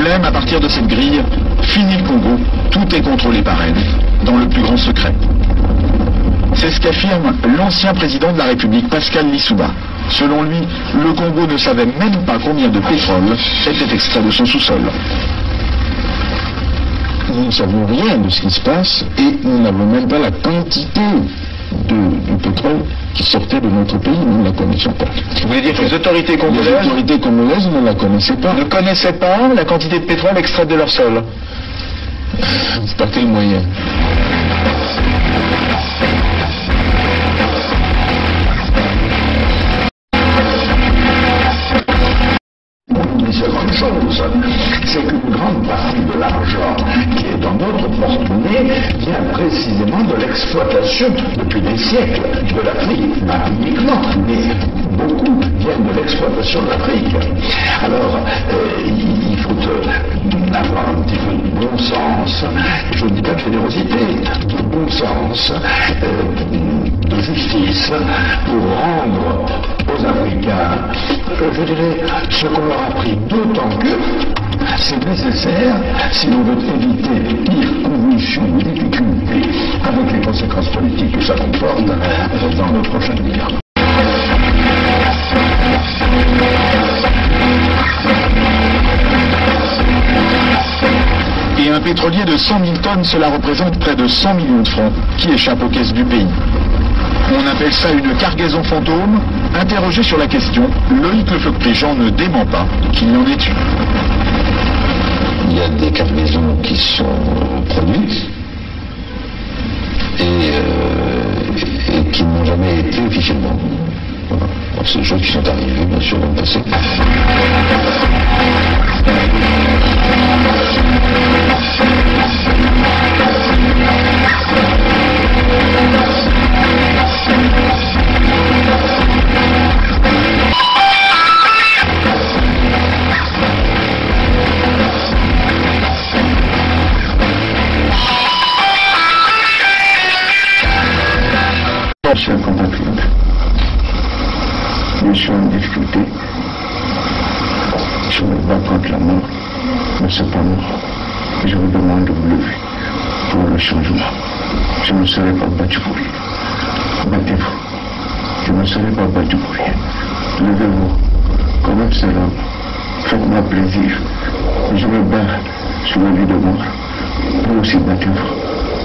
Blême, à partir de cette grille, fini le Congo, tout est contrôlé par elle, dans le plus grand secret. C'est ce qu'affirme l'ancien président de la République, Pascal Lissouba. Selon lui, le Congo ne savait même pas combien de pétrole était extrait de son sous-sol. Nous ne savons rien de ce qui se passe et nous n'avons même pas la quantité du pétrole qui sortait de notre pays, nous ne la connaissions pas. Vous voulez dire que les autorités congolaises ne la connaissaient pas. Ne connaissaient pas la quantité de pétrole extraite de leur sol? Par quel moyen? Une seconde chose, c'est qu'une grande partie de l'argent qui est dans notre porte-monnaie vient précisément de l'exploitation depuis des siècles de l'Afrique, pas uniquement, mais beaucoup viennent de l'exploitation de l'Afrique. Alors, il faut avoir un petit peu de bon sens, je ne dis pas de générosité, de bon sens, de justice, pour rendre aux Africains, je dirais, ce qu'on leur a pris, d'autant que c'est nécessaire si l'on veut éviter les pires convulsions, difficultés, avec les conséquences politiques que ça comporte dans le prochain guerre. Et un pétrolier de 100 000 tonnes, cela représente près de 100 millions de francs qui échappent aux caisses du pays. On appelle ça une cargaison fantôme. Interrogé sur la question, Loïc Lefeuc-Pléjean ne dément pas qu'il y en ait une. Il y a des cargaisons qui sont produites et qui n'ont jamais été officiellement. Voilà. C'est des choses qui sont arrivées, bien sûr, dans le passé. Je suis un compatriote. Je suis en difficulté. Je me bats contre la mort, mais cependant, je vous demande de vous lever pour le changement. Je ne serai pas battu pour rien. Battez-vous. Je ne serai pas battu pour rien. Levez-vous comme un seul homme. Faites-moi plaisir. Je me bats sur la vie de mort. Vous aussi battez-vous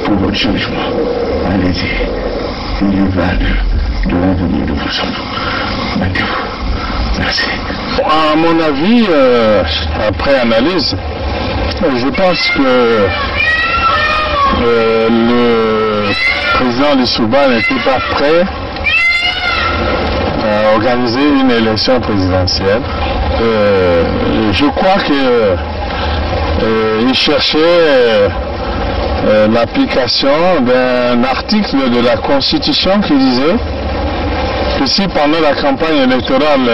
pour votre changement. Allez-y. Il y va de l'avenir de vos enfants. Battez-vous. Merci. À mon avis, après analyse, je pense que le président Lissouba n'était pas prêt à organiser une élection présidentielle. Je crois qu'il cherchait l'application d'un article de la Constitution qui disait que si pendant la campagne électorale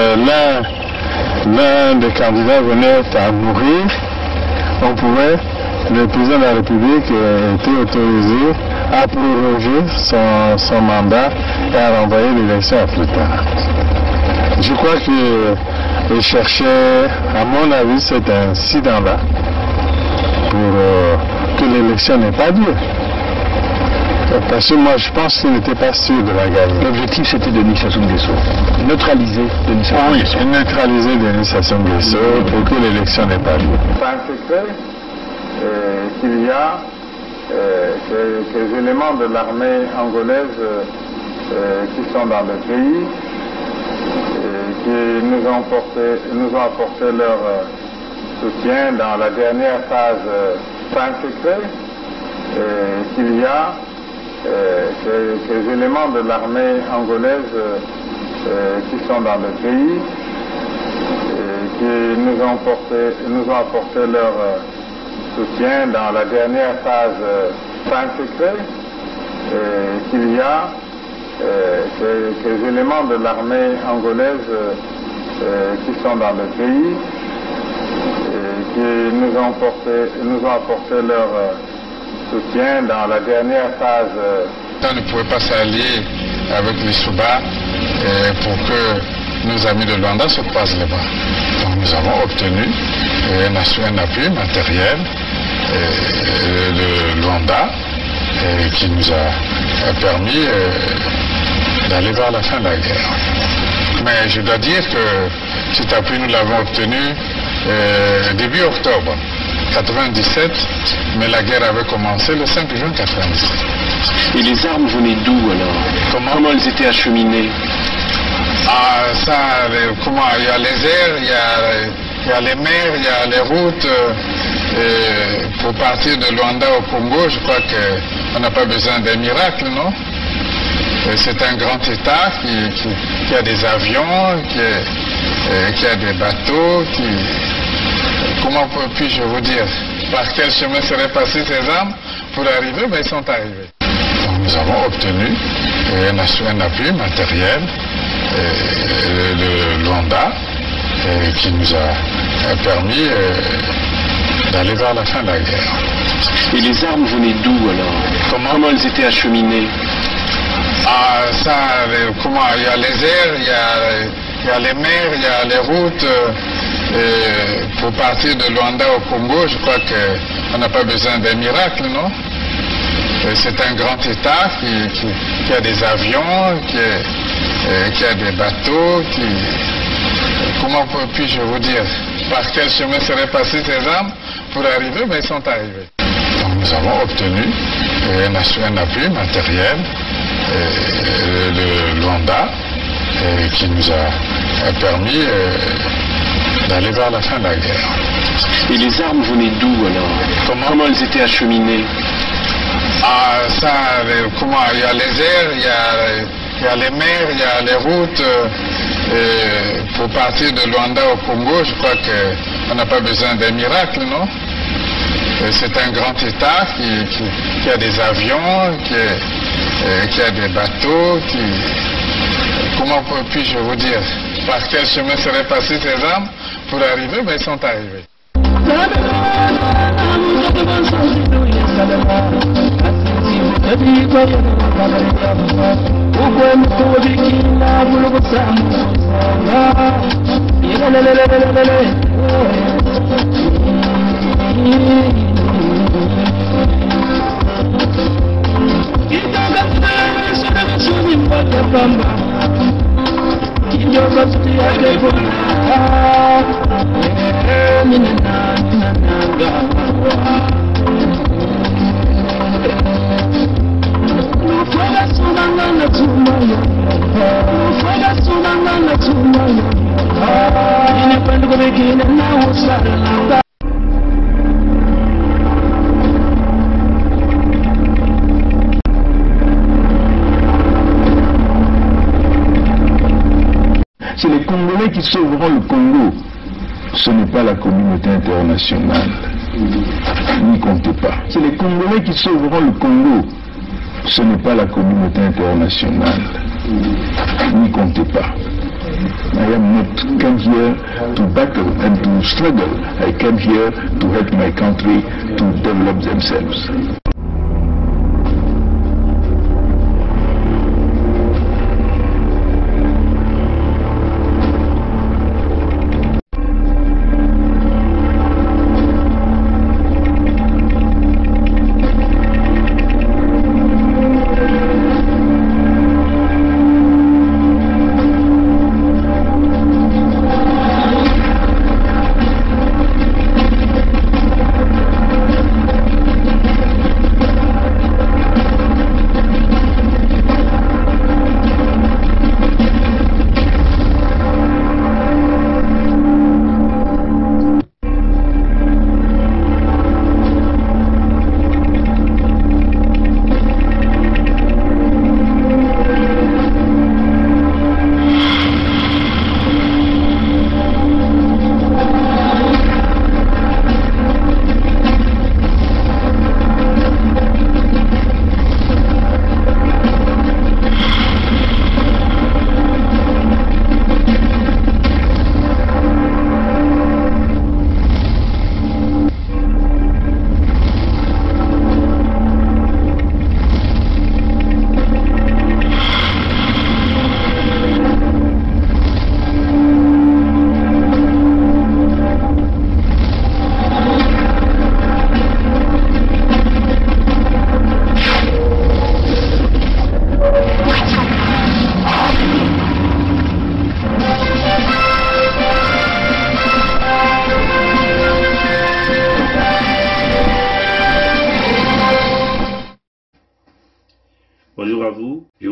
l'un des candidats venait à mourir, le président de la République était autorisé à proroger son mandat et à renvoyer l'élection à plus tard. Je crois qu'il cherchait, à mon avis, cet incident-là pour que l'élection n'ait pas lieu. Parce que moi, je pense qu'il n'était pas sûr de la gagner. L'objectif, c'était Denis Sassou Nguesso. Neutraliser Denis Sassou Nguesso. Oui, neutraliser Denis Sassou Nguesso pour que l'élection n'ait pas lieu. C'est un secret qu'il y a ces éléments de l'armée angolaise qui sont dans le pays, qui nous ont apporté leur soutien dans la dernière phase. C'est un secret qu'il y a ces éléments de l'armée angolaise qui sont dans le pays, qui nous ont apporté leur soutien dans la dernière phase. C'est un secret qu'il y a ces éléments de l'armée angolaise qui sont dans le pays, qui nous ont apporté leur soutien dans la dernière phase. On ne pouvait pas s'allier avec les Souba pour que nos amis de Luanda se croisent les bras. Donc nous avons obtenu un appui matériel de Luanda qui nous a permis d'aller vers la fin de la guerre. Mais je dois dire que cet appui, nous l'avons obtenu début octobre 1997, mais la guerre avait commencé le 5 juin 1997. Et les armes venaient d'où alors? Comment elles étaient acheminées? Il y a les airs, il y a les mers, il y a les routes. Pour partir de Luanda au Congo, je crois qu'on n'a pas besoin d'un miracle, non? C'est un grand État qui a des avions, qui a des bateaux, comment puis-je vous dire? Par quel chemin seraient passées ces armes pour arriver? Ben, ils sont arrivés. Donc, nous avons obtenu un appui matériel de Luanda qui nous a permis d'aller vers la fin de la guerre. Et les armes venaient d'où alors? Comment elles étaient acheminées? Il y a les airs, il y a les mers, il y a les routes. Pour partir de Luanda au Congo, je crois qu'on n'a pas besoin d'un miracle, non? C'est un grand État qui a des avions, qui a des bateaux, comment puis-je vous dire? Par quel chemin seraient passées ces armes pour arriver? Ben, ils sont arrivés. Donc nous avons obtenu un appui matériel de Luanda qui nous a permis d'aller vers la fin de la guerre. Et les armes venaient d'où alors? Comment elles étaient acheminées? Il y a les airs, il y a les mers, il y a les routes. Pour partir de Luanda au Congo, je crois qu'on n'a pas besoin d'un miracle, non? C'est un grand État qui a des avions, qui a des bateaux, comment puis-je vous dire? Par quel chemin seraient passées ces armes pour arriver? Ben, ils sont arrivés. C'est les Congolais qui sauveront le Congo. Ce n'est pas la communauté internationale. N'y comptez pas. C'est les Congolais qui sauveront le Congo. Ce n'est pas la communauté internationale. N'y comptez pas. I am not come here to battle and to struggle. I came here to help my country to develop themselves.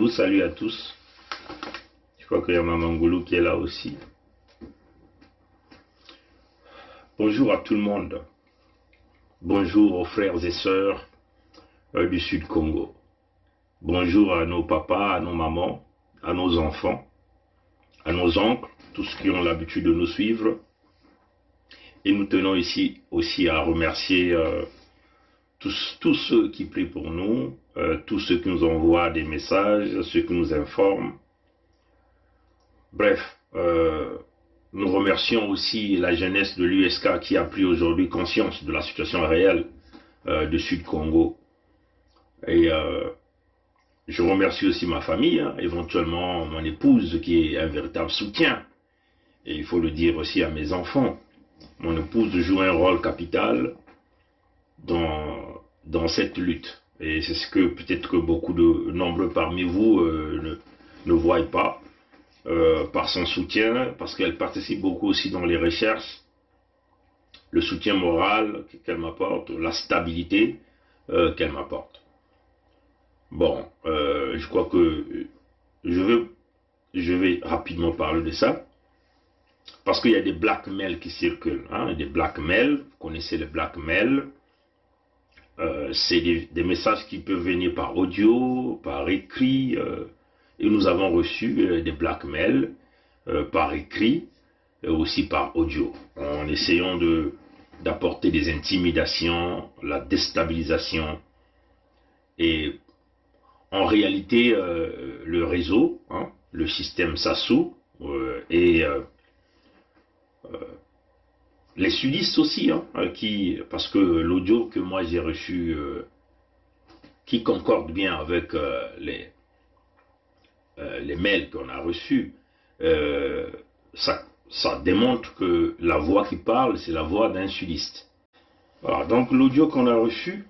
vous salue à tous. Je crois qu'il y a Maman Goulou qui est là aussi. Bonjour à tout le monde. Bonjour aux frères et sœurs du Sud Congo. Bonjour à nos papas, à nos mamans, à nos enfants, à nos oncles, tous ceux qui ont l'habitude de nous suivre. Et nous tenons ici aussi à remercier tous ceux qui prient pour nous, tous ceux qui nous envoient des messages, ceux qui nous informent. Bref, nous remercions aussi la jeunesse de l'USK qui a pris aujourd'hui conscience de la situation réelle du Sud Congo. Et je remercie aussi ma famille, éventuellement mon épouse qui est un véritable soutien. Et il faut le dire aussi à mes enfants. Mon épouse joue un rôle capital dans cette lutte. Et c'est ce que peut-être que beaucoup de nombreux parmi vous ne voient pas par son soutien, parce qu'elle participe beaucoup aussi dans les recherches, le soutien moral qu'elle m'apporte, la stabilité qu'elle m'apporte. Bon, je crois que je vais rapidement parler de ça. Parce qu'il y a des blackmails qui circulent. Des blackmails, vous connaissez les blackmails. C'est des messages qui peuvent venir par audio, par écrit. Et nous avons reçu des blackmails par écrit, aussi par audio. En essayant d'apporter des intimidations, la déstabilisation. Et en réalité, le réseau, le système SASU et les sudistes aussi, parce que l'audio que moi j'ai reçu, qui concorde bien avec les mails qu'on a reçus, ça démontre que la voix qui parle, c'est la voix d'un sudiste. Voilà, donc l'audio qu'on a reçu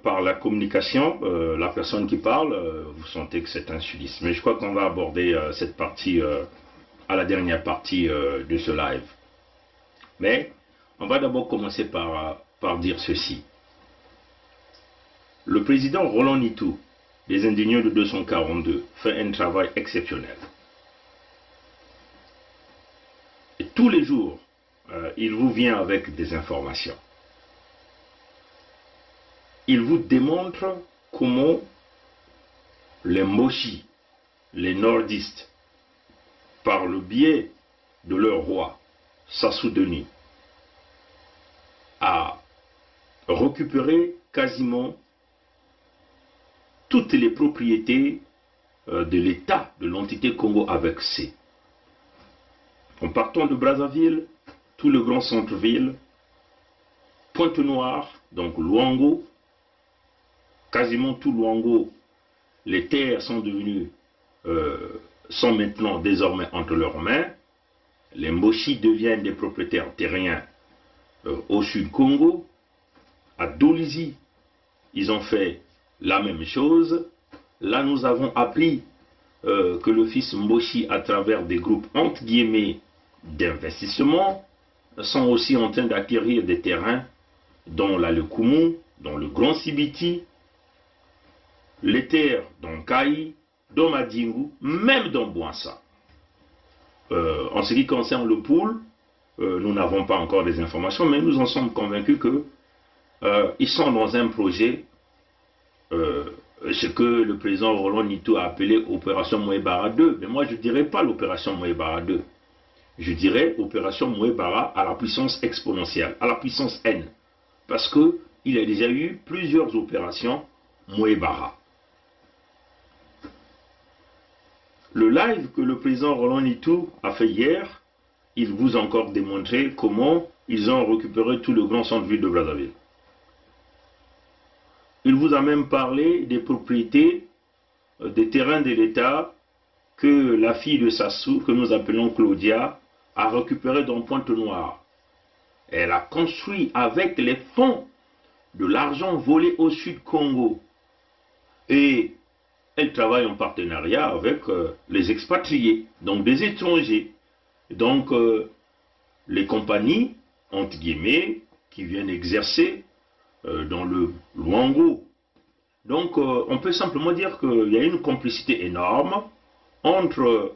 par la communication, la personne qui parle, vous sentez que c'est un sudiste. Mais je crois qu'on va aborder cette partie à la dernière partie de ce live. Mais on va d'abord commencer par dire ceci. Le président Roland Nitou, des Indignés de 242, fait un travail exceptionnel. Et tous les jours, il vous vient avec des informations. Il vous démontre comment les Moshi, les nordistes, par le biais de leur roi, Sassou Denis, a récupéré quasiment toutes les propriétés de l'État, de l'entité Congo avec C. En partant de Brazzaville, tout le grand centre-ville, Pointe-Noire, donc Luango, quasiment tout Luango, les terres sont devenues, sont maintenant désormais entre leurs mains. Les Moshi deviennent des propriétaires terriens au sud Congo. À Dolisie, ils ont fait la même chose. Là, nous avons appris que le fils Moshi, à travers des groupes entre guillemets d'investissement, sont aussi en train d'acquérir des terrains dans la Lekumu, dans le Grand Sibiti, les terres dans Kaï, dans Madingu, même dans Bouassa. En ce qui concerne le pool, nous n'avons pas encore des informations, mais nous en sommes convaincus qu'ils sont dans un projet, ce que le président Roland Nitou a appelé Opération Mouébara 2. Mais moi, je ne dirais pas l'opération Mouébara 2. Je dirais Opération Mouébara à la puissance exponentielle, à la puissance N. Parce qu'il y a déjà eu plusieurs opérations Mouébara. Le live que le président Roland Nitou a fait hier, il vous a encore démontré comment ils ont récupéré tout le grand centre-ville de Brazzaville. Il vous a même parlé des propriétés des terrains de l'État que la fille de Sassou, que nous appelons Claudia, a récupéré dans Pointe-Noire. Elle a construit avec les fonds de l'argent volé au Sud Congo. Et elle travaille en partenariat avec les expatriés, donc des étrangers. Donc, les compagnies, entre guillemets, qui viennent exercer dans le Luango, Donc on peut simplement dire qu'il y a une complicité énorme entre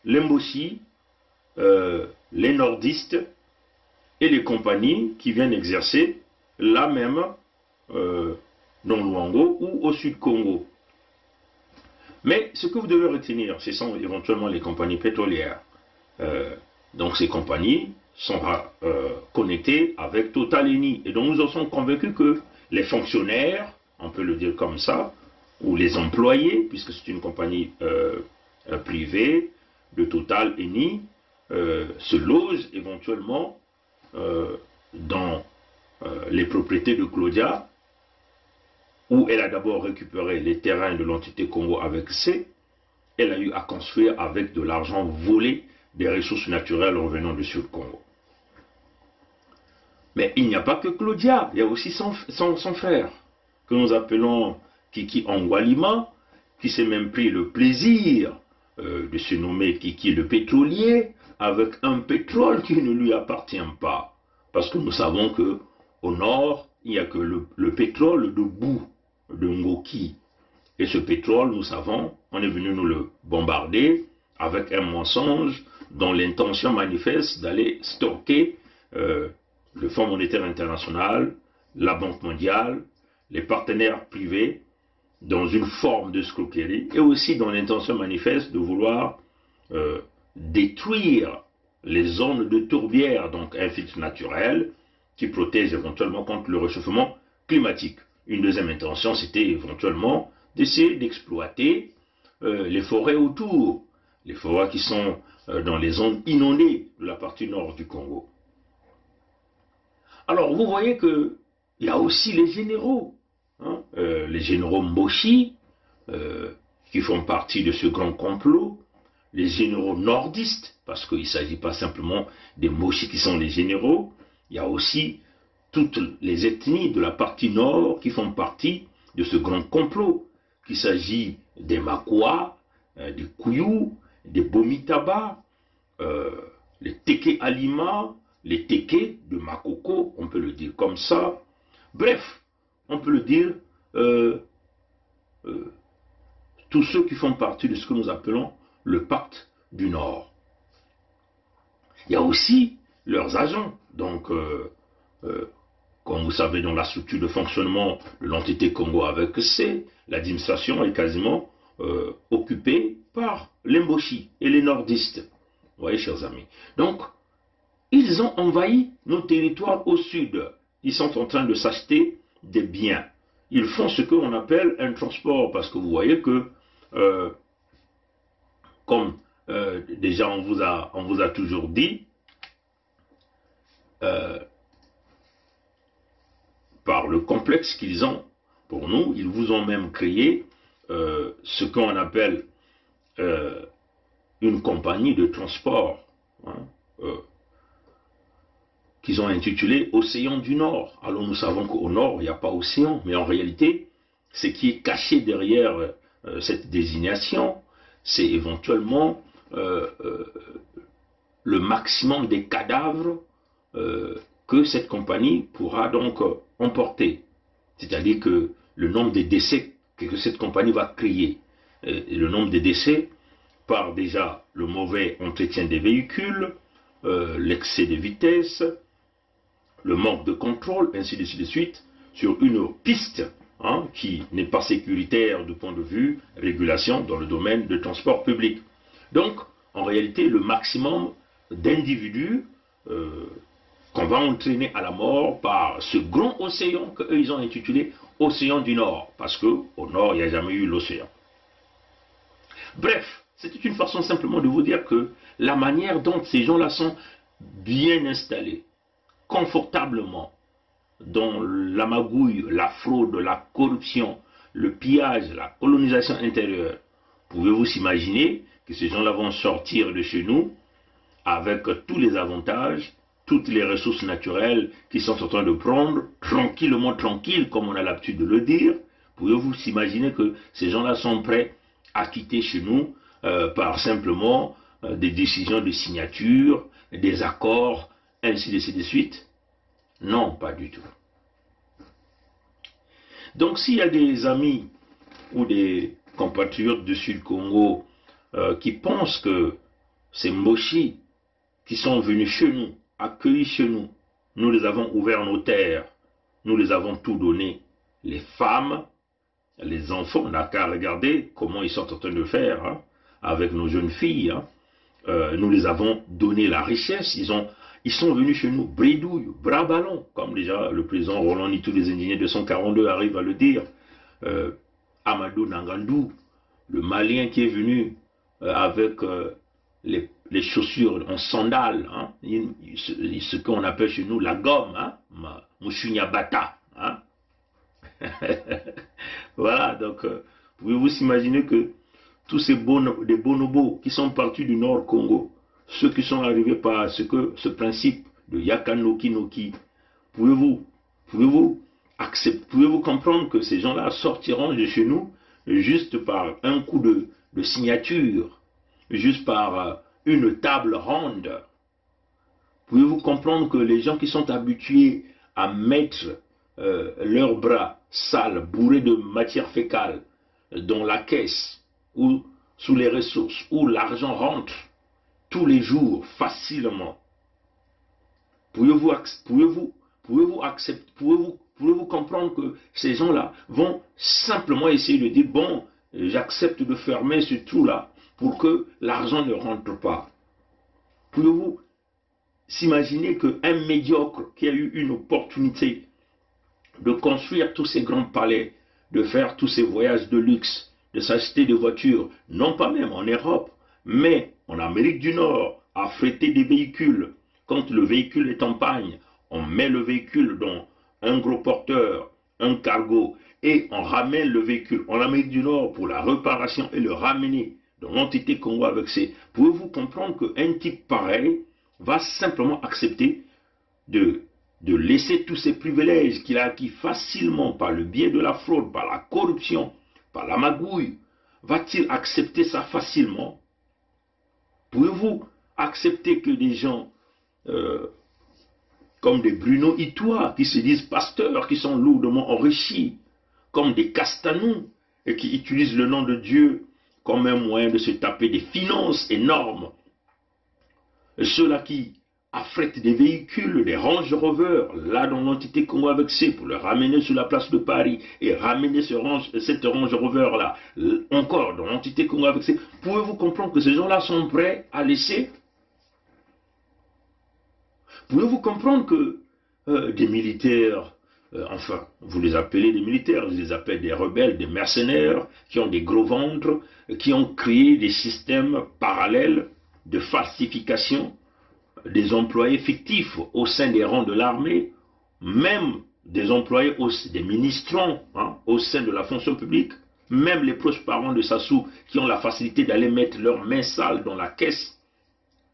l'Emboshi, les nordistes et les compagnies qui viennent exercer là même dans Luango ou au Sud Congo. Mais ce que vous devez retenir, ce sont éventuellement les compagnies pétrolières. Donc ces compagnies sont connectées avec Total Eni. Et donc nous en sommes convaincus que les fonctionnaires, on peut le dire comme ça, ou les employés, puisque c'est une compagnie privée de Total Eni, se logent éventuellement dans les propriétés de Claudia, où elle a d'abord récupéré les terrains de l'entité Congo avec C, elle a eu à construire avec de l'argent volé des ressources naturelles revenant du Sud Congo. Mais il n'y a pas que Claudia, il y a aussi son frère, que nous appelons Kiki Angwalima, qui s'est même pris le plaisir de se nommer Kiki le pétrolier, avec un pétrole qui ne lui appartient pas. Parce que nous savons qu'au nord, il n'y a que le pétrole de boue de Ngoki. Et ce pétrole, nous savons, on est venu nous le bombarder avec un mensonge dont l'intention manifeste d'aller stocker le Fonds monétaire international, la Banque mondiale, les partenaires privés, dans une forme de escroquerie, et aussi dans l'intention manifeste de vouloir détruire les zones de tourbière, donc un filtre naturel, qui protège éventuellement contre le réchauffement climatique. Une deuxième intention, c'était éventuellement d'essayer d'exploiter les forêts autour, les forêts qui sont dans les zones inondées de la partie nord du Congo. Alors, vous voyez qu'il y a aussi les généraux, hein, les généraux Mboshi, qui font partie de ce grand complot, les généraux nordistes, parce qu'il ne s'agit pas simplement des Mboshi qui sont les généraux, il y a aussi toutes les ethnies de la partie nord qui font partie de ce grand complot, qu'il s'agit des Makwa, des Kouyou, des Bomitaba, les Teke Alima, les Teke de Makoko, on peut le dire comme ça. Bref, on peut le dire, tous ceux qui font partie de ce que nous appelons le pacte du Nord. Il y a aussi leurs agents, donc comme vous savez, dans la structure de fonctionnement de l'entité Congo avec C, l'administration est quasiment occupée par les Mboshi et les nordistes. Vous voyez, chers amis. Donc, ils ont envahi nos territoires au sud. Ils sont en train de s'acheter des biens. Ils font ce qu'on appelle un transport, parce que vous voyez que, comme déjà on vous a toujours dit, par le complexe qu'ils ont pour nous, ils vous ont même créé ce qu'on appelle une compagnie de transport, hein, qu'ils ont intitulé Océan du Nord. Alors nous savons qu'au Nord, il n'y a pas océan, mais en réalité, ce qui est caché derrière cette désignation, c'est éventuellement le maximum des cadavres que cette compagnie pourra donc emporter. C'est-à-dire que le nombre de décès que cette compagnie va créer, et le nombre de décès par déjà le mauvais entretien des véhicules, l'excès de vitesse, le manque de contrôle, ainsi de suite, sur une piste hein, qui n'est pas sécuritaire du point de vue régulation dans le domaine de transport public. Donc, en réalité, le maximum d'individus qu'on va entraîner à la mort par ce grand océan qu'eux ils ont intitulé Océan du Nord, parce qu'au Nord, il n'y a jamais eu l'océan. Bref, c'était une façon simplement de vous dire que la manière dont ces gens-là sont bien installés, confortablement, dans la magouille, la fraude, la corruption, le pillage, la colonisation intérieure, pouvez-vous s'imaginer que ces gens-là vont sortir de chez nous avec tous les avantages, toutes les ressources naturelles qu'ils sont en train de prendre, tranquillement, tranquille, comme on a l'habitude de le dire. Pouvez-vous s'imaginer que ces gens-là sont prêts à quitter chez nous par simplement des décisions de signature, des accords, ainsi de suite? Non, pas du tout. Donc s'il y a des amis beaucoup des compatriotes du Sud-Congo qui pensent que ces Mboshi qui sont venus chez nous, accueillis chez nous, nous les avons ouvert nos terres, nous les avons tout donné. Les femmes, les enfants, on n'a qu'à regarder comment ils sont en train de faire hein, avec nos jeunes filles. Hein. Nous les avons donné la richesse, ils sont venus chez nous, bridouille, bras ballon, comme déjà le président Roland Nitou des ingénieurs de 142 arrive à le dire. Amadou Nangandou, le Malien qui est venu avec les chaussures en sandales, hein, ce qu'on appelle chez nous la gomme, hein, Mouchunyabata. Hein. Voilà, donc pouvez-vous s'imaginer que tous ces des bonobos qui sont partis du Nord Congo, ceux qui sont arrivés par ce principe de Yakanoki Noki, pouvez-vous comprendre que ces gens-là sortiront de chez nous juste par un coup de signature, juste par une table ronde? Pouvez-vous comprendre que les gens qui sont habitués à mettre leurs bras sales, bourrés de matière fécale, dans la caisse ou sous les ressources, où l'argent rentre tous les jours facilement, pouvez-vous comprendre que ces gens-là vont simplement essayer de dire, bon, j'accepte de fermer ce trou-là pour que l'argent ne rentre pas? Pouvez-vous s'imaginer qu'un médiocre qui a eu une opportunité de construire tous ces grands palais, de faire tous ces voyages de luxe, de s'acheter des voitures, non pas même en Europe, mais en Amérique du Nord, à fréter des véhicules. Quand le véhicule est en panne, on met le véhicule dans un gros porteur, un cargo, et on ramène le véhicule en Amérique du Nord pour la réparation et le ramener dans l'entité Congo avec ses... Pouvez-vous comprendre qu'un type pareil va simplement accepter de laisser tous ces privilèges qu'il a acquis facilement par le biais de la fraude, par la corruption, par la magouille? Va-t-il accepter ça facilement? Pouvez-vous accepter que des gens comme des Bruno Itoua, qui se disent pasteurs, qui sont lourdement enrichis, comme des Castanou, et qui utilisent le nom de Dieu comme un moyen de se taper des finances énormes, ceux-là qui affrètent des véhicules, des Range Rover, là dans l'entité Congo avec C, pour le ramener sur la place de Paris, et ramener cette Range Rover-là, encore dans l'entité Congo avec C, pouvez-vous comprendre que ces gens-là sont prêts à laisser? Pouvez-vous comprendre que des militaires, enfin, vous les appelez des militaires, je les appelle des rebelles, des mercenaires, qui ont des gros ventres, qui ont créé des systèmes parallèles de falsification, des employés fictifs au sein des rangs de l'armée, même des employés, des ministrants hein, au sein de la fonction publique, même les proches parents de Sassou qui ont la facilité d'aller mettre leurs mains sales dans la caisse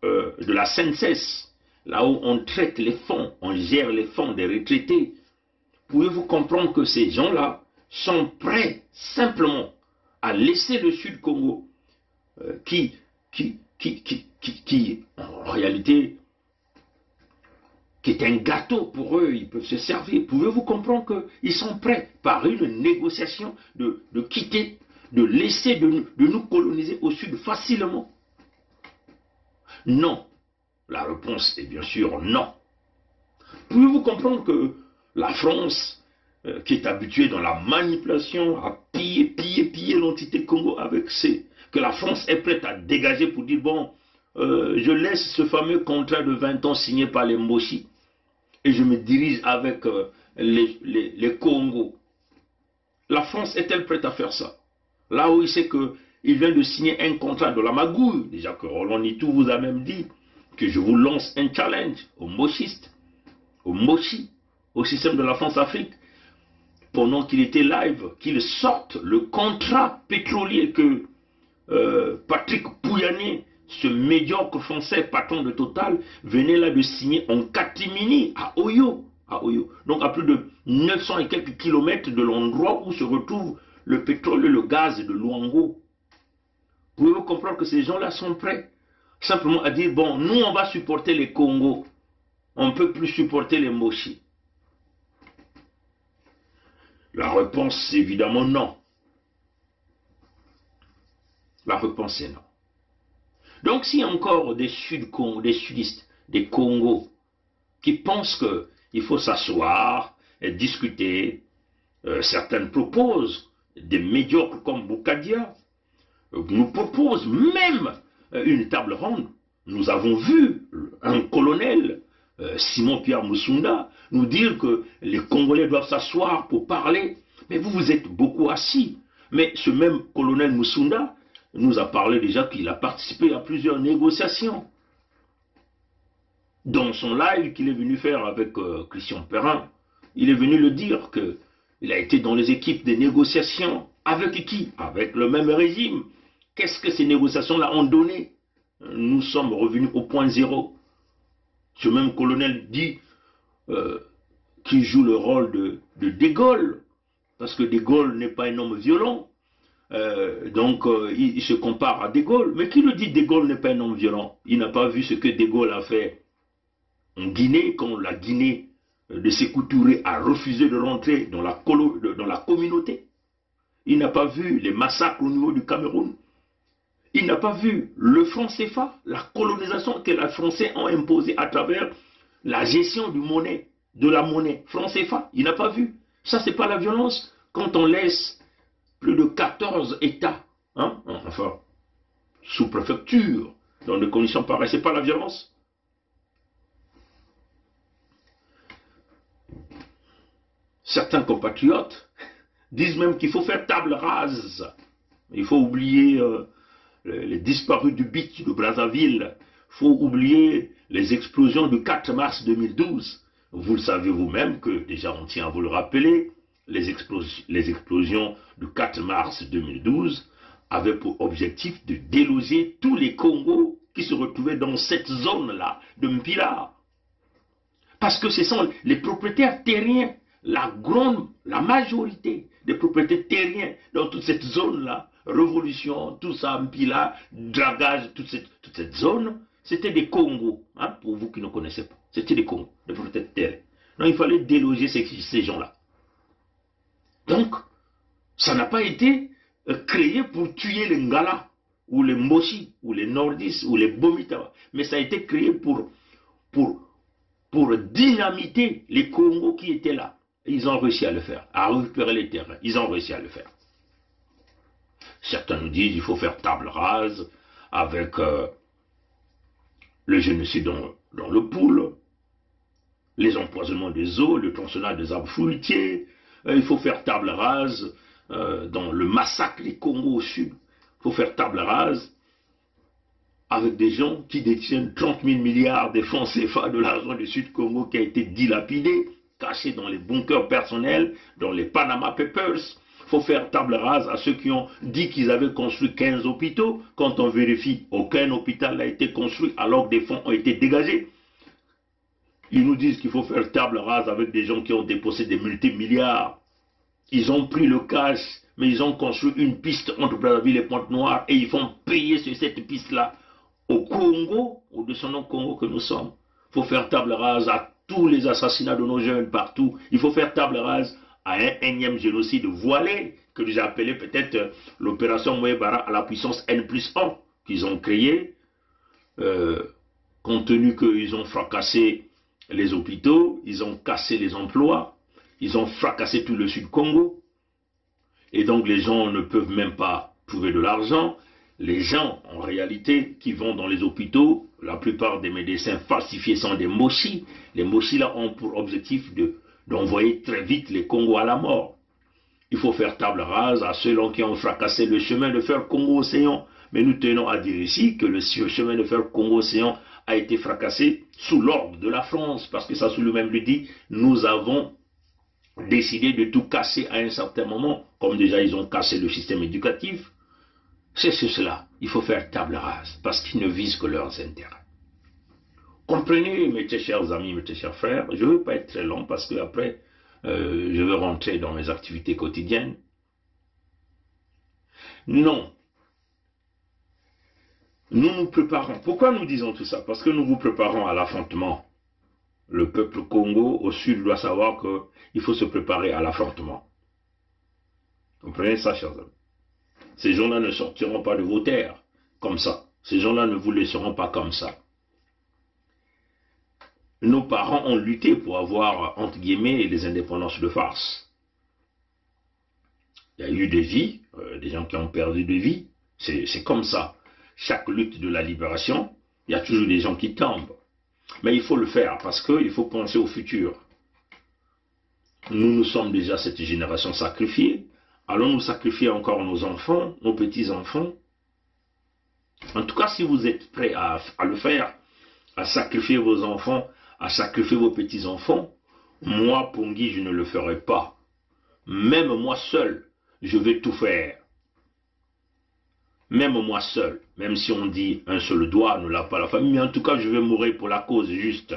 de la SNCS, là où on traite les fonds, on gère les fonds des retraités. Pouvez-vous comprendre que ces gens-là sont prêts simplement à laisser le Sud-Congo qui en réalité qui est un gâteau pour eux, ils peuvent se servir. Pouvez-vous comprendre qu'ils sont prêts par une négociation de quitter, de laisser, de nous coloniser au Sud facilement? Non. La réponse est bien sûr non. Pouvez-vous comprendre que la France, qui est habituée dans la manipulation à piller l'entité Congo avec que la France est prête à dégager pour dire, bon, je laisse ce fameux contrat de 20 ans signé par les Mboshi et je me dirige avec les Congo. La France est-elle prête à faire ça? Là où il sait qu'il vient de signer un contrat de la magouille, déjà que Roland Nitou vous a même dit que je vous lance un challenge aux Mboshistes, aux Mboshi, au système de la France-Afrique, pendant qu'il était live, qu'il sorte le contrat pétrolier que Patrick Pouyanné, ce médiocre français patron de Total, venait là de signer en catimini à Oyo. Donc à plus de 900 et quelques kilomètres de l'endroit où se retrouve le pétrole et le gaz de Luango. Pouvez-vous comprendre que ces gens-là sont prêts simplement à dire, bon, nous on va supporter les Congos, on ne peut plus supporter les Mboshi? La réponse c'est évidemment non. La réponse est non. Donc s'il y a encore des sudistes, des Congos, qui pensent qu'il faut s'asseoir et discuter, certains proposent, des médiocres comme Boukadia, nous proposent même une table ronde. Nous avons vu un colonel, Simon-Pierre Moussunda, nous dire que les Congolais doivent s'asseoir pour parler. Mais vous êtes beaucoup assis. Mais ce même colonel Moussunda nous a parlé déjà qu'il a participé à plusieurs négociations. Dans son live qu'il est venu faire avec Christian Perrin, il est venu le dire qu'il a été dans les équipes des négociations. Avec qui? Avec le même régime. Qu'est-ce que ces négociations-là ont donné? Nous sommes revenus au point zéro. Ce même colonel dit qu'il joue le rôle de De Gaulle, parce que De Gaulle n'est pas un homme violent. Donc il se compare à De Gaulle. Mais qui le dit De Gaulle n'est pas un homme violent? Il n'a pas vu ce que De Gaulle a fait en Guinée, quand la Guinée de Sékou Touré a refusé de rentrer dans la communauté. Il n'a pas vu les massacres au niveau du Cameroun. Il n'a pas vu le franc CFA, la colonisation que les Français ont imposée à travers la gestion de la monnaie franc CFA. Il n'a pas vu. Ça, c'est pas la violence. Quand on laisse plus de 14 États, enfin, sous préfecture, dans des conditions pareilles, c'est pas la violence. Certains compatriotes disent même qu'il faut faire table rase. Il faut oublier les disparus du BIC de Brazzaville. Il faut oublier les explosions du 4 mars 2012. Vous le savez vous-même que, déjà on tient à vous le rappeler, les explosions du 4 mars 2012 avaient pour objectif de déloger tous les Congos qui se retrouvaient dans cette zone-là de Mpila. Parce que ce sont les propriétaires terriens, la majorité des propriétaires terriens dans toute cette zone-là, révolution, tout ça, Mpila, dragage, toute cette zone, c'était des Congos, pour vous qui ne connaissez pas. C'était des Congos, des propriétaires terriens. Donc il fallait déloger ces gens-là. Donc, ça n'a pas été créé pour tuer les Ngala, ou les Moshi, ou les Nordis, ou les Bomitawa, mais ça a été créé pour dynamiter les Congos qui étaient là. Ils ont réussi à le faire, à récupérer les terrains. Ils ont réussi à le faire. Certains nous disent qu'il faut faire table rase avec le génocide dans le Poul, les empoisonnements des eaux, le tronçonnage des arbres fruitiers. Il faut faire table rase dans le massacre des Congos au sud. Il faut faire table rase avec des gens qui détiennent 30 000 milliards de francs CFA de l'argent du Sud-Congo qui a été dilapidé, caché dans les bunkers personnels, dans les Panama Papers. Il faut faire table rase à ceux qui ont dit qu'ils avaient construit 15 hôpitaux. Quand on vérifie, aucun hôpital n'a été construit alors que des fonds ont été dégagés. Ils nous disent qu'il faut faire table rase avec des gens qui ont déposé des multimilliards. Ils ont pris le cash, mais ils ont construit une piste entre Brazzaville et Pointe-Noire et ils font payer sur cette piste-là au Congo, au descendant Congo que nous sommes. Il faut faire table rase à tous les assassinats de nos jeunes partout. Il faut faire table rase à un énième génocide voilé, que j'ai appelé peut-être l'opération Mouébara à la puissance N+1, qu'ils ont créé, compte tenu qu'ils ont fracassé les hôpitaux, ils ont cassé les emplois, ils ont fracassé tout le Sud-Congo, et donc les gens ne peuvent même pas trouver de l'argent. Les gens, en réalité, qui vont dans les hôpitaux, la plupart des médecins falsifiés sont des mochis. Les mochis là ont pour objectif d'envoyer très vite les Congos à la mort. Il faut faire table rase à ceux qui ont fracassé le chemin de fer Congo-Océan. Mais nous tenons à dire ici que le chemin de fer Congo-Océan a été fracassé sous l'ordre de la France, parce que ça, sous le même le dit, nous avons décidé de tout casser à un certain moment, comme déjà ils ont cassé le système éducatif. C'est cela, il faut faire table rase, parce qu'ils ne visent que leurs intérêts. Comprenez, mes très chers amis, mes très chers frères, je ne veux pas être très long, parce que après, je veux rentrer dans mes activités quotidiennes. Non. Nous nous préparons. Pourquoi nous disons tout ça? Parce que nous vous préparons à l'affrontement. Le peuple Congo au sud doit savoir qu'il faut se préparer à l'affrontement. Comprenez ça, chers amis? Ces gens-là ne sortiront pas de vos terres comme ça. Ces gens-là ne vous laisseront pas comme ça. Nos parents ont lutté pour avoir, entre guillemets, les indépendances de farce. Il y a eu des vies, des gens qui ont perdu des vies. C'est comme ça. Chaque lutte de la libération, il y a toujours des gens qui tombent. Mais il faut le faire parce qu'il faut penser au futur. Nous sommes déjà cette génération sacrifiée. Allons-nous sacrifier encore nos enfants, nos petits-enfants? En tout cas, si vous êtes prêts à le faire, à sacrifier vos enfants, à sacrifier vos petits-enfants, moi, Pongui, je ne le ferai pas. Même moi seul, je vais tout faire. Même moi seul, même si on dit un seul doigt ne l'a pas la famille, mais en tout cas, je vais mourir pour la cause juste.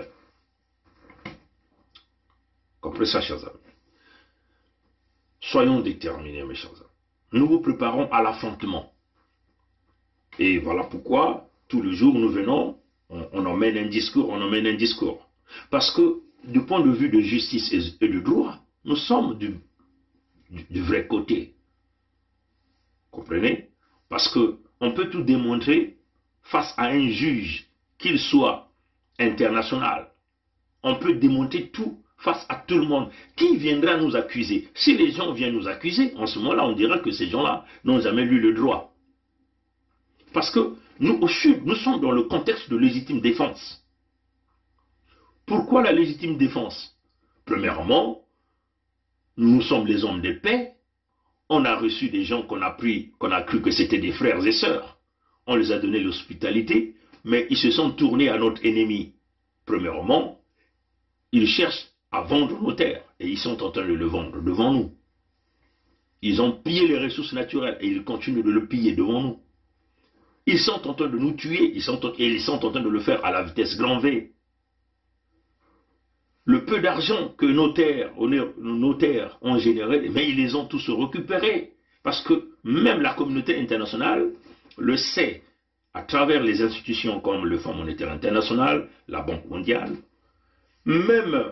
Comprenez ça, chers amis. Soyons déterminés, mes chers amis. Nous vous préparons à l'affrontement. Et voilà pourquoi, tous les jours, nous venons, on emmène un discours, Parce que, du point de vue de justice et de droit, nous sommes du vrai côté. Comprenez? Parce qu'on peut tout démontrer face à un juge, qu'il soit international. On peut démontrer tout face à tout le monde. Qui viendra nous accuser? Si les gens viennent nous accuser, en ce moment-là, on dira que ces gens-là n'ont jamais lu le droit. Parce que nous, au Sud, nous sommes dans le contexte de légitime défense. Pourquoi la légitime défense? Premièrement, nous sommes les hommes de paix. On a reçu des gens qu'on a cru que c'était des frères et sœurs. On les a donné l'hospitalité, mais ils se sont tournés à notre ennemi. Premièrement, ils cherchent à vendre nos terres, et ils sont en train de le vendre devant nous. Ils ont pillé les ressources naturelles, et ils continuent de le piller devant nous. Ils sont en train de nous tuer, ils sont en train de le faire à la vitesse grand V. Le peu d'argent que nos terres ont généré, mais ils les ont tous récupérés. Parce que même la communauté internationale le sait, à travers les institutions comme le Fonds monétaire international, la Banque mondiale, même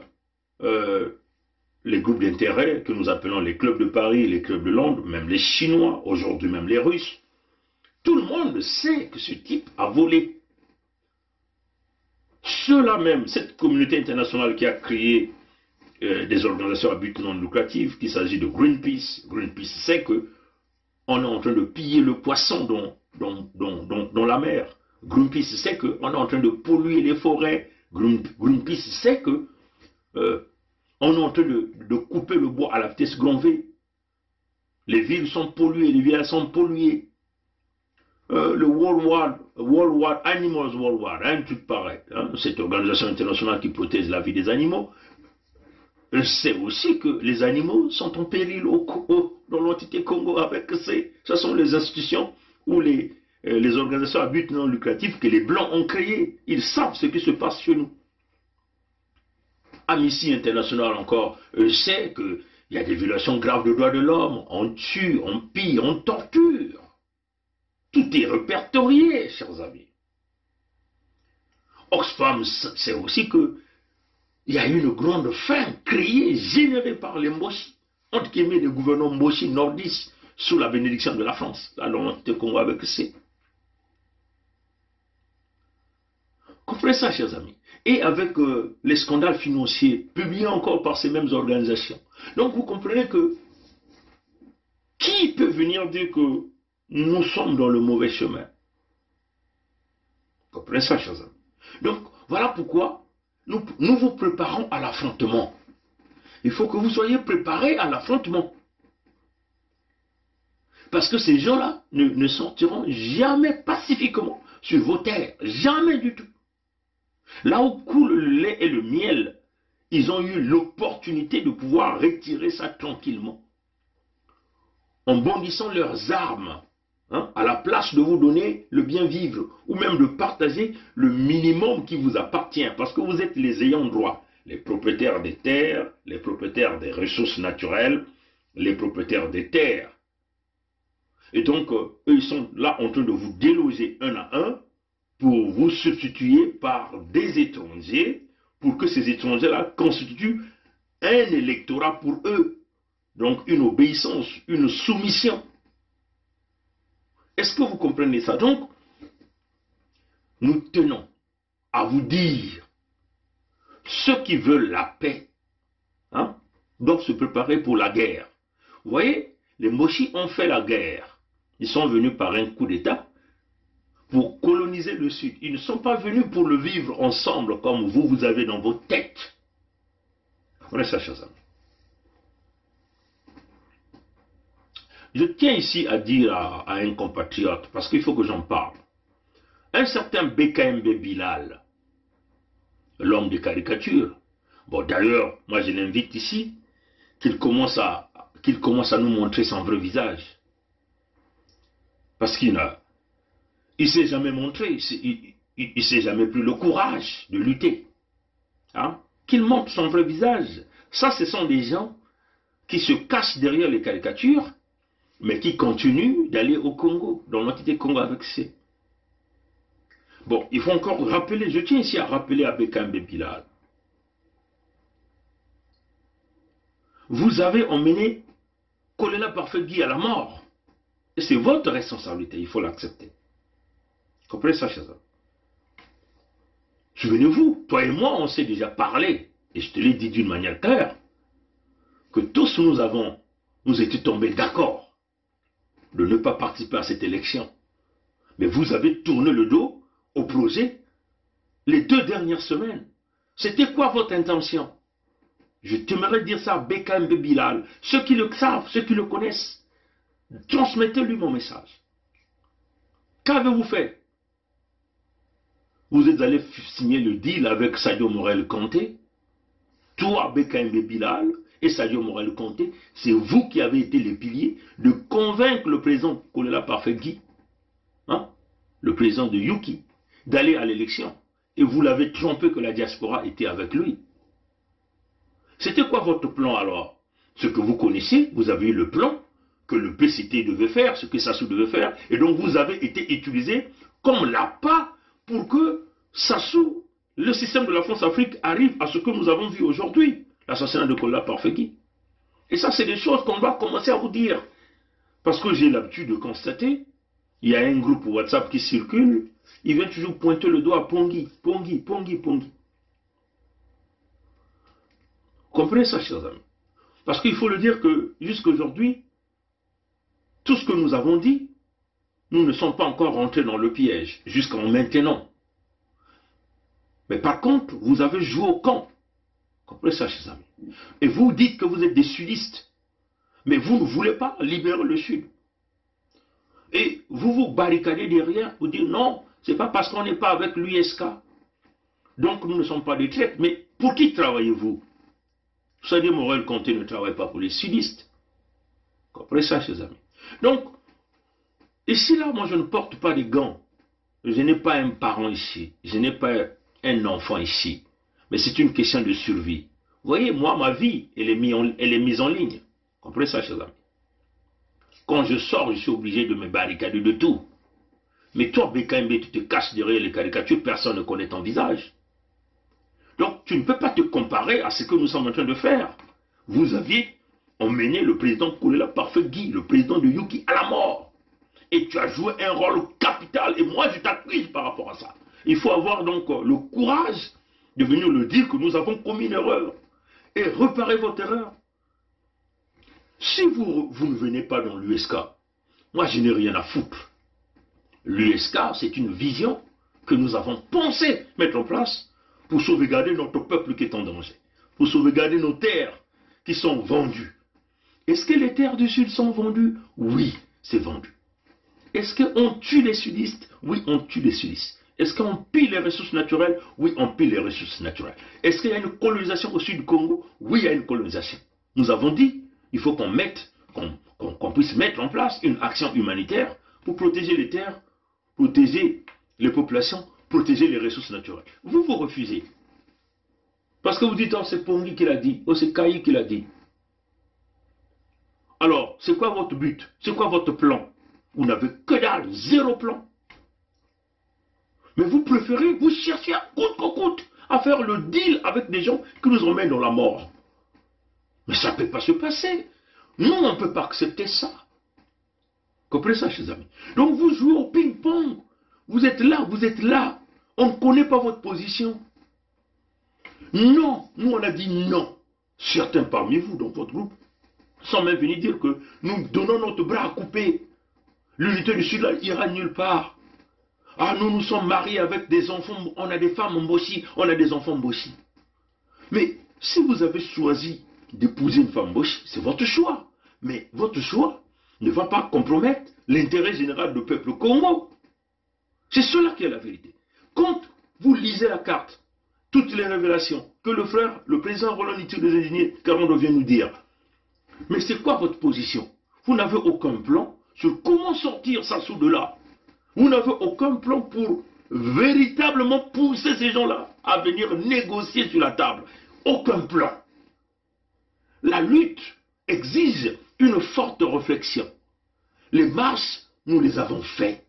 les groupes d'intérêt que nous appelons les clubs de Paris, les clubs de Londres, même les Chinois, aujourd'hui même les Russes, tout le monde sait que ce type a volé. Ceux-là même, cette communauté internationale qui a créé des organisations à but non lucratif, qu'il s'agit de Greenpeace. Greenpeace sait qu'on est en train de piller le poisson dans la mer. Greenpeace sait qu'on est en train de polluer les forêts. Greenpeace sait qu'on est en train de couper le bois à la vitesse grand V. Les villes sont polluées, les villages sont pollués. Le World Wide Animals Worldwide, un truc pareil, cette organisation internationale qui protège la vie des animaux, sait aussi que les animaux sont en péril dans l'entité Congo avec ce sont les institutions ou les organisations à but non lucratif que les Blancs ont créées. Ils savent ce qui se passe chez nous. Amnesty International encore sait qu'il y a des violations graves de droits de l'homme, on tue, on pille, on torture. Tout est répertorié, chers amis. Oxfam sait aussi qu'il y a une grande faim créée, générée par les Moshi, entre guillemets les gouvernements Moshi nordistes, sous la bénédiction de la France. Là, on te combat avec C. Comprenez ça, chers amis. Et avec les scandales financiers publiés encore par ces mêmes organisations. Donc, vous comprenez que qui peut venir dire que nous sommes dans le mauvais chemin? Vous comprenez ça, chers amis? Donc, voilà pourquoi nous vous préparons à l'affrontement. Il faut que vous soyez préparés à l'affrontement. Parce que ces gens-là ne sortiront jamais pacifiquement sur vos terres. Jamais du tout. Là où coule le lait et le miel, ils ont eu l'opportunité de pouvoir retirer ça tranquillement. En bondissant leurs armes. À la place de vous donner le bien vivre, ou même de partager le minimum qui vous appartient, parce que vous êtes les ayants droit, les propriétaires des terres, les propriétaires des ressources naturelles, les propriétaires des terres. Et donc, eux, ils sont là en train de vous déloger un à un, pour vous substituer par des étrangers, pour que ces étrangers-là constituent un électorat pour eux. Donc, une obéissance, une soumission. Est-ce que vous comprenez ça? Donc, nous tenons à vous dire, ceux qui veulent la paix, hein, doivent se préparer pour la guerre. Vous voyez, les Moshi ont fait la guerre. Ils sont venus par un coup d'État pour coloniser le Sud. Ils ne sont pas venus pour le vivre ensemble comme vous avez dans vos têtes. Voilà ça, chers amis. Je tiens ici à dire à un compatriote, parce qu'il faut que j'en parle. Un certain BKMB Bilal, l'homme des caricatures, bon d'ailleurs, moi je l'invite ici, qu'il commence à nous montrer son vrai visage. Parce qu'il ne s'est jamais montré, il ne s'est jamais pris le courage de lutter. Hein? Qu'il montre son vrai visage. Ça, ce sont des gens qui se cachent derrière les caricatures, mais qui continuent d'aller au Congo, dans l'entité Congo avec C. Bon, il faut encore rappeler, je tiens ici à rappeler à BKMB Bilal. Vous avez emmené Kolela Parfait Guy à la mort. Et c'est votre responsabilité, il faut l'accepter. Comprenez ça, chers amis? Souvenez-vous, toi et moi, on s'est déjà parlé, et je te l'ai dit d'une manière claire, que tous nous étions tombés d'accord de ne pas participer à cette élection. Mais vous avez tourné le dos au projet les 2 dernières semaines. C'était quoi votre intention? Je t'aimerais dire ça à BKMB Bilal. Ceux qui le savent, ceux qui le connaissent, transmettez-lui mon message. Qu'avez-vous fait? Vous êtes allé signer le deal avec Sadio Morel Conté. Toi, BKMB Bilal et Sadio Morel Conté, c'est vous qui avez été les piliers de convaincre le président Kolela Parfait Guy, hein, le président de Yuki, d'aller à l'élection. Et vous l'avez trompé que la diaspora était avec lui. C'était quoi votre plan alors? Ce que vous connaissez, vous avez eu le plan que le PCT devait faire, ce que Sassou devait faire, et donc vous avez été utilisé comme l'appât pour que Sassou, le système de la France-Afrique, arrive à ce que nous avons vu aujourd'hui, l'assassinat de Kolela Parfait Guy. Et ça, c'est des choses qu'on doit commencer à vous dire. Parce que j'ai l'habitude de constater, il y a un groupe WhatsApp qui circule, il vient toujours pointer le doigt à Pongui, Pongui, Pongui, Pongui. Comprenez ça, chers amis. Parce qu'il faut le dire que jusqu'à aujourd'hui, tout ce que nous avons dit, nous ne sommes pas encore rentrés dans le piège, jusqu'à maintenant. Mais par contre, vous avez joué au camp. Comprenez ça, chers amis. Et vous dites que vous êtes des sudistes. Mais vous ne voulez pas libérer le Sud. Et vous vous barricadez derrière pour dire non, c'est pas parce qu'on n'est pas avec l'USK. Donc nous ne sommes pas des traîtres. Mais pour qui travaillez-vous? Sadio Morel Conté ne travaille pas pour les sudistes. Comprenez ça, chers amis. Donc, ici là, moi je ne porte pas des gants. Je n'ai pas un parent ici. Je n'ai pas un enfant ici. Mais c'est une question de survie. Vous voyez, moi, ma vie, elle est mise en ligne. Comprenez ça, chers amis. Quand je sors, je suis obligé de me barricader de tout. Mais toi, BKMB, tu te caches derrière les caricatures, personne ne connaît ton visage. Donc, tu ne peux pas te comparer à ce que nous sommes en train de faire. Vous aviez emmené le président Kolela Parfait Guy, le président de Yuki, à la mort. Et tu as joué un rôle capital. Et moi, je t'accuse par rapport à ça. Il faut avoir donc le courage de venir le dire que nous avons commis une erreur. Et réparer votre erreur. Si vous ne venez pas dans l'USK, moi je n'ai rien à foutre. L'USK, c'est une vision que nous avons pensé mettre en place pour sauvegarder notre peuple qui est en danger, pour sauvegarder nos terres qui sont vendues. Est-ce que les terres du Sud sont vendues? Oui, c'est vendu. Est-ce qu'on tue les sudistes? Oui, on tue les sudistes. Est-ce qu'on pille les ressources naturelles? Oui, on pille les ressources naturelles. Est-ce qu'il y a une colonisation au sud du Congo? Oui, il y a une colonisation. Nous avons dit, il faut qu'on puisse mettre en place une action humanitaire pour protéger les terres, protéger les populations, protéger les ressources naturelles. Vous refusez. Parce que vous dites, oh, c'est Pongui qui l'a dit, oh, c'est Kayi qui l'a dit. Alors, c'est quoi votre but? C'est quoi votre plan? Vous n'avez que dalle, zéro plan. Mais vous préférez, vous cherchez à coûte que coûte à faire le deal avec des gens qui nous emmènent dans la mort. Mais ça ne peut pas se passer. Nous, on ne peut pas accepter ça. Comprenez ça, chers amis? Donc vous jouez au ping-pong. Vous êtes là, vous êtes là. On ne connaît pas votre position. Non, nous on a dit non. Certains parmi vous, dans votre groupe, sont même venus dire que nous donnons notre bras à couper. L'unité du Sud ira nulle part. Ah, nous sommes mariés avec des enfants, on a des femmes mboshi, on a des enfants mboshi. Mais si vous avez choisi d'épouser une femme mboshi, c'est votre choix. Mais votre choix ne va pas compromettre l'intérêt général du peuple Congo. C'est cela qui est la vérité. Quand vous lisez la carte, toutes les révélations que le président Roland Ituri Karondo vient nous dire, mais c'est quoi votre position? Vous n'avez aucun plan sur comment sortir Sassou de là. Vous n'avez aucun plan pour véritablement pousser ces gens-là à venir négocier sur la table. Aucun plan. La lutte exige une forte réflexion. Les marches, nous les avons faites.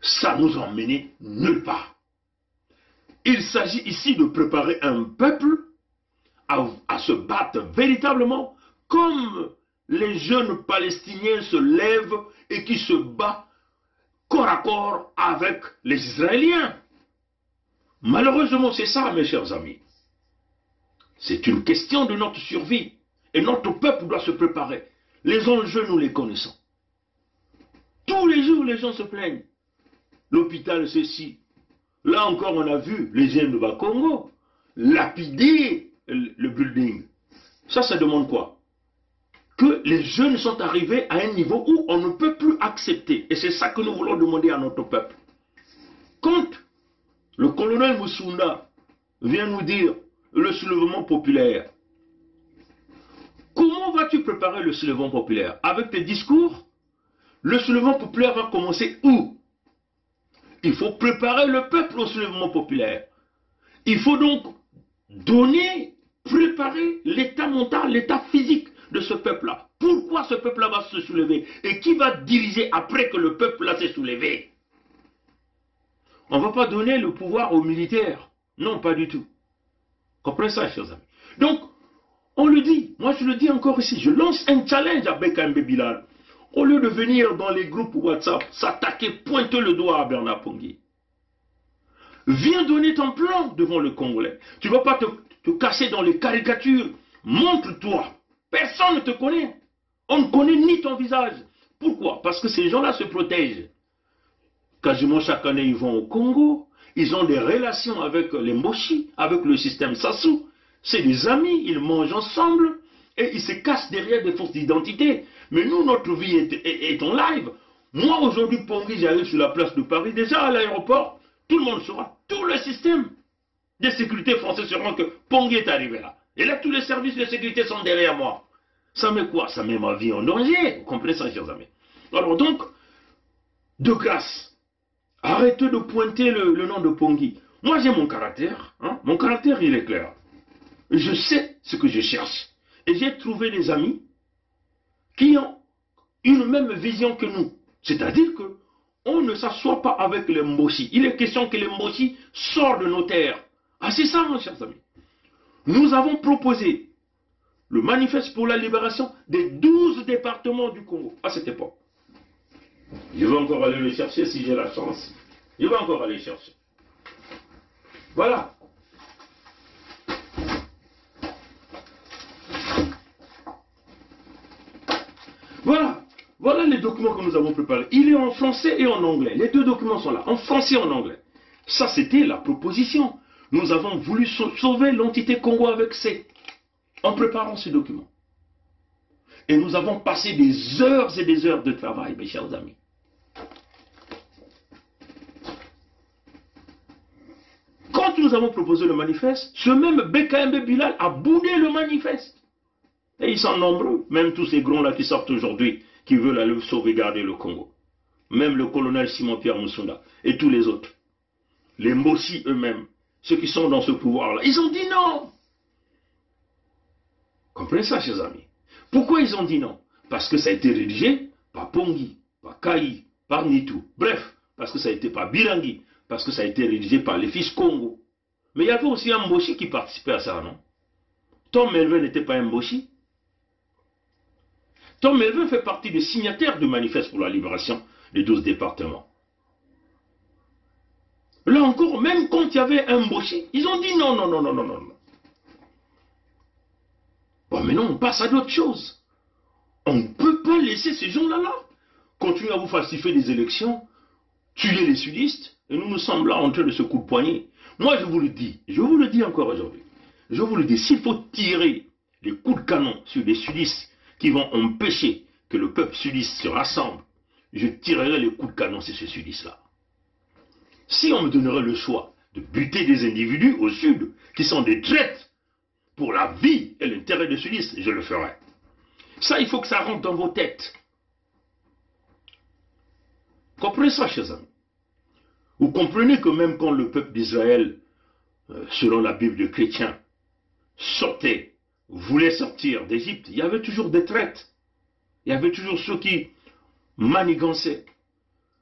Ça nous a emmenés nulle part. Il s'agit ici de préparer un peuple à se battre véritablement comme les jeunes Palestiniens se lèvent et qui se battent corps à corps avec les Israéliens. Malheureusement, c'est ça, mes chers amis. C'est une question de notre survie. Et notre peuple doit se préparer. Les enjeux, nous les connaissons. Tous les jours, les gens se plaignent. L'hôpital, ceci. Là encore, on a vu les jeunes de Bas-Congo lapider le building. Ça demande quoi? Que les jeunes sont arrivés à un niveau où on ne peut plus accepter. Et c'est ça que nous voulons demander à notre peuple. Quand le colonel Moussunda vient nous dire le soulèvement populaire, comment vas-tu préparer le soulèvement populaire? Avec tes discours? Le soulèvement populaire va commencer où? Il faut préparer le peuple au soulèvement populaire. Il faut donc préparer l'état mental, l'état physique de ce peuple-là. Pourquoi ce peuple-là va se soulever? Et qui va diriger après que le peuple-là s'est soulevé? On ne va pas donner le pouvoir aux militaires. Non, pas du tout. Comprenez ça, chers amis. Donc, on le dit, moi je le dis encore ici, je lance un challenge à Bekembe Bilal. Au lieu de venir dans les groupes WhatsApp, s'attaquer, pointer le doigt à Bernard Pongui. Viens donner ton plan devant le Congolais. Tu ne vas pas te cacher dans les caricatures. Montre-toi. Personne ne te connaît. On ne connaît ni ton visage. Pourquoi? Parce que ces gens-là se protègent. Quasiment chaque année, ils vont au Congo. Ils ont des relations avec les Mboshi, avec le système Sassou. C'est des amis, ils mangent ensemble. Et ils se cachent derrière des fausses d'identité. Mais nous, notre vie est en live. Moi, aujourd'hui, Pongui, j'arrive sur la place de Paris. Déjà à l'aéroport, tout le monde saura. Tout le système de sécurité français saura que Pongui est arrivé là. Et là, tous les services de sécurité sont derrière moi. Ça met quoi? Ça met ma vie en danger. Vous comprenez ça, chers amis? Alors donc, de grâce, arrêtez de pointer le nom de Pongui. Moi, j'ai mon caractère. Hein? Mon caractère, il est clair. Je sais ce que je cherche. Et j'ai trouvé des amis qui ont une même vision que nous. C'est-à-dire que on ne s'assoit pas avec les Mboshi. Il est question que les Mboshi sortent de nos terres. Ah, c'est ça, mes chers amis. Nous avons proposé le manifeste pour la libération des 12 départements du Congo à cette époque. Je vais encore aller le chercher si j'ai la chance. Je vais encore aller chercher. Voilà. Voilà les documents que nous avons préparés. Il est en français et en anglais. Les deux documents sont là, en français et en anglais. Ça, c'était la proposition. Nous avons voulu sauver l'entité Congo avec en préparant ces documents. Et nous avons passé des heures et des heures de travail, mes chers amis. Quand nous avons proposé le manifeste, ce même Bekembe Bilal a boudé le manifeste. Et ils sont nombreux, même tous ces grands-là qui sortent aujourd'hui, qui veulent aller sauvegarder le Congo. Même le colonel Simon-Pierre Moussunda et tous les autres. Les Mboshi eux-mêmes, ceux qui sont dans ce pouvoir-là, ils ont dit non. Comprenez ça, chers amis? Pourquoi ils ont dit non? Parce que ça a été rédigé par Pongui, par Kaï, par Nitou. Bref, parce que ça a été par Birangui, parce que ça a été rédigé par les fils Congo. Mais il y avait aussi un Mboshi qui participait à ça, non? Tom Melvin n'était pas un Mboshi. Tom Melvin fait partie des signataires du manifeste pour la libération des 12 départements. Là encore, même quand il y avait un Mboshi, ils ont dit non, non, non, non, non, non. Bon, maintenant, on passe à d'autres choses. On ne peut pas laisser ces gens-là continuer à vous falsifier des élections, tuer les sudistes, et nous sommes là en train de se coup de poignet. Moi, je vous le dis encore aujourd'hui, je vous le dis, s'il faut tirer les coups de canon sur des sudistes qui vont empêcher que le peuple sudiste se rassemble, je tirerai les coups de canon sur ces sudistes-là. Si on me donnerait le choix de buter des individus au sud qui sont des traîtres pour la vie et l'intérêt des sudistes, je le ferai. Ça, il faut que ça rentre dans vos têtes. Comprenez ça, chers amis. Vous comprenez que même quand le peuple d'Israël, selon la Bible de chrétien, sortait, voulait sortir d'Égypte, il y avait toujours des traîtres. Il y avait toujours ceux qui manigançaient,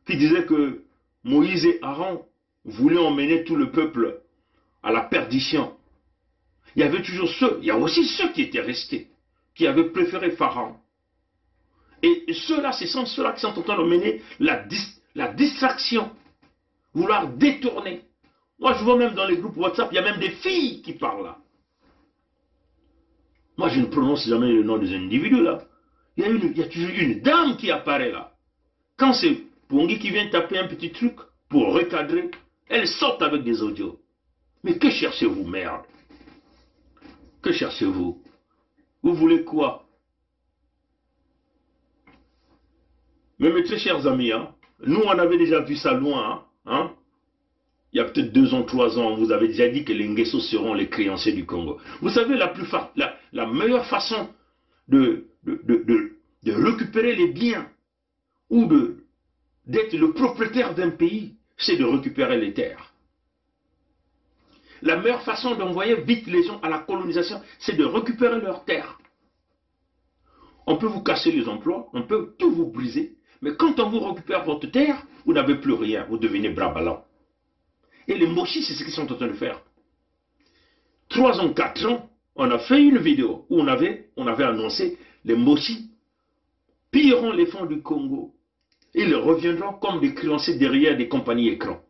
qui disaient que Moïse et Aaron voulaient emmener tout le peuple à la perdition. Il y avait toujours ceux, il y a aussi ceux qui étaient restés, qui avaient préféré Pharaon. Et ceux-là, ce sont ceux-là qui sont en train de mener la distraction, vouloir détourner. Moi, je vois même dans les groupes WhatsApp, il y a même des filles qui parlent là. Moi, je ne prononce jamais le nom des individus là. Il y a toujours une dame qui apparaît là. Quand c'est Pongi qui vient taper un petit truc pour recadrer, elle sort avec des audios. Mais que cherchez-vous, merde? Que cherchez-vous? Vous voulez quoi? Mais mes très chers amis, hein, nous on avait déjà vu ça loin. Hein, il y a peut-être 2 ans, 3 ans, on vous avait déjà dit que les Nguessos seront les créanciers du Congo. Vous savez, la meilleure façon de récupérer les biens ou d'être le propriétaire d'un pays, c'est de récupérer les terres. La meilleure façon d'envoyer vite les gens à la colonisation, c'est de récupérer leurs terres. On peut vous casser les emplois, on peut tout vous briser, mais quand on vous récupère votre terre, vous n'avez plus rien, vous devenez bras ballants. Et les Mochis, c'est ce qu'ils sont en train de faire. 3 ans, 4 ans, on a fait une vidéo où on avait annoncé les Mochis pilleront les fonds du Congo. Ils reviendront comme des créanciers derrière des compagnies écrans.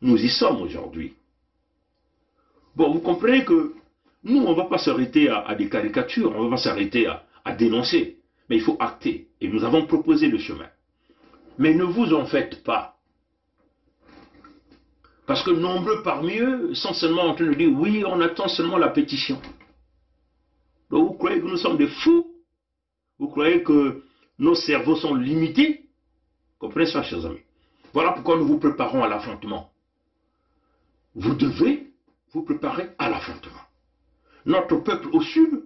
Nous y sommes aujourd'hui. Bon, vous comprenez que nous, on ne va pas s'arrêter à des caricatures, on ne va pas s'arrêter à dénoncer. Mais il faut acter. Et nous avons proposé le chemin. Mais ne vous en faites pas. Parce que nombreux parmi eux sont seulement en train de dire, oui, on attend seulement la pétition. Donc vous croyez que nous sommes des fous? Vous croyez que nos cerveaux sont limités? Comprenez ça, chers amis. Voilà pourquoi nous vous préparons à l'affrontement. Vous devez vous préparer à l'affrontement. Notre peuple au sud,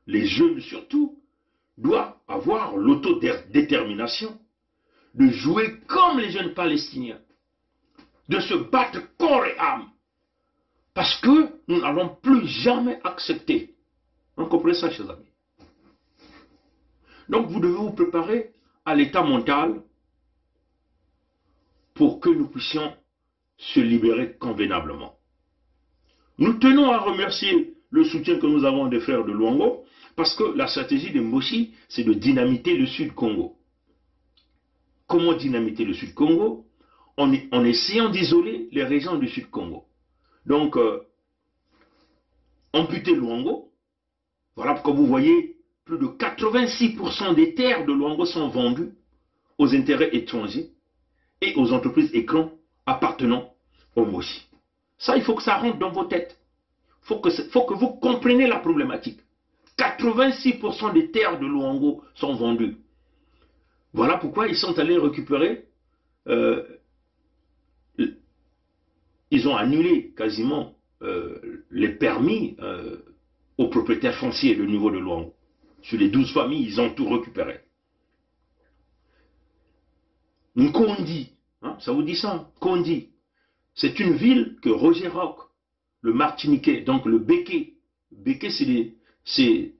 les jeunes surtout, doit avoir l'autodétermination de jouer comme les jeunes Palestiniens, de se battre corps et âme, parce que nous n'allons plus jamais accepter. Vous comprenez ça, chers amis? Donc vous devez vous préparer à l'état mental pour que nous puissions se libérer convenablement. Nous tenons à remercier le soutien que nous avons des frères de Luango, parce que la stratégie de Moshi, c'est de dynamiter le Sud Congo. Comment dynamiter le Sud Congo? En essayant d'isoler les régions du Sud Congo. Donc, amputer Luango, voilà pourquoi vous voyez, plus de 86% des terres de Luango sont vendues aux intérêts étrangers et aux entreprises écrans appartenant au Moshi. Ça, il faut que ça rentre dans vos têtes. Faut que vous compreniez la problématique. 86% des terres de Luango sont vendues. Voilà pourquoi ils sont allés récupérer, ils ont annulé quasiment les permis aux propriétaires fonciers du niveau de Luango. Sur les 12 familles, ils ont tout récupéré. Nkondi, hein, ça vous dit ça? Nkondi, c'est une ville que Roger Roch, le Martiniquais, donc le Béké, c'est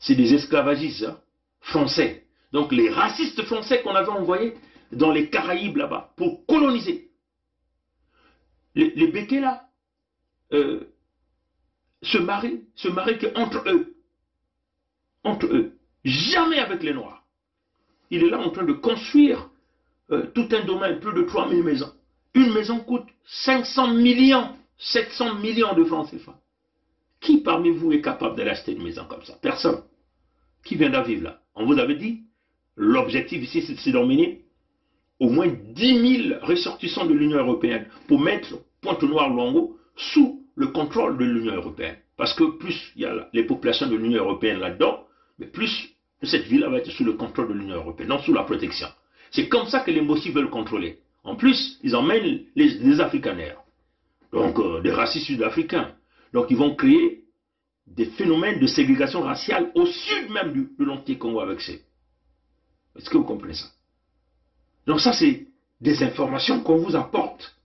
des esclavagistes hein, français. Donc les racistes français qu'on avait envoyés dans les Caraïbes là-bas pour coloniser. Les Békés là se marient entre eux. Jamais avec les Noirs. Il est là en train de construire tout un domaine, plus de 3000 maisons. Une maison coûte 500 millions, 700 millions de francs CFA. Qui parmi vous est capable d'aller acheter une maison comme ça? Personne. Qui vient d'en vivre là? On vous avait dit, l'objectif ici, c'est d'emmener au moins 10 000 ressortissants de l'Union européenne pour mettre Pointe-Noire-Luango sous le contrôle de l'Union européenne. Parce que plus il y a les populations de l'Union européenne là-dedans, mais plus cette ville va être sous le contrôle de l'Union européenne, non sous la protection. C'est comme ça que les Mossi veulent contrôler. En plus, ils emmènent les Afrikaners, donc des racistes sud-africains. Donc ils vont créer des phénomènes de ségrégation raciale au sud même de l'Antique Congo avec ces. Est-ce que vous comprenez ça? Donc ça, c'est des informations qu'on vous apporte.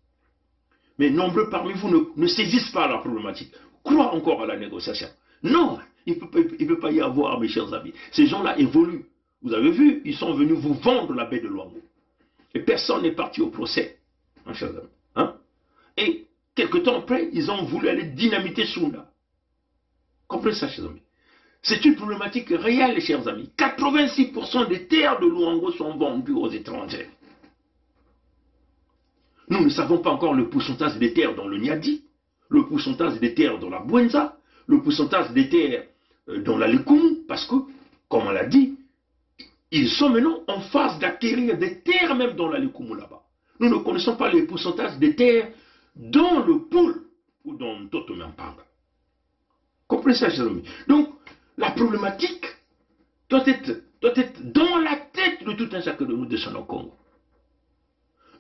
Mais nombreux parmi vous ne saisissent pas la problématique, croient encore à la négociation. Non, il ne peut pas y avoir, mes chers amis. Ces gens-là évoluent. Vous avez vu, ils sont venus vous vendre la baie de Luango. Et personne n'est parti au procès, hein, chers amis. Hein? Et quelque temps après, ils ont voulu aller dynamiter Sunda. Comprenez ça, chers amis. C'est une problématique réelle, chers amis. 86% des terres de Luango sont vendues aux étrangers. Nous ne savons pas encore le pourcentage des terres dans le Niadi, le pourcentage des terres dans la Bwenza, le pourcentage des terres dans la Lekumu, parce que, comme on l'a dit, ils sont maintenant en phase d'acquérir des terres même dans la Lekumu là-bas. Nous ne connaissons pas les pourcentages des terres dans le Poul ou dans Totomampanga. Comprenez ça, chers amis? Donc, la problématique doit être dans la tête de tout un chacun de nous descendants au Congo.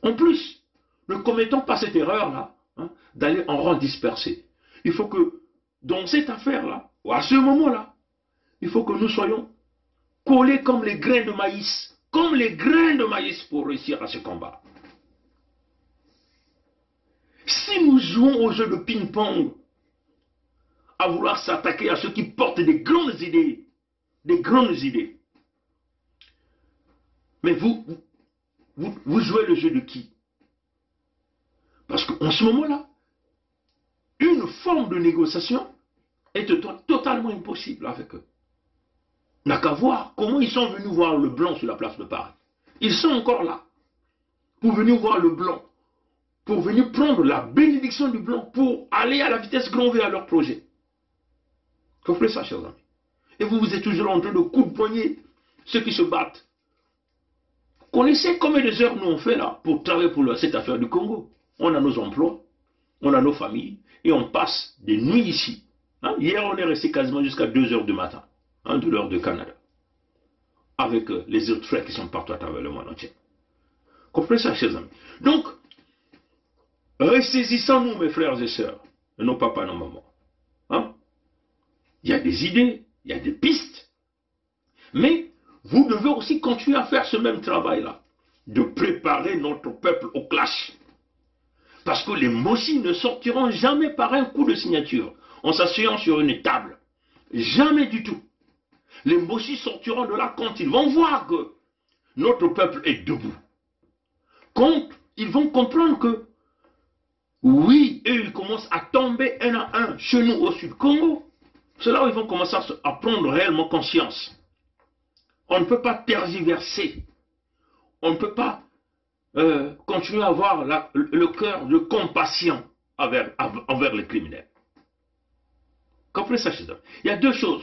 En plus, ne commettons pas cette erreur-là, hein, d'aller en rang dispersé. Il faut que, dans cette affaire-là, ou à ce moment-là, il faut que nous soyons collés comme les grains de maïs, pour réussir à ce combat. Si nous jouons au jeu de ping-pong, à vouloir s'attaquer à ceux qui portent des grandes idées, mais vous jouez le jeu de qui? Parce qu'en ce moment-là, une forme de négociation est totalement impossible avec eux. On n'a qu'à voir comment ils sont venus voir le blanc sur la place de Paris. Ils sont encore là pour venir voir le blanc, pour venir prendre la bénédiction du blanc, pour aller à la vitesse grand V à leur projet. Comprenez ça, chers amis? Et vous êtes toujours en train de coup de poignet ceux qui se battent. Connaissez combien de heures nous on fait là pour travailler pour cette affaire du Congo? On a nos emplois, on a nos familles, et on passe des nuits ici. Hein? Hier, on est resté quasiment jusqu'à 2 h du matin, hein, de l'heure de Canada, avec les autres frères qui sont partout à travers le monde entier. Comprenez ça, chers amis? Donc, ressaisissons-nous, mes frères et sœurs, et nos papas, nos mamans. Hein? Il y a des idées, il y a des pistes, mais vous devez aussi continuer à faire ce même travail-là, de préparer notre peuple au clash. Parce que les Mossi ne sortiront jamais par un coup de signature, en s'asseyant sur une table. Jamais du tout. Les Mossi sortiront de là quand ils vont voir que notre peuple est debout. Quand ils vont comprendre que, oui, eux, ils commencent à tomber un à un chez nous au Sud-Congo. C'est là où ils vont commencer à prendre réellement conscience. On ne peut pas tergiverser. On ne peut pas continuer à avoir le cœur de compassion envers les criminels. Comprenez ça, chers amis? Il y a deux choses.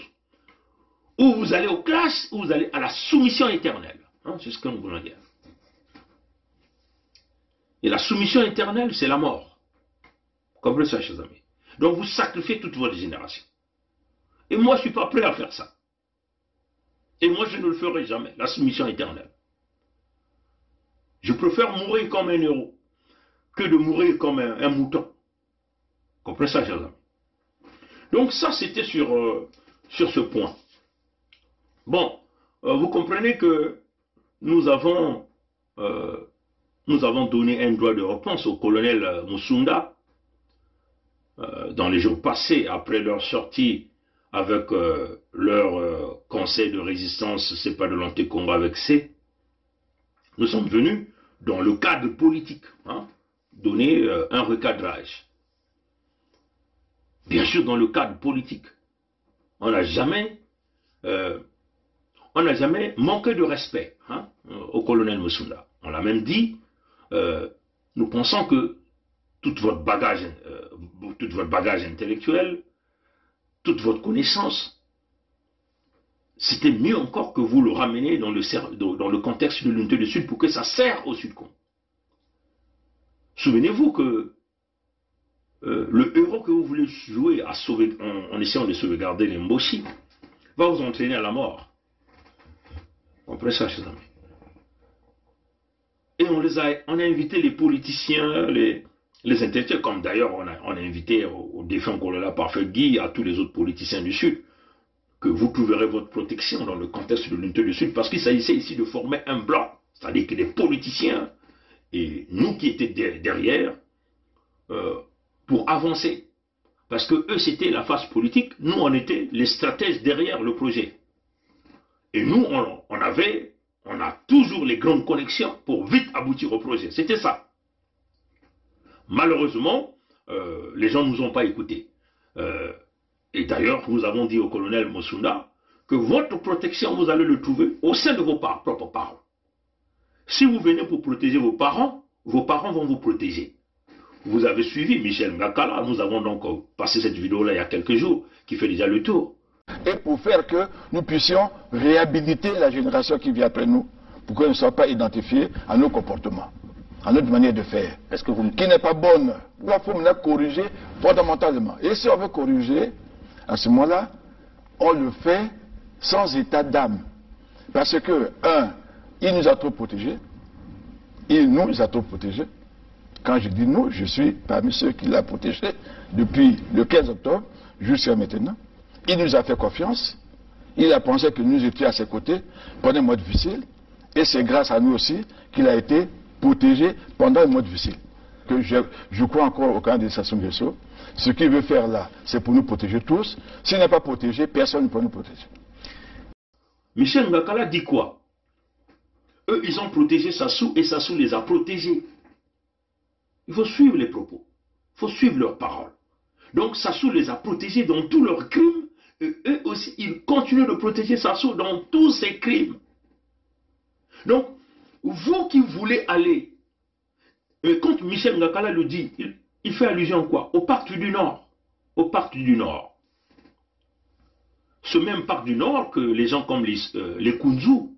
Ou vous allez au clash, ou vous allez à la soumission éternelle. Hein, c'est ce que nous voulons dire. Et la soumission éternelle, c'est la mort. Comprenez ça, chers amis? Donc vous sacrifiez toute votre génération. Et moi, je ne suis pas prêt à faire ça. Et moi, je ne le ferai jamais, la soumission éternelle. Je préfère mourir comme un héros que de mourir comme un mouton. Comprenez ça, chers amis? Donc ça, c'était sur ce point. Bon, vous comprenez que nous avons donné un droit de réponse au colonel Musunda dans les jours passés, après leur sortie avec leur conseil de résistance, c'est pas de l'Anté-Congo avec C. Nous sommes venus dans le cadre politique, hein, donner un recadrage. Bien sûr, dans le cadre politique, on n'a jamais on n'a jamais manqué de respect au colonel Mossounda. On l'a même dit, nous pensons que tout votre bagage intellectuel, toute votre connaissance, c'était mieux encore que vous le rameniez dans le contexte de l'unité du Sud pour que ça sert au Sud-Congo. Souvenez-vous que le héros que vous voulez jouer en essayant de sauvegarder les Mboshi va vous entraîner à la mort. Comprenez ça, chers amis. Et on a invité les politiciens, les intellectuels, comme d'ailleurs on a invité au défunt colonel Parfait Guy, à tous les autres politiciens du Sud, que vous trouverez votre protection dans le contexte de l'unité du Sud, parce qu'il s'agissait ici de former un bloc, c'est-à-dire que les politiciens et nous qui étions derrière, pour avancer. Parce que eux, c'était la phase politique, nous, on était les stratèges derrière le projet. Et nous, on a toujours les grandes connexions pour vite aboutir au projet. C'était ça. Malheureusement, les gens ne nous ont pas écoutés. Et d'ailleurs, nous avons dit au colonel Mossounda que votre protection, vous allez le trouver au sein de vos propres parents. Si vous venez pour protéger vos parents vont vous protéger. Vous avez suivi Michel Ngakala, nous avons donc passé cette vidéo-là il y a quelques jours, qui fait déjà le tour. Et pour faire que nous puissions réhabiliter la génération qui vient après nous, pour qu'elle ne soit pas identifiée à nos comportements, à notre manière de faire, qui n'est pas bonne. Il faut maintenant corriger fondamentalement. Et si on veut corriger, à ce moment-là, on le fait sans état d'âme. Parce que, il nous a trop protégés. Il nous a trop protégés. Quand je dis nous, je suis parmi ceux qui l'ont protégé depuis le 15 octobre jusqu'à maintenant. Il nous a fait confiance. Il a pensé que nous étions à ses côtés pendant un mois difficile. Et c'est grâce à nous aussi qu'il a été protégé pendant un mois difficile. Que je crois encore au candidat Sassou Nguesso. Ce qu'il veut faire là, c'est pour nous protéger tous. S'il n'est pas protégé, personne ne peut nous protéger. Michel Ngakala dit quoi? Eux, ils ont protégé Sassou et Sassou les a protégés. Il faut suivre les propos. Il faut suivre leurs paroles. Donc Sassou les a protégés dans tous leurs crimes. Et eux aussi, ils continuent de protéger Sassou dans tous ses crimes. Donc, vous qui voulez aller, et quand Michel Ngakala le dit, il fait allusion à quoi? Au parc du Nord. Au parc du Nord. Ce même parc du Nord que les gens comme les Kunzu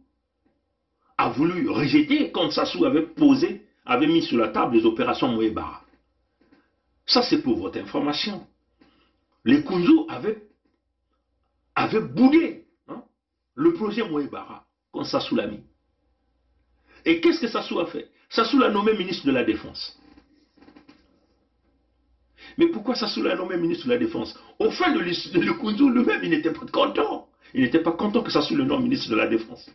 a voulu rejeter quand Sassou avait mis sur la table les opérations Mouébara. Ça, c'est pour votre information. Les Kunzu avaient boudé le projet Mouébara quand Sassou l'a mis. Et qu'est-ce que Sassou a fait? Sassou l'a nommé ministre de la Défense. Mais pourquoi Sassou l'a nommé ministre de la Défense? Au fin de le Kunzu lui-même, il n'était pas content. Il n'était pas content que Sassou le nomme ministre de la Défense.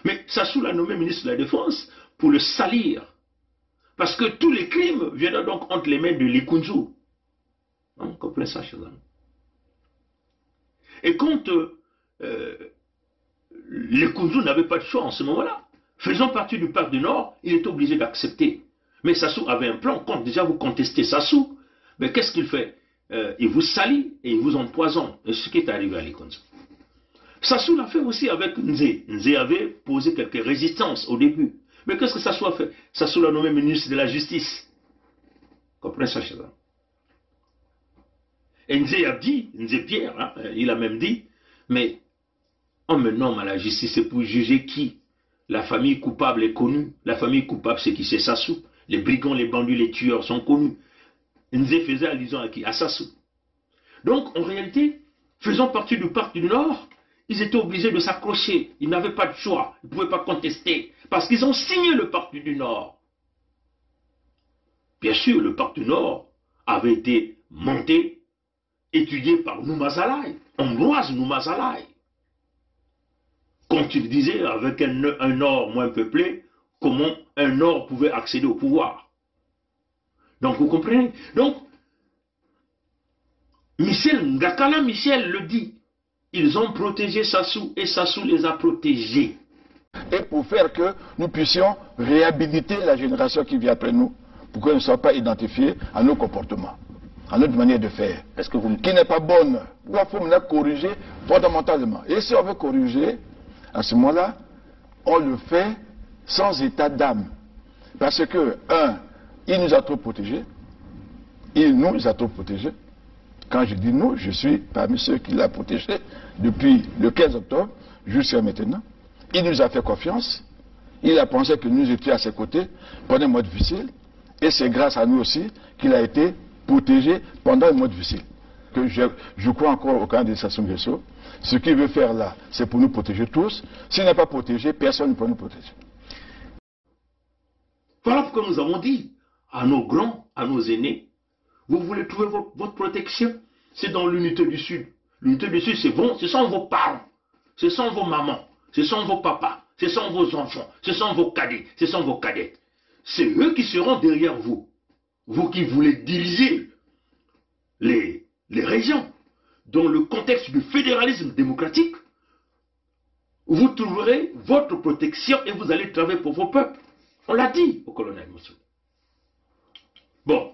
Mais Sassou l'a nommé ministre de la Défense pour le salir. Parce que tous les crimes viennent donc entre les mains de l'Ikunzu. Vous comprenez ça, chers amis? Et quand l'Ikunzu n'avait pas de choix en ce moment-là, faisant partie du parc du Nord, il était obligé d'accepter. Mais Sassou avait un plan. Quand déjà vous contestez Sassou, mais qu'est-ce qu'il fait? Il vous salit et il vous empoisonne. Et ce qui est arrivé à l'Ikunzu. Sassou l'a fait aussi avec Nzé. Nzé avait posé quelques résistances au début. Mais qu'est-ce que Sassou a fait? Sassou l'a nommé ministre de la Justice. Comprenez ça, chers amis? Et Nzé a dit, Nzé Pierre, il a même dit, mais on me nomme à la justice, c'est pour juger qui? La famille coupable est connue. La famille coupable, c'est qui? C'est Sassou. Les brigands, les bandits, les tueurs sont connus. Nzé faisait allusion à qui? À Sassou. Donc, en réalité, faisant partie du parc du Nord, ils étaient obligés de s'accrocher. Ils n'avaient pas de choix. Ils ne pouvaient pas contester. Parce qu'ils ont signé le pacte du Nord. Bien sûr, le pacte du Nord avait été monté, étudié par Noumazalaï, Ambroise Noumazalaï. Quand il disait, avec un Nord moins peuplé, comment un Nord pouvait accéder au pouvoir. Donc, vous comprenez? Donc, Michel Ngakala, Michel le dit. Ils ont protégé Sassou et Sassou les a protégés. Et pour faire que nous puissions réhabiliter la génération qui vient après nous, pour qu'elle ne soit pas identifiée à nos comportements, à notre manière de faire, qui n'est pas bonne. Il faut maintenant corriger fondamentalement. Et si on veut corriger, à ce moment-là, on le fait sans état d'âme. Parce que, il nous a trop protégés. Il nous a trop protégés. Quand je dis nous, je suis parmi ceux qui l'ont protégé depuis le 15 octobre jusqu'à maintenant. Il nous a fait confiance. Il a pensé que nous étions à ses côtés pendant un mois difficile. Et c'est grâce à nous aussi qu'il a été protégé pendant un mois difficile. Que je crois encore au candidat Sassou Nguesso. Ce qu'il veut faire là, c'est pour nous protéger tous. S'il n'est pas protégé, personne ne peut nous protéger. Voilà pourquoi nous avons dit à nos grands, à nos aînés, vous voulez trouver votre protection, c'est dans l'unité du Sud. L'unité du Sud, ce sont vos parents, ce sont vos mamans, ce sont vos papas, ce sont vos enfants, ce sont vos cadets, ce sont vos cadettes. C'est eux qui seront derrière vous. Vous qui voulez diriger les régions dans le contexte du fédéralisme démocratique, vous trouverez votre protection et vous allez travailler pour vos peuples. On l'a dit au colonel Moussounda. Bon,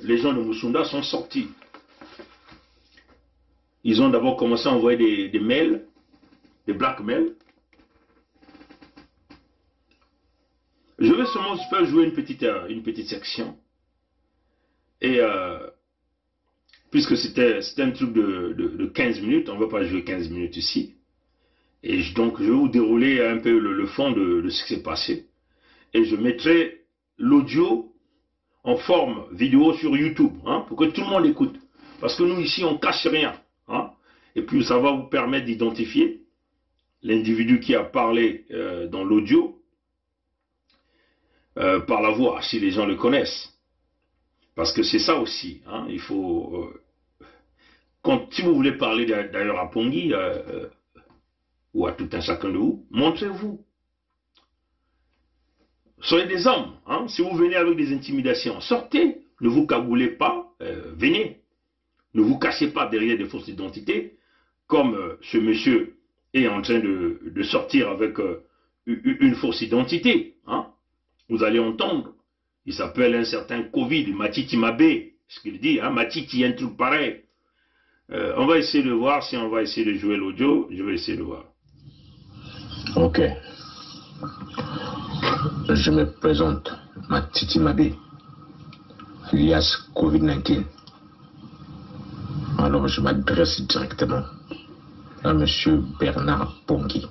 les gens de Moussounda sont sortis. Ils ont d'abord commencé à envoyer des mails, des blackmails. Je vais seulement faire jouer une petite section. Et puisque c'était un truc de 15 minutes, on ne va pas jouer 15 minutes ici. Et donc je vais vous dérouler un peu le fond de ce qui s'est passé. Et je mettrai l'audio en forme vidéo sur YouTube, hein, pour que tout le monde l'écoute. Parce que nous ici on cache rien. Hein, et puis ça va vous permettre d'identifier l'individu qui a parlé dans l'audio par la voix, si les gens le connaissent. Parce que c'est ça aussi, hein, il faut... si vous voulez parler d'ailleurs à Pongui, ou à tout un chacun de vous, montrez-vous. Soyez des hommes, hein, si vous venez avec des intimidations, sortez, ne vous cagoulez pas, venez. Ne vous cachez pas derrière des fausses identités, comme ce monsieur est en train de sortir avec une fausse identité. Hein. Vous allez entendre, il s'appelle un certain Covid, Matiti Mabé, ce qu'il dit, hein, Matiti, un truc pareil. On va essayer de voir si on va essayer de jouer l'audio, je vais essayer de voir. Ok. Je me présente, Matiti Mabé, alias Covid-19. Alors je m'adresse directement à M. Bernard Pongui.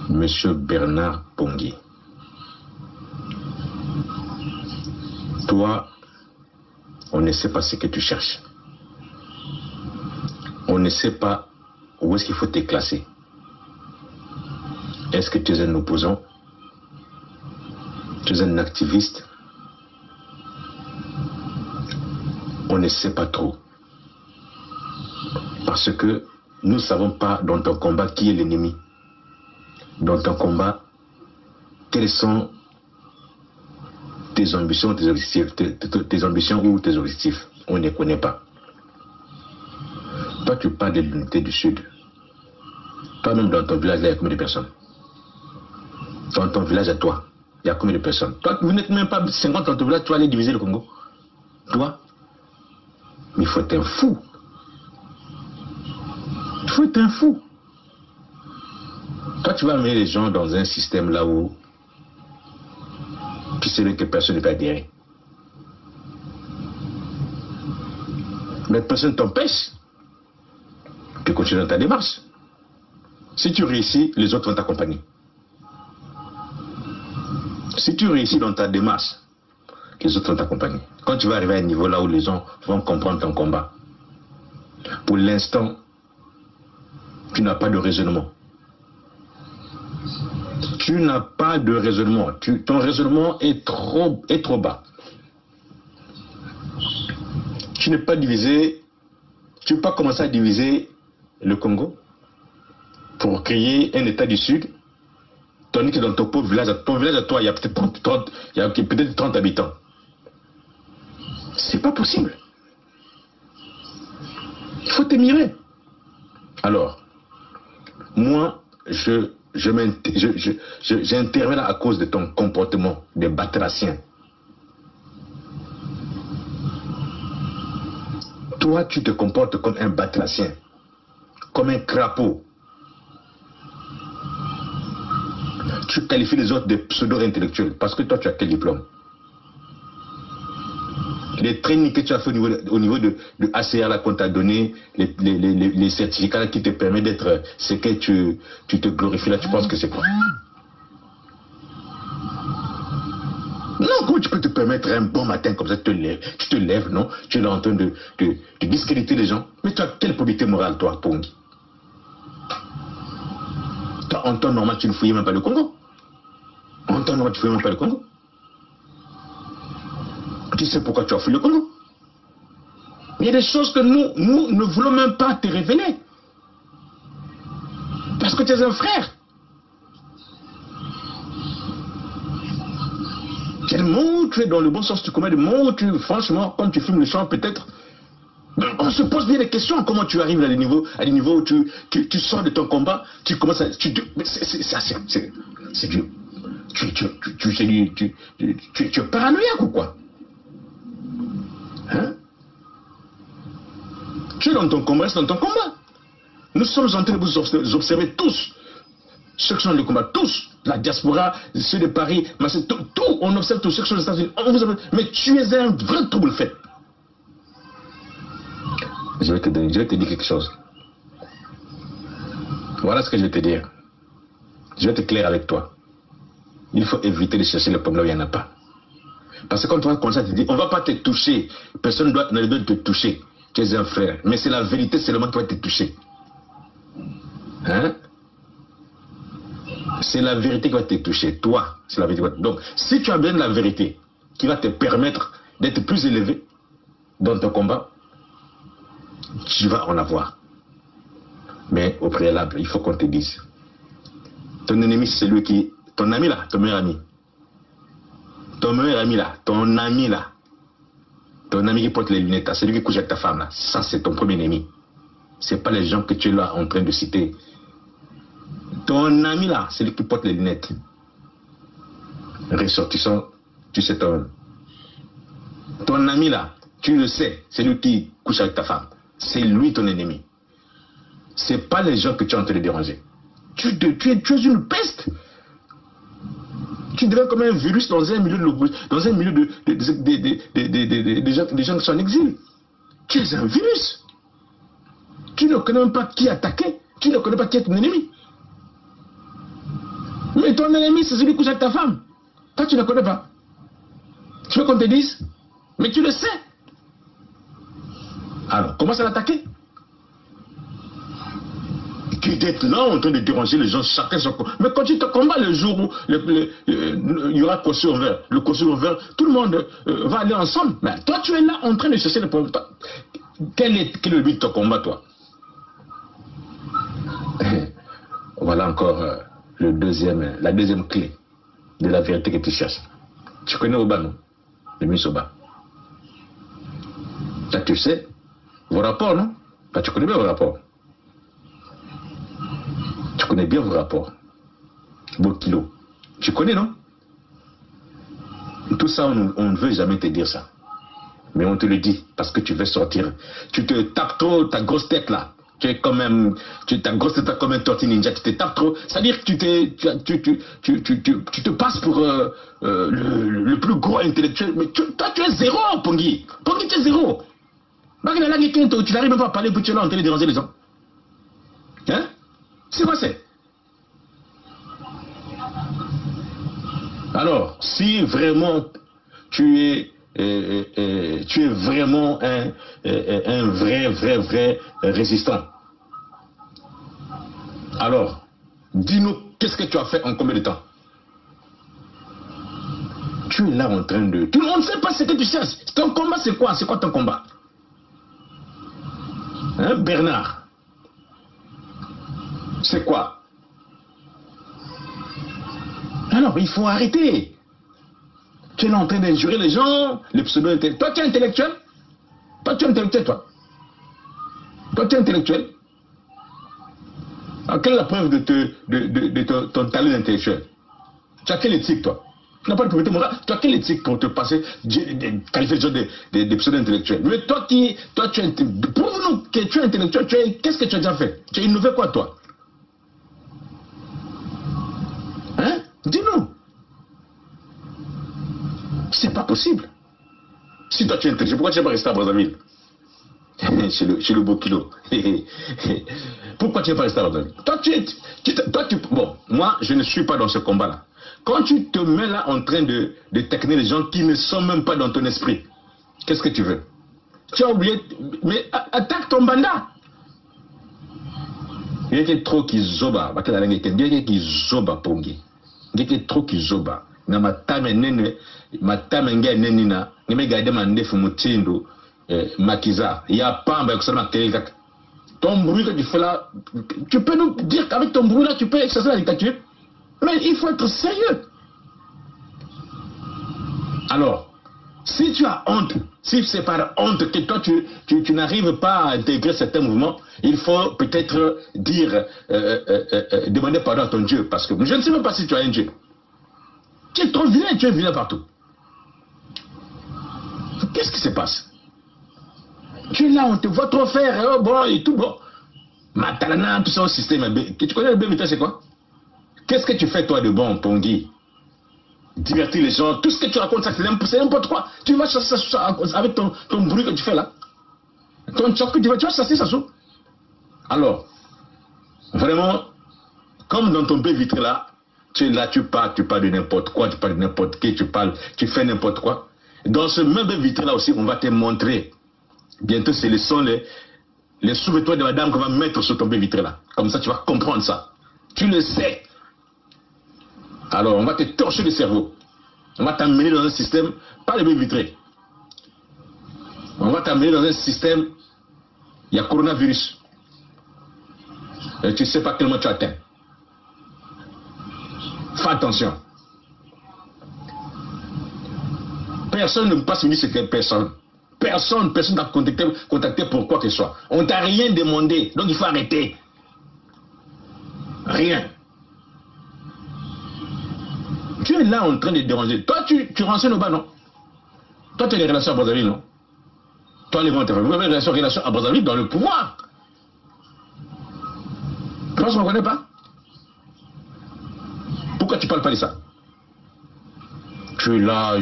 Monsieur Bernard Pongui, toi, on ne sait pas ce que tu cherches. On ne sait pas où est-ce qu'il faut te classer. Est-ce que tu es un opposant? Tu es un activiste? On ne sait pas trop. Parce que nous ne savons pas dans ton combat qui est l'ennemi. Dans ton combat, quelles sont tes ambitions, tes objectifs, tes ambitions ou tes objectifs. On ne connaît pas. Toi, tu parles de l'unité du Sud. Toi-même, dans ton village, il y a combien de personnes? Dans ton village à toi, il y a combien de personnes? Toi, vous n'êtes même pas 50 dans ton village, tu vas aller diviser le Congo. Toi, mais il faut être un fou. Il faut être un fou. Toi, tu vas amener les gens dans un système là où tu sais que personne ne peut adhérer. Mais personne ne t'empêche de continuer dans ta démarche. Si tu réussis, les autres vont t'accompagner. Si tu réussis dans ta démarche, les autres vont t'accompagner. Quand tu vas arriver à un niveau là où les gens vont comprendre ton combat, pour l'instant, tu n'as pas de raisonnement. Tu n'as pas de raisonnement. Ton raisonnement est trop bas. Tu n'es pas divisé. Tu ne peux pas commencer à diviser le Congo pour créer un État du Sud, tandis que dans ton pauvre village, à toi, il y a peut-être 30 habitants. C'est pas possible. Il faut t'émirer. Alors, moi, j'interviens à cause de ton comportement de batracien. Toi, tu te comportes comme un batracien, comme un crapaud. Tu qualifies les autres de pseudo-intellectuels. Parce que toi, tu as quel diplôme? Les trainings que tu as fait au niveau de ACR là qu'on t'a donné, les certificats là, qui te permettent d'être ce que tu te glorifies là, tu penses que c'est quoi? Non, comment tu peux te permettre un bon matin comme ça, tu te lèves, non? Tu es là en train de discréditer les gens. Mais tu as quelle probité morale, toi, Pongi? Toi, en temps normal, tu ne fouillais même pas le Congo. En temps normal, tu ne fouillais même pas le Congo. Tu sais pourquoi tu as fouillé le Congo? Il y a des choses que nous ne voulons même pas te révéler. Parce que tu es un frère. Il y a des moments où tu es dans le bon sens du commun, des moments où tu, franchement, quand tu filmes le champ, peut-être, on se pose bien des questions. Comment tu arrives à des niveaux où tu sors de ton combat, tu commences à... C'est du... Tu es paranoïaque ou quoi? Hein? Tu es dans ton combat, c'est dans ton combat. Nous sommes en train de vous observer tous. Ceux qui sont dans le combat, tous. La diaspora, ceux de Paris, tout, on observe tous ceux qui sont aux États-Unis. Mais tu es un vrai trouble fait. Je vais te dire quelque chose. Voilà ce que je vais te dire. Je vais être clair avec toi. Il faut éviter de chercher le problème là où il n'y en a pas. Parce que quand tu vas commencer à te dire, on ne va pas te toucher, personne ne doit te toucher. Tu es un frère. Mais c'est la vérité seulement qui va te toucher. Hein? C'est la vérité qui va te toucher. Toi, c'est la vérité. Donc, si tu as bien la vérité qui va te permettre d'être plus élevé dans ton combat, tu vas en avoir. Mais au préalable, il faut qu'on te dise. Ton ennemi, c'est celui qui... Ton ami là, ton meilleur ami. Ton meilleur ami là, ton ami là. Ton ami qui porte les lunettes là, celui qui couche avec ta femme là. Ça, c'est ton premier ennemi. C'est pas les gens que tu es là en train de citer. Ton ami là, celui qui porte les lunettes. Ressortissant, tu sais ton ami là, tu le sais, c'est lui qui couche avec ta femme. C'est lui ton ennemi. C'est pas les gens que tu es en train de déranger. Tu es une peste. Tu deviens comme un virus dans un milieu des gens qui sont en exil. Tu es un virus. Tu ne connais même pas qui attaquer. Tu ne connais pas qui est ton ennemi. Mais ton ennemi, c'est celui qui couche avec ta femme. Toi, tu ne connais pas. Tu veux qu'on te dise? Mais tu le sais. Alors, commence à l'attaquer. Tu d'être là en train de déranger les gens, chacun son combat. Mais quand tu te combats le jour où il y aura caution vert, le caution vert, tout le monde va aller ensemble. Mais toi, tu es là en train de chercher le problème. Quel est le but de ton combat, toi? Voilà encore la deuxième clé de la vérité que tu cherches. Tu connais Oba, non? Le ministre Oba. Ça, tu sais, vos rapports, non? Tu connais bien vos rapports. Tu connais bien vos rapports. Vos kilos. Tu connais, non? Tout ça, on ne veut jamais te dire ça. Mais on te le dit parce que tu veux sortir. Tu te tapes trop ta grosse tête là. Tu es quand même, ta grosse tête comme un tortue ninja, tu te tapes trop. C'est-à-dire que tu te passes pour le plus gros intellectuel. Mais toi, tu es zéro, Pongi. Pongi, tu es zéro. Tu n'arrives même pas à parler, puis tu es là en train de déranger les gens. Hein? C'est quoi c'est? Alors, si vraiment tu es vraiment un vrai résistant, alors, dis-nous, qu'est-ce que tu as fait en combien de temps? Tu es là en train de... Tout le monde ne sait pas ce que tu cherches. Ton combat, c'est quoi? C'est quoi ton combat? Hein, Bernard? C'est quoi? Alors, il faut arrêter. Tu es là en train d'injurer les gens, les pseudo-intellectuels. Toi, tu es intellectuel? Toi, tu es intellectuel, toi? Toi, tu es intellectuel? Alors, quelle est la preuve de ton talent intellectuel? Tu as quelle éthique, toi? Tu n'as pas de propriété morale. Tu as quelle éthique pour te passer, qualifier les gens des pseudo-intellectuels? Mais toi, tu es... Prouve-nous que tu es intellectuel. Qu'est-ce que tu as déjà fait? Tu as innové quoi, toi? Hein? Dis-nous. C'est pas possible. Si toi tu es intelligent, pourquoi tu n'es pas resté à Brazzaville? Chez le beau kilo. Pourquoi tu n'es pas resté à Brazzaville? Bon, moi je ne suis pas dans ce combat-là. Quand tu te mets là en train de taquiner les gens qui ne sont même pas dans ton esprit, qu'est-ce que tu veux? Tu as oublié, mais attaque ton banda. Il y a trop qui zoba, il y a qui zoba pongi. Il y a trop qui zoba. Na matame nene, matame nge nenina, nime gade mande fumutindo, makiza. Il y a pas un ça ton bruit que tu fais là, tu peux nous dire qu'avec ton bruit là, tu peux exercer la dictature. Mais il faut être sérieux. Alors, si tu as honte, si c'est par honte que toi tu n'arrives pas à intégrer certains mouvements, il faut peut-être dire, demander pardon à ton Dieu. Parce que je ne sais même pas si tu as un Dieu. Tu es trop vilain, tu es vilain partout. Qu'est-ce qui se passe? Tu es là, on te voit trop faire, oh bon, et tout bon. Matalana, tout ça au système. Tu connais le BVT, c'est quoi? Qu'est-ce que tu fais toi de bon, Pongi? Divertir les gens, tout ce que tu racontes, ça c'est n'importe quoi. Tu vas chasser ça avec ton bruit que tu fais là. Ton choc que tu vas chasser ça. Alors, vraiment, comme dans ton BVT là, tu es là, tu parles de n'importe quoi, tu parles de n'importe qui, tu fais n'importe quoi. Dans ce même BVT là aussi, on va te montrer. Bientôt, ce sont les sous-vêtements de madame qu'on va mettre sur ton BVT là. Comme ça, tu vas comprendre ça. Tu le sais. Alors, on va te torcher le cerveau. On va t'amener dans un système, pas le BVT. On va t'amener dans un système, il y a coronavirus. Et tu ne sais pas quel moment tu atteins. Fais attention. Personne ne passe me dire ce que personne. Personne t'a contacté pour quoi que ce soit. On t'a rien demandé, donc il faut arrêter. Rien. Tu es là en train de déranger. Toi, tu renseignes au bas, non? Toi, tu as des relations à Brazzaville, non? Toi, les gens, vous avez des relations à Brazzaville dans le pouvoir. Toi, je ne connais pas. Pourquoi tu ne parles pas de ça? Tu es là,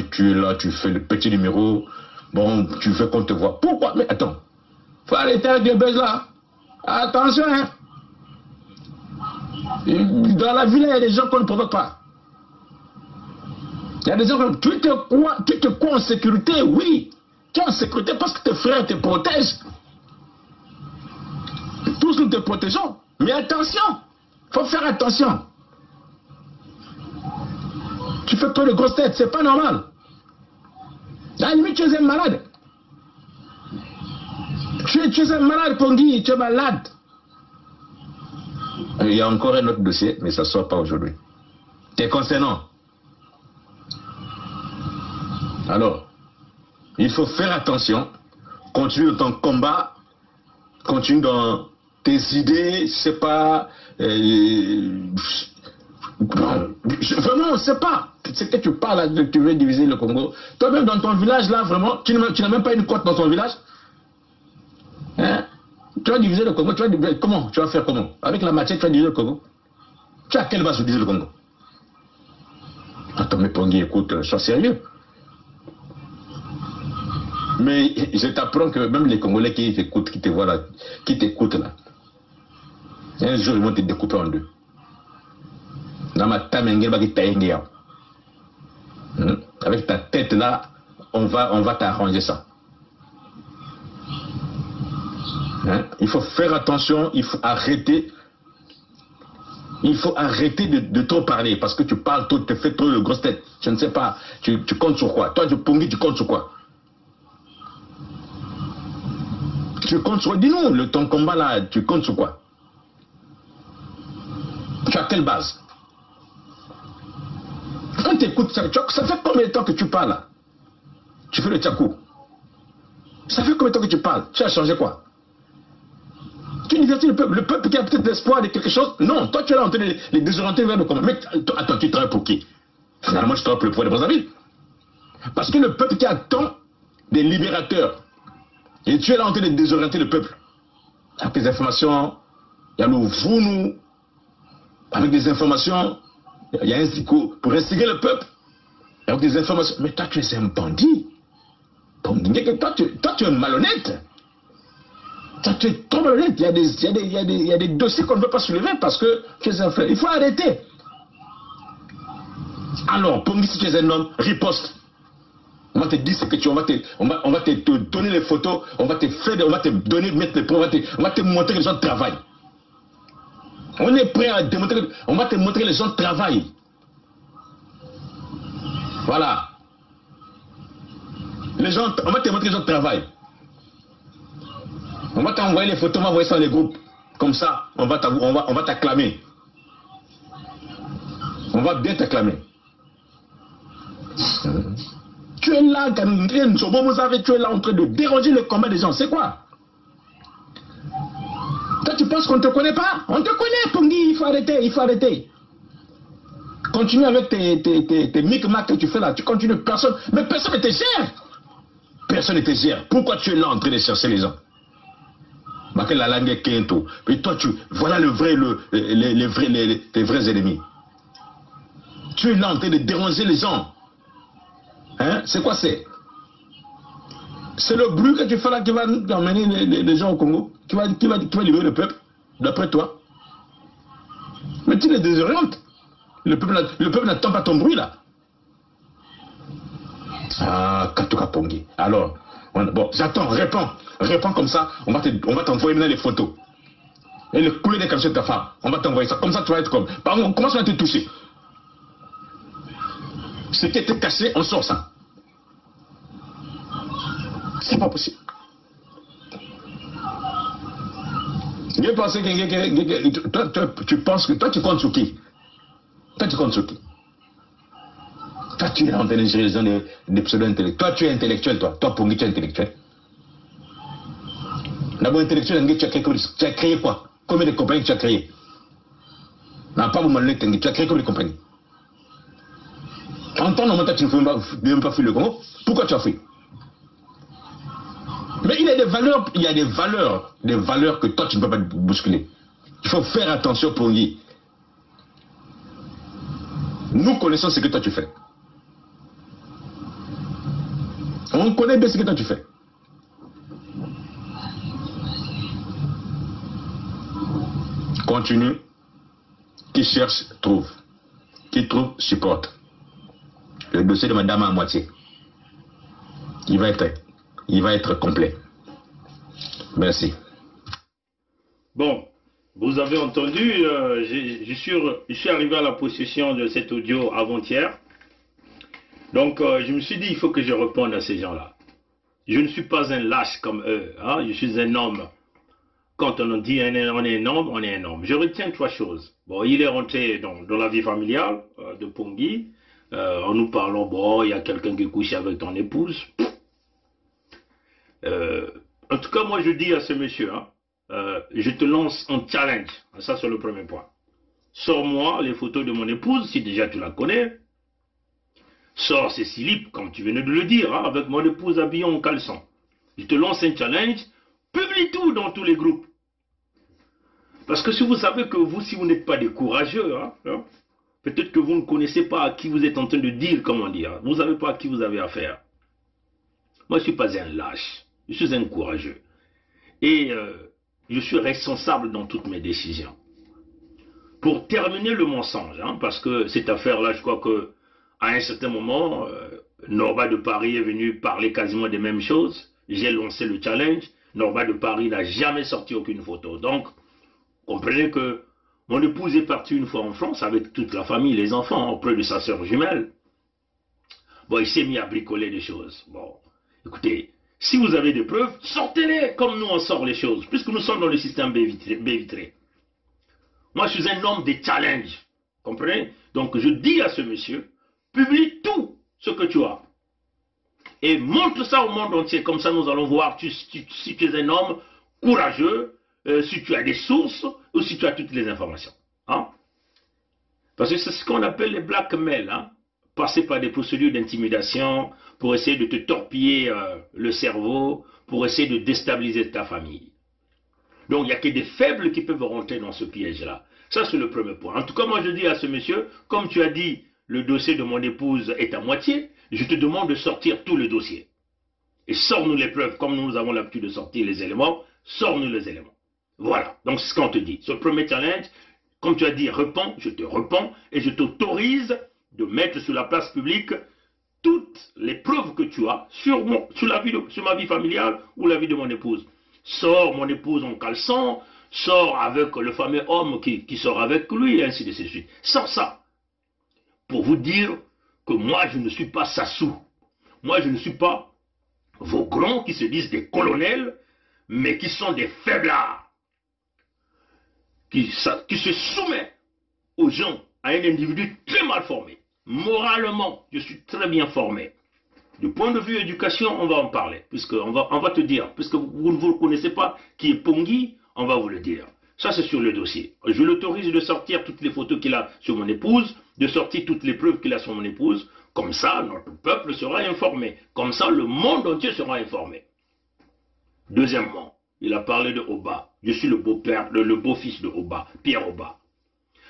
tu fais le petit numéro. Bon, tu veux qu'on te voit. Pourquoi? Mais attends. Faut arrêter avec les buzz là. Attention, hein. Dans la ville, il y a des gens qu'on ne provoque pas. Il y a des gens qui tu te crois en sécurité, oui. Tu es en sécurité parce que tes frères te protègent. Tous nous te protégeons. Mais attention, il faut faire attention. Tu fais trop de grosses têtes, c'est pas normal. À la limite, tu es un malade. Tu es un malade, Pongi, tu es malade. Il y a encore un autre dossier, mais ça ne sort pas aujourd'hui. T'es concernant. Alors, il faut faire attention, continue dans ton combat, continue dans tes idées, je sais pas, vraiment, on ne sait pas. C'est que tu parles, là, tu veux diviser le Congo. Toi-même, dans ton village, là, vraiment, tu n'as même pas une côte dans ton village. Hein? Tu vas diviser le Congo, comment? Tu vas faire comment? Avec la machette, tu vas diviser le Congo. Tu as quelle base pour diviser le Congo? Attends, mais Pongi, écoute, sois sérieux. Mais je t'apprends que même les Congolais qui t'écoutent, qui te voient là, qui t'écoutent là, un jour ils vont te découper en deux. Avec ta tête là, on va t'arranger ça. Hein? Il faut faire attention, il faut arrêter. Il faut arrêter de trop parler parce que tu parles trop, tu fais trop de grosses têtes. Je ne sais pas, tu comptes sur quoi? Toi, Pongi, tu comptes sur quoi? Tu comptes sur... Dis-nous, ton combat là, tu comptes sur quoi? Tu as quelle base? Quand tu écoutes ça, ça fait combien de temps que tu parles là? Tu fais le tchakou. Ça fait combien de temps que tu parles? Tu as changé quoi? Tu divertis le peuple qui a peut-être l'espoir de quelque chose. Non, toi tu es là en train de les désorienter vers le combat. Mais attends, tu travailles pour qui? Finalement, tu travailles pour le pouvoir de Brazzaville. Parce que le peuple qui attend des libérateurs. Et tu es là en train de désorienter le peuple. Avec des informations, il y a le Vounou, avec des informations Il y a un discours pour instiger le peuple. Avec des informations. Mais toi, tu es un bandit. Toi, tu es malhonnête. Toi, tu es trop malhonnête. Il y a des dossiers qu'on ne peut pas soulever parce que tu es un frère. Il faut arrêter. Alors, Pongi, si tu es un homme, riposte. On va te dire ce que tu on va te donner les photos, on va te donner, mettre les preuves, on va te montrer que les gens travaillent. On est prêt à démontrer, on va te montrer que les gens travaillent. Voilà. On va te montrer que les gens travaillent. On va t'envoyer les photos, on va envoyer ça dans les groupes. Comme ça, on va t'acclamer. On va bien t'acclamer. Tu es là, tu es là en train de déranger le combat des gens. C'est quoi? Toi, tu penses qu'on ne te connaît pas? On te connaît, Pongi, il faut arrêter. Continue avec tes micmacs que tu fais là. Tu continues, mais personne ne te gère. Personne ne te gère. Pourquoi tu es là en train de chercher les gens? La langue est quinto. Et toi, voilà tes vrais ennemis. Tu es là en train de déranger les gens. Hein? C'est quoi c'est? C'est le bruit que tu fais là qui va amener les gens au Congo, qui va libérer le peuple, d'après toi. Mais tu les désorientes. Le peuple n'attend pas ton bruit là. Ah, Katuka Pongi. Alors, bon, j'attends, réponds comme ça, on va t'envoyer maintenant les photos. Et le couleur des cantions de ta femme, on va t'envoyer ça. Comme ça, tu vas être comme. On commence à te toucher. Ce qui était caché, on sort ça. C'est pas possible. Je pense que tu penses que toi tu comptes sur qui? Toi tu comptes sur qui? Toi tu es en train de gérer des pseudo-intellectuels. Toi tu es intellectuel, toi Pongi tu es intellectuel. D'abord intellectuel, tu as créé quoi? Combien de compagnies tu as créé? Non, pas vous m'en tu as créé combien de compagnies? En temps normal, tu ne peux même pas fuir le Congo. Pourquoi tu as fui? Mais il y a des valeurs que toi tu ne peux pas bousculer. Il faut faire attention pour lui. Nous connaissons ce que toi tu fais. On connaît bien ce que toi tu fais. Continue. Qui cherche, trouve. Qui trouve, supporte. Le dossier de madame à moitié. Il va être complet. Merci. Bon, vous avez entendu, je suis arrivé à la possession de cet audio avant-hier. Donc, je me suis dit, il faut que je réponde à ces gens-là. Je ne suis pas un lâche comme eux. Hein? Je suis un homme. Quand on dit on est un homme, on est un homme. Je retiens trois choses. Bon, il est rentré dans la vie familiale de Pongi. En nous parlant, bon, il y a quelqu'un qui couche avec ton épouse. En tout cas, moi je dis à ce monsieur, hein, je te lance un challenge. Ça c'est le premier point. Sors-moi les photos de mon épouse, si déjà tu la connais. Sors ses slips, comme tu venais de le dire, hein, avec mon épouse habillée en caleçon. Je te lance un challenge. Publie tout dans tous les groupes. Parce que si vous savez que vous, si vous n'êtes pas des courageux, hein, peut-être que vous ne connaissez pas à qui vous êtes en train de dire, comment dire. Vous ne savez pas à qui vous avez affaire. Moi, je ne suis pas un lâche. Je suis un courageux. Et je suis responsable dans toutes mes décisions. Pour terminer le mensonge, hein, parce que cette affaire-là, je crois que à un certain moment, Norba de Paris est venu parler quasiment des mêmes choses. J'ai lancé le challenge. Norba de Paris n'a jamais sorti aucune photo. Donc, comprenez que mon épouse est partie une fois en France avec toute la famille, les enfants, auprès de sa sœur jumelle. Bon, il s'est mis à bricoler des choses. Bon, écoutez, si vous avez des preuves, sortez-les comme nous on sort les choses, puisque nous sommes dans le système B-vitré. Moi, je suis un homme des challenges. Comprenez? Donc, je dis à ce monsieur, publie tout ce que tu as. Et montre ça au monde entier. Comme ça, nous allons voir si tu es un homme courageux, si tu as des sources, ou si tu as toutes les informations. Hein? Parce que c'est ce qu'on appelle les blackmail. Hein? Passer par des procédures d'intimidation pour essayer de te torpiller le cerveau, pour essayer de déstabiliser ta famille. Donc, il n'y a que des faibles qui peuvent rentrer dans ce piège-là. Ça, c'est le premier point. En tout cas, moi, je dis à ce monsieur, comme tu as dit, le dossier de mon épouse est à moitié, je te demande de sortir tout le dossier. Et sors-nous les preuves, comme nous avons l'habitude de sortir les éléments, sors-nous les éléments. Voilà, donc c'est ce qu'on te dit. Ce premier challenge, comme tu as dit, réponds, je te réponds, et je t'autorise de mettre sur la place publique toutes les preuves que tu as sur ma vie familiale ou la vie de mon épouse. Sors mon épouse en caleçon, sors avec le fameux homme qui sort avec lui, et ainsi de suite. Sors ça, pour vous dire que moi, je ne suis pas Sassou. Moi, je ne suis pas vos grands qui se disent des colonels, mais qui sont des faiblards, qui se soumettent aux gens, à un individu très mal formé. Moralement, je suis très bien formé. Du point de vue éducation, on va en parler, puisqu'on va te dire, puisque vous ne connaissez pas qui est Pongui, on va vous le dire. Ça, c'est sur le dossier. Je l'autorise de sortir toutes les photos qu'il a sur mon épouse, de sortir toutes les preuves qu'il a sur mon épouse. Comme ça, notre peuple sera informé. Comme ça, le monde entier sera informé. Deuxièmement, il a parlé de Oba. Je suis le beau-père, le beau-fils de Oba, Pierre Oba.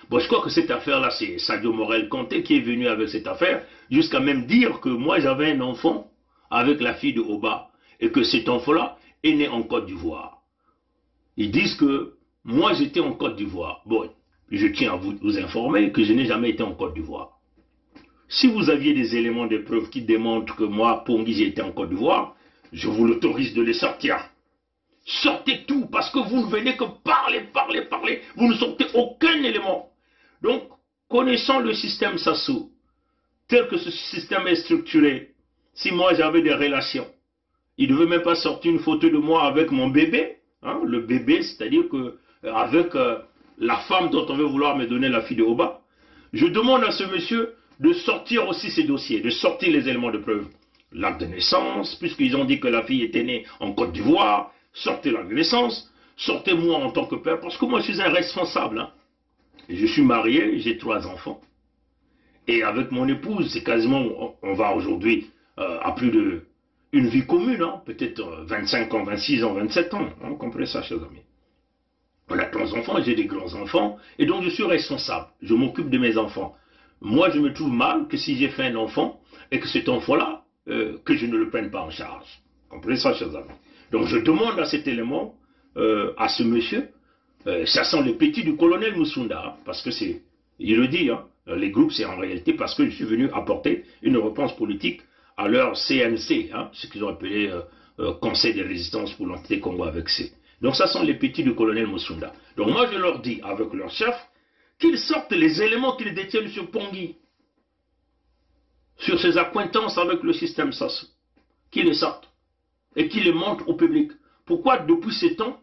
Bon, je crois que cette affaire-là, c'est Sadio Morel-Conté qui est venu avec cette affaire, jusqu'à même dire que moi, j'avais un enfant avec la fille de Oba, et que cet enfant-là est né en Côte d'Ivoire. Ils disent que moi, j'étais en Côte d'Ivoire. Bon, je tiens à vous informer que je n'ai jamais été en Côte d'Ivoire. Si vous aviez des éléments de preuve qui démontrent que moi, Pongui, j'ai été en Côte d'Ivoire, je vous l'autorise de les sortir. Sortez tout, parce que vous ne venez que parler. Vous ne sortez aucun élément. Donc, connaissant le système Sassou, tel que ce système est structuré, si moi j'avais des relations, il ne devait même pas sortir une photo de moi avec mon bébé. Hein, le bébé, c'est-à-dire que avec la femme dont on veut vouloir me donner la fille de Oba. Je demande à ce monsieur de sortir aussi ces dossiers, de sortir les éléments de preuve. L'acte de naissance, puisqu'ils ont dit que la fille était née en Côte d'Ivoire, sortez l'acte de naissance, sortez moi en tant que père, parce que moi je suis un responsable. Hein. Je suis marié, j'ai 3 enfants. Et avec mon épouse, c'est quasiment, on va aujourd'hui à plus de une vie commune, hein, peut-être 25 ans, 26 ans, 27 ans. Hein, comprenez ça, chers amis. On a 3 enfants, j'ai des grands-enfants, et donc je suis responsable. Je m'occupe de mes enfants. Moi, je me trouve mal que si j'ai fait un enfant, et que cet enfant-là, que je ne le prenne pas en charge. Comprenez ça, chers amis. Donc je demande à cet élément, à ce monsieur, ça sent le petit du colonel Moussunda, hein, parce que c'est, il le dit, hein, les groupes, c'est en réalité parce que je suis venu apporter une réponse politique à leur CNC, hein, ce qu'ils ont appelé Conseil de résistance pour l'entité Congo avec C. Donc ça sont les petits du colonel Moussunda. Donc moi je leur dis, avec leur chef, qu'ils sortent les éléments qu'ils détiennent sur Pongui, sur ses accointances avec le système Sassou, qu'ils les sortent et qu'ils les montrent au public. Pourquoi depuis ces temps,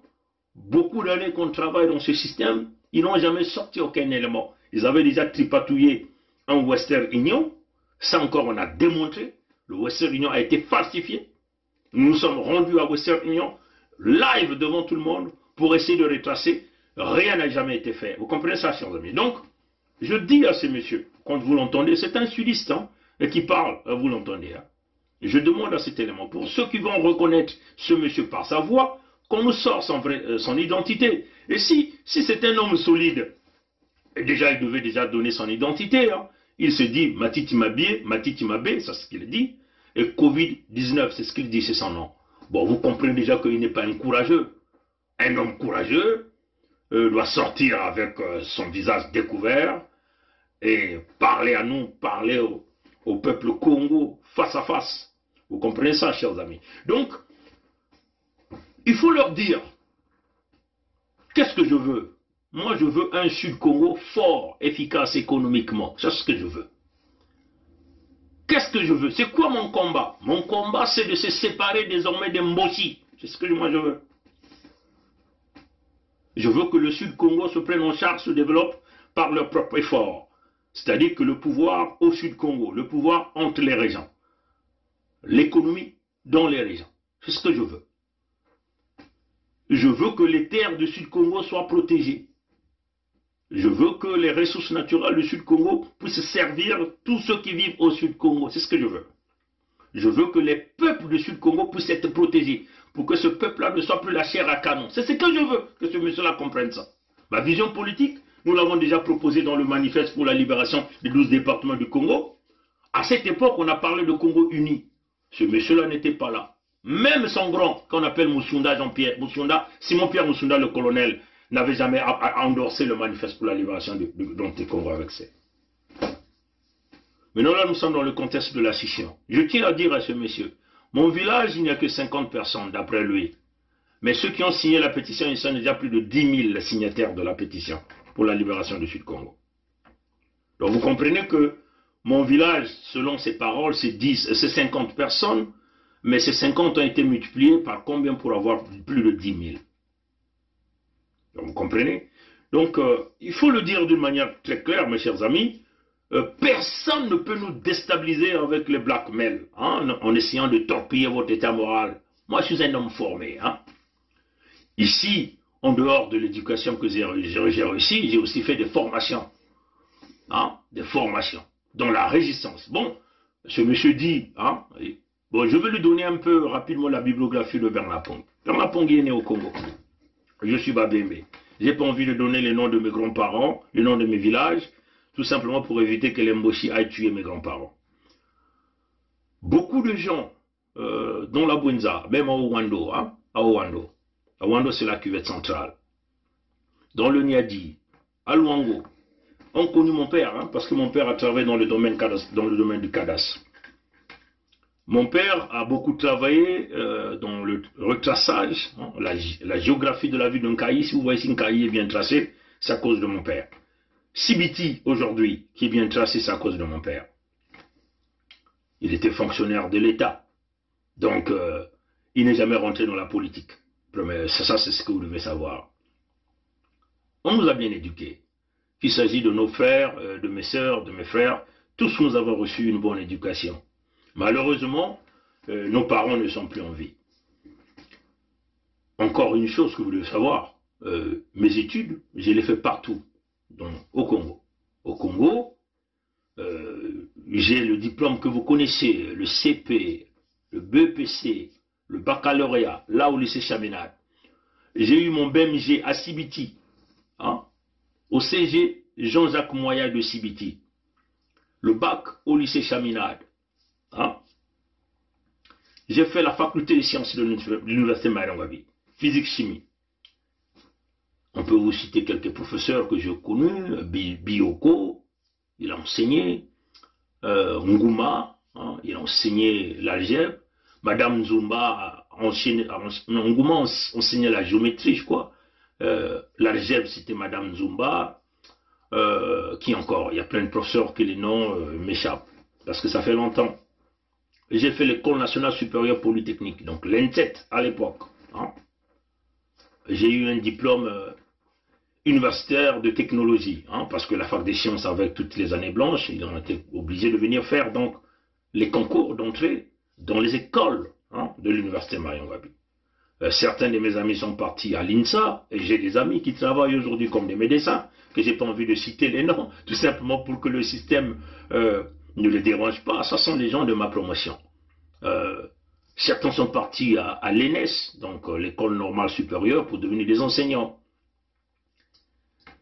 beaucoup d'années qu'on travaille dans ce système, ils n'ont jamais sorti aucun élément. Ils avaient déjà tripatouillé en Western Union, ça encore on a démontré, le Western Union a été falsifié. Nous nous sommes rendus à Western Union, live devant tout le monde, pour essayer de retracer. Rien n'a jamais été fait. Vous comprenez ça, chers amis? Donc, je dis à ces messieurs, quand vous l'entendez, c'est un sudiste hein, qui parle, vous l'entendez. Hein. Je demande à cet élément, pour ceux qui vont reconnaître ce monsieur par sa voix, qu'on nous sort son identité. Et si c'est un homme solide, et déjà il devait déjà donner son identité, hein, il se dit Matiti Mabé, c'est ce qu'il dit, et Covid-19, c'est ce qu'il dit, c'est son nom. Bon, vous comprenez déjà qu'il n'est pas un courageux. Un homme courageux doit sortir avec son visage découvert et parler à nous, parler au peuple Congo face à face. Vous comprenez ça, chers amis? Donc, il faut leur dire, qu'est-ce que je veux? Moi, je veux un Sud-Congo fort, efficace économiquement. C'est ce que je veux. Qu'est-ce que je veux? C'est quoi mon combat? Mon combat, c'est de se séparer désormais des Mbossi. C'est ce que moi je veux. Je veux que le Sud-Congo se prenne en charge, se développe par leur propre effort. C'est-à-dire que le pouvoir au Sud-Congo, le pouvoir entre les régions, l'économie dans les régions. C'est ce que je veux. Je veux que les terres du Sud-Congo soient protégées. Je veux que les ressources naturelles du Sud-Congo puissent servir tous ceux qui vivent au Sud-Congo. C'est ce que je veux. Je veux que les peuples du Sud-Congo puissent être protégés pour que ce peuple-là ne soit plus la chair à canon. C'est ce que je veux, que ce monsieur-là comprenne ça. Ma vision politique Nous l'avons déjà proposé dans le manifeste pour la libération des 12 départements du Congo. À cette époque, on a parlé de Congo uni. Ce monsieur-là n'était pas là. Même son grand, qu'on appelle Moussunda Jean-Pierre, Simon-Pierre Moussunda, le colonel, n'avait jamais endorsé le manifeste pour la libération du Congo avec ça. Maintenant, là, nous sommes dans le contexte de la scission. Je tiens à dire à ce monsieur, mon village, il n'y a que 50 personnes, d'après lui. Mais ceux qui ont signé la pétition, ils sont déjà plus de 10 000 signataires de la pétition pour la libération du Sud-Congo. Donc, vous comprenez que mon village, selon ses paroles, c'est 50 personnes, mais ces 50 ont été multipliés par combien pour avoir plus de 10 000. Donc, vous comprenez? Donc, il faut le dire d'une manière très claire, mes chers amis, personne ne peut nous déstabiliser avec les blackmail, hein, en essayant de torpiller votre état moral. Moi, je suis un homme formé. Hein. Ici, en dehors de l'éducation que j'ai réussi, j'ai aussi fait des formations. Hein, des formations, dont la résistance. Bon, ce monsieur dit, hein, bon, je vais lui donner un peu rapidement la bibliographie de Bernard Pong. Bernard Pong est né au Congo. Je suis Babembe. J'ai pas envie de donner les noms de mes grands-parents, les noms de mes villages, tout simplement pour éviter que l'Emboshi aille tuer mes grands-parents. Beaucoup de gens, dont la Bwenza, même à Owando, hein, à Owando c'est la cuvette centrale, dans le Niadi, à Luango, ont connu mon père, hein, parce que mon père a travaillé dans le domaine du cadastre. Mon père a beaucoup travaillé dans le retraçage, hein, la géographie de la ville d'un Nkayi. Si vous voyez si Nkayi est bien tracé, c'est à cause de mon père. Sibiti, aujourd'hui, qui est bien tracé, c'est à cause de mon père. Il était fonctionnaire de l'État. Donc, il n'est jamais rentré dans la politique. Ça, c'est ce que vous devez savoir. On nous a bien éduqués. Qu'il s'agit de nos frères, de mes sœurs, de mes frères, tous nous avons reçu une bonne éducation. Malheureusement, nos parents ne sont plus en vie. Encore une chose que vous devez savoir, mes études, je les fais partout, donc, au Congo. Au Congo, j'ai le diplôme que vous connaissez, le CP, le BEPC, le baccalauréat, là au lycée Chaminade. J'ai eu mon BMG à Sibiti, hein, au CG Jean-Jacques Moya de Sibiti. Le bac au lycée Chaminade. Hein. J'ai fait la faculté des sciences de l'université Maïrangabi, physique-chimie. On peut vous citer quelques professeurs que j'ai connus, Bioko, il a enseigné, Nguma, hein, il a enseigné l'algèbre, Madame Nzumba, Nguma enseignait la géométrie, je crois, l'algèbre c'était Madame Nzumba, qui encore, il y a plein de professeurs que les noms m'échappent, parce que ça fait longtemps. J'ai fait l'école nationale supérieure polytechnique, donc l'ENTET à l'époque. Hein. J'ai eu un diplôme universitaire de technologie, hein, parce que la fac des sciences avec toutes les années blanches, ils ont été obligés de venir faire donc les concours d'entrée dans les écoles, hein, de l'université Maïrangabi. Certains de mes amis sont partis à l'INSA, et j'ai des amis qui travaillent aujourd'hui comme des médecins, que j'ai pas envie de citer les noms, tout simplement pour que le système ne les dérange pas. Ça sont les gens de ma promotion. Certains sont partis à l'ENES, donc l'école normale supérieure, pour devenir des enseignants.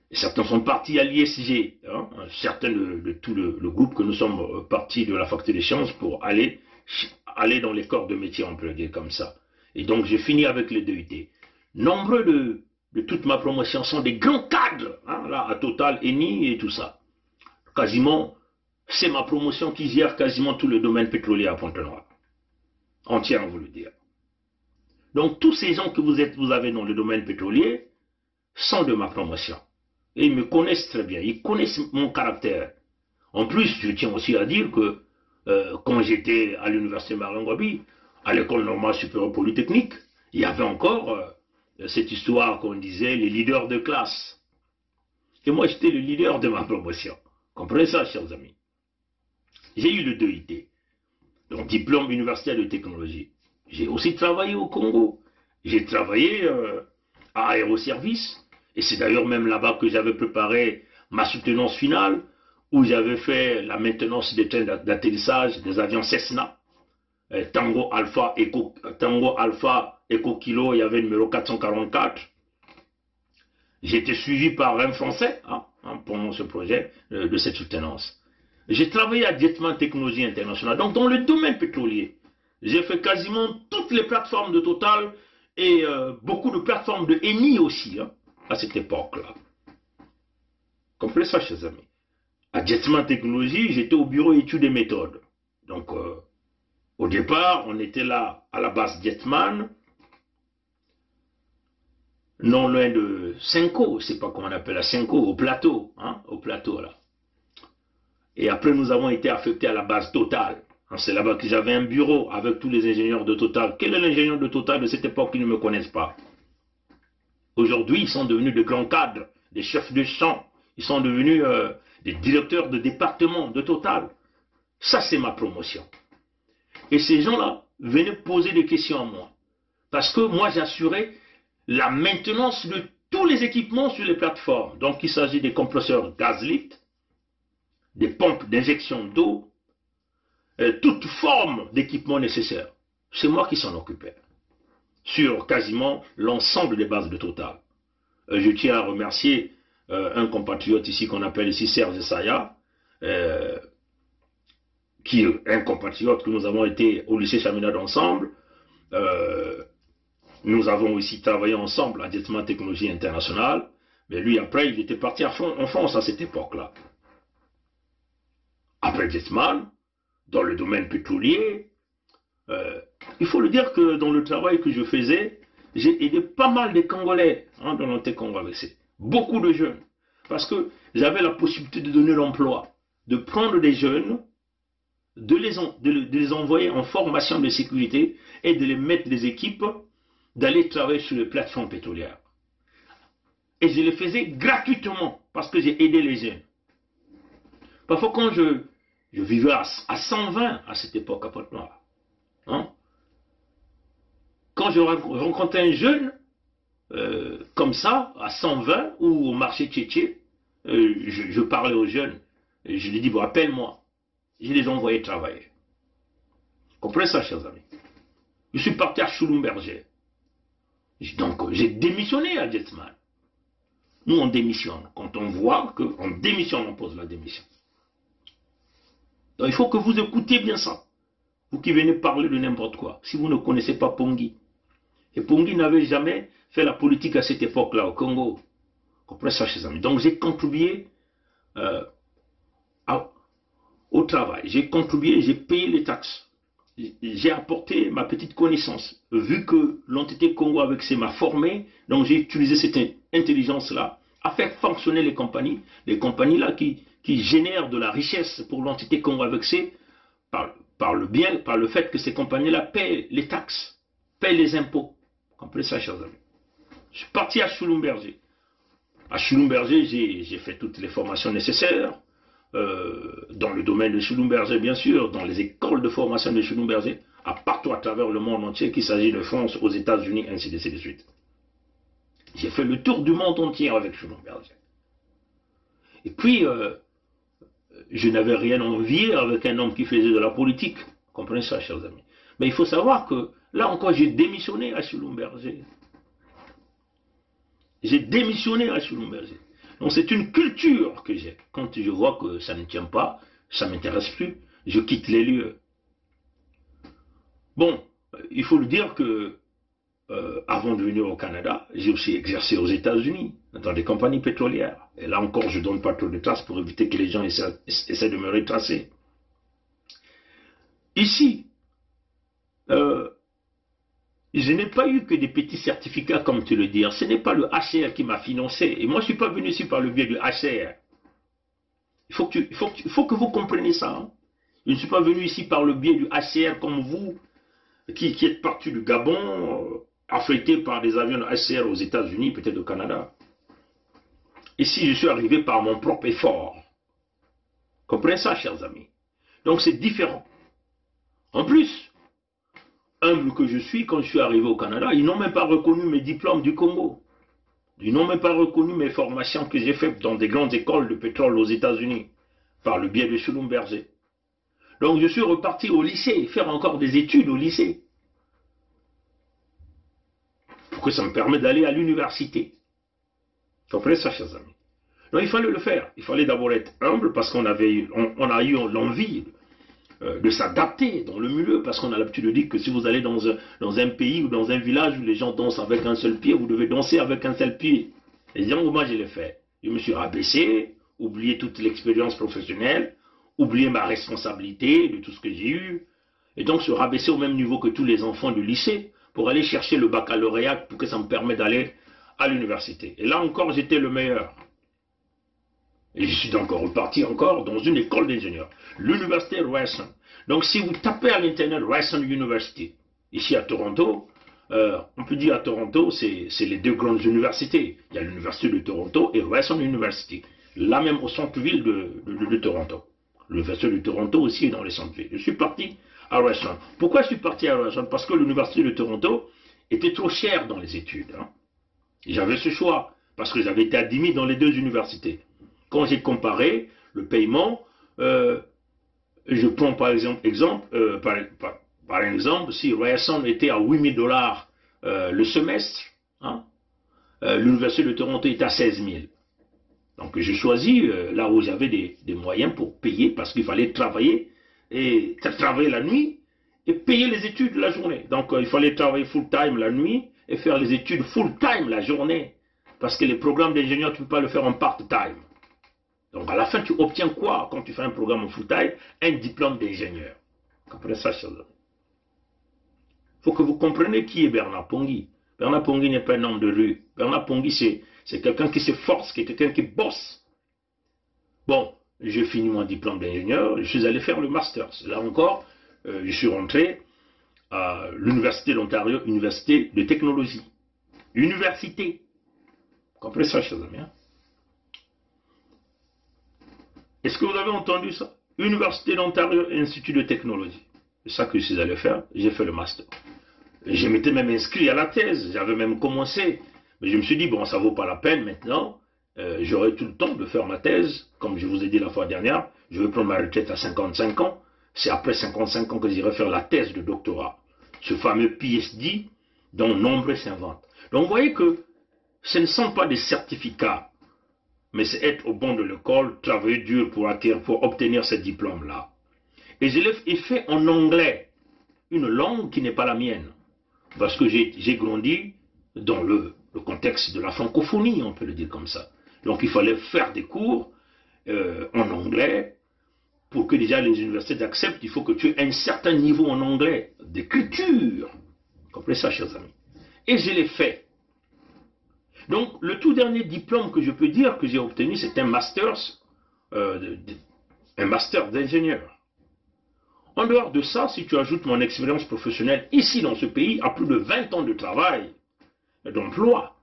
Et certains sont partis à l'ISG, hein, certains de tout le groupe que nous sommes partis de la faculté des sciences pour aller dans les corps de métier, on peut le dire comme ça. Et donc j'ai fini avec les DUT. Nombreux de toute ma promotion sont des grands cadres, hein, là, à Total, Eni et tout ça. Quasiment, c'est ma promotion qui gère quasiment tout le domaine pétrolier à Pointe-Noire. On tient à vous le dire. Donc tous ces gens que vous avez dans le domaine pétrolier sont de ma promotion. Et ils me connaissent très bien, ils connaissent mon caractère. En plus, je tiens aussi à dire que quand j'étais à l'université Maïrangabi, à l'école normale supérieure polytechnique, il y avait encore cette histoire qu'on disait les leaders de classe. Et moi, j'étais le leader de ma promotion. Comprenez ça, chers amis. J'ai eu le DEIT, donc diplôme universitaire de technologie. J'ai aussi travaillé au Congo. J'ai travaillé à Aéroservice. Et c'est d'ailleurs même là-bas que j'avais préparé ma soutenance finale, où j'avais fait la maintenance des trains d'atterrissage des avions Cessna. Tango Alpha Echo Kilo, il y avait le numéro 444. J'ai été suivi par un Français, hein, pendant ce projet de cette soutenance. J'ai travaillé à Jetman Technologies International, donc dans le domaine pétrolier. J'ai fait quasiment toutes les plateformes de Total et beaucoup de plateformes de Eni aussi, hein, à cette époque-là. Comprenez ça, chers amis. À Jetman Technologies, j'étais au bureau études et méthodes. Donc, au départ, on était là à la base Jetman, non loin de Senko, c'est pas comment on appelle la Senko, au plateau, hein, au plateau là. Et après, nous avons été affectés à la base Total. C'est là-bas que j'avais un bureau avec tous les ingénieurs de Total. Quel est l'ingénieur de Total de cette époque qui ne me connaissent pas? Aujourd'hui, ils sont devenus de grands cadres, des chefs de champ. Ils sont devenus des directeurs de département de Total. Ça, c'est ma promotion. Et ces gens-là venaient poser des questions à moi. Parce que moi, j'assurais la maintenance de tous les équipements sur les plateformes. Donc, il s'agit des compresseurs gaz lift, des pompes d'injection d'eau, toute forme d'équipement nécessaire. C'est moi qui s'en occupais. Sur quasiment l'ensemble des bases de Total. Je tiens à remercier un compatriote ici qu'on appelle ici Serge Saya, qui est un compatriote que nous avons été au lycée Chaminade ensemble. Nous avons aussi travaillé ensemble à Jetman Technologies International. Mais lui, après, il était parti en France à cette époque-là. Après Jetman, dans le domaine pétrolier, il faut le dire que dans le travail que je faisais, j'ai aidé pas mal de Congolais hein, dans l'anté-Congo AVC. Beaucoup de jeunes. Parce que j'avais la possibilité de donner l'emploi, de prendre des jeunes, de les envoyer en formation de sécurité et de les mettre des équipes, d'aller travailler sur les plateformes pétrolières. Et je le faisais gratuitement parce que j'ai aidé les jeunes. Parfois quand je vivais à 120 à cette époque à Pointe-Noire, hein, quand je rencontrais un jeune, comme ça, à 120 ou au marché Tchétché, je parlais aux jeunes, et je lui dis, bon, appelle-moi. Je les envoyais travailler. Comprenez ça, chers amis. Je suis parti à Choulumberger. Donc, j'ai démissionné à Jetman. Nous, on démissionne. Quand on voit qu'on démissionne, on pose la démission. Donc, il faut que vous écoutiez bien ça. Vous qui venez parler de n'importe quoi. Si vous ne connaissez pas Pongui. Et Pongui n'avait jamais fait la politique à cette époque-là au Congo. Comprenez ça, chers amis. Donc, j'ai contribué au travail. J'ai contribué, j'ai payé les taxes. J'ai apporté ma petite connaissance. Vu que l'entité Congo avec C m'a formé, donc j'ai utilisé cette intelligence-là à faire fonctionner les compagnies là qui génèrent de la richesse pour l'entité Congo avec C par le fait que ces compagnies-là paient les taxes, paient les impôts. Comprenez ça, chers amis. Je suis parti à Choulumberger. À Choulumberger, j'ai fait toutes les formations nécessaires. Dans le domaine de Choulumberger, bien sûr, dans les écoles de formation de Choulumberger, partout à travers le monde entier, qu'il s'agit de France, aux États-Unis, ainsi de suite. J'ai fait le tour du monde entier avec Choulumberger. Et puis, je n'avais rien envié avec un homme qui faisait de la politique. Comprenez ça, chers amis. Mais il faut savoir que, là encore, j'ai démissionné à Choulumberger. J'ai démissionné à Choulumberger. Donc c'est une culture que j'ai. Quand je vois que ça ne tient pas, ça ne m'intéresse plus, je quitte les lieux. Bon, il faut le dire que avant de venir au Canada, j'ai aussi exercé aux États-Unis, dans des compagnies pétrolières. Et là encore, je ne donne pas trop de traces pour éviter que les gens essaient de me retracer. Ici, je n'ai pas eu que des petits certificats, comme tu le dis. Ce n'est pas le HCR qui m'a financé. Et moi, je ne suis pas venu ici par le biais du HCR. Il faut que vous compreniez ça. Hein. Je ne suis pas venu ici par le biais du HCR comme vous, qui êtes parti du Gabon, affrété par des avions de HCR aux États-Unis, peut-être au Canada. Ici, je suis arrivé par mon propre effort. Comprenez ça, chers amis. Donc, c'est différent. En plus, humble que je suis, quand je suis arrivé au Canada, ils n'ont même pas reconnu mes diplômes du Congo. Ils n'ont même pas reconnu mes formations que j'ai faites dans des grandes écoles de pétrole aux États-Unis, par le biais de Choulumberger. Donc je suis reparti au lycée, faire encore des études au lycée. Pour que ça me permette d'aller à l'université. Vous comprenez ça, chers amis? Donc il fallait le faire. Il fallait d'abord être humble parce qu'on a eu l'envie de s'adapter dans le milieu, parce qu'on a l'habitude de dire que si vous allez dans un pays ou dans un village où les gens dansent avec un seul pied, vous devez danser avec un seul pied. Et donc moi je l'ai fait. Je me suis rabaissé, oublié toute l'expérience professionnelle, oublié ma responsabilité de tout ce que j'ai eu, et donc se rabaisser au même niveau que tous les enfants du lycée pour aller chercher le baccalauréat pour que ça me permette d'aller à l'université. Et là encore j'étais le meilleur. Et je suis encore reparti encore dans une école d'ingénieurs, l'université Ryerson. Donc si vous tapez à l'internet Ryerson University, ici à Toronto, on peut dire à Toronto, c'est les deux grandes universités. Il y a l'université de Toronto et Ryerson University, là même au centre-ville de Toronto. L'université de Toronto aussi est dans les centres-villes. Je suis parti à Ryerson. Pourquoi je suis parti à Ryerson? Parce que l'université de Toronto était trop chère dans les études. Hein. J'avais ce choix, parce que j'avais été admis dans les deux universités. Quand j'ai comparé le paiement, je prends par exemple, par exemple si Ryerson était à 8 000 $ le semestre, hein, l'université de Toronto est à 16 000. Donc j'ai choisi là où j'avais des moyens pour payer, parce qu'il fallait travailler, et travailler la nuit, et payer les études la journée. Donc il fallait travailler full-time la nuit, et faire les études full-time la journée, parce que les programmes d'ingénieur, tu ne peux pas le faire en part-time. Donc à la fin, tu obtiens quoi quand tu fais un programme en full-time? Un diplôme d'ingénieur. Comprenez ça, chers amis. Il faut que vous compreniez qui est Bernard Pongui. Bernard Pongui n'est pas un homme de rue. Bernard Pongui, c'est quelqu'un qui s'efforce, qui est quelqu'un qui bosse. Bon, j'ai fini mon diplôme d'ingénieur, je suis allé faire le master. Là encore, je suis rentré à l'Université d'Ontario, Université de technologie. Université. Vous comprenez ça, chers amis, hein? Est-ce que vous avez entendu ça? Université d'Ontario, Institut de technologie. C'est ça que je suis allé faire. J'ai fait le master. Je m'étais même inscrit à la thèse. J'avais même commencé. Mais je me suis dit, bon, ça ne vaut pas la peine maintenant. J'aurai tout le temps de faire ma thèse. Comme je vous ai dit la fois dernière, je vais prendre ma retraite à 55 ans. C'est après 55 ans que j'irai faire la thèse de doctorat. Ce fameux PhD dont nombreux s'inventent. Donc vous voyez que ce ne sont pas des certificats, mais c'est être au banc de l'école, travailler dur pour obtenir ce diplôme-là. Et je l'ai fait en anglais, une langue qui n'est pas la mienne, parce que j'ai grandi dans le contexte de la francophonie, on peut le dire comme ça. Donc il fallait faire des cours en anglais, pour que déjà les universités acceptent, il faut que tu aies un certain niveau en anglais, d'écriture. Vous comprenez ça, chers amis? Et je l'ai fait. Donc, le tout dernier diplôme que je peux dire que j'ai obtenu, c'est un master d'ingénieur. En dehors de ça, si tu ajoutes mon expérience professionnelle ici dans ce pays, à plus de 20 ans de travail, d'emploi,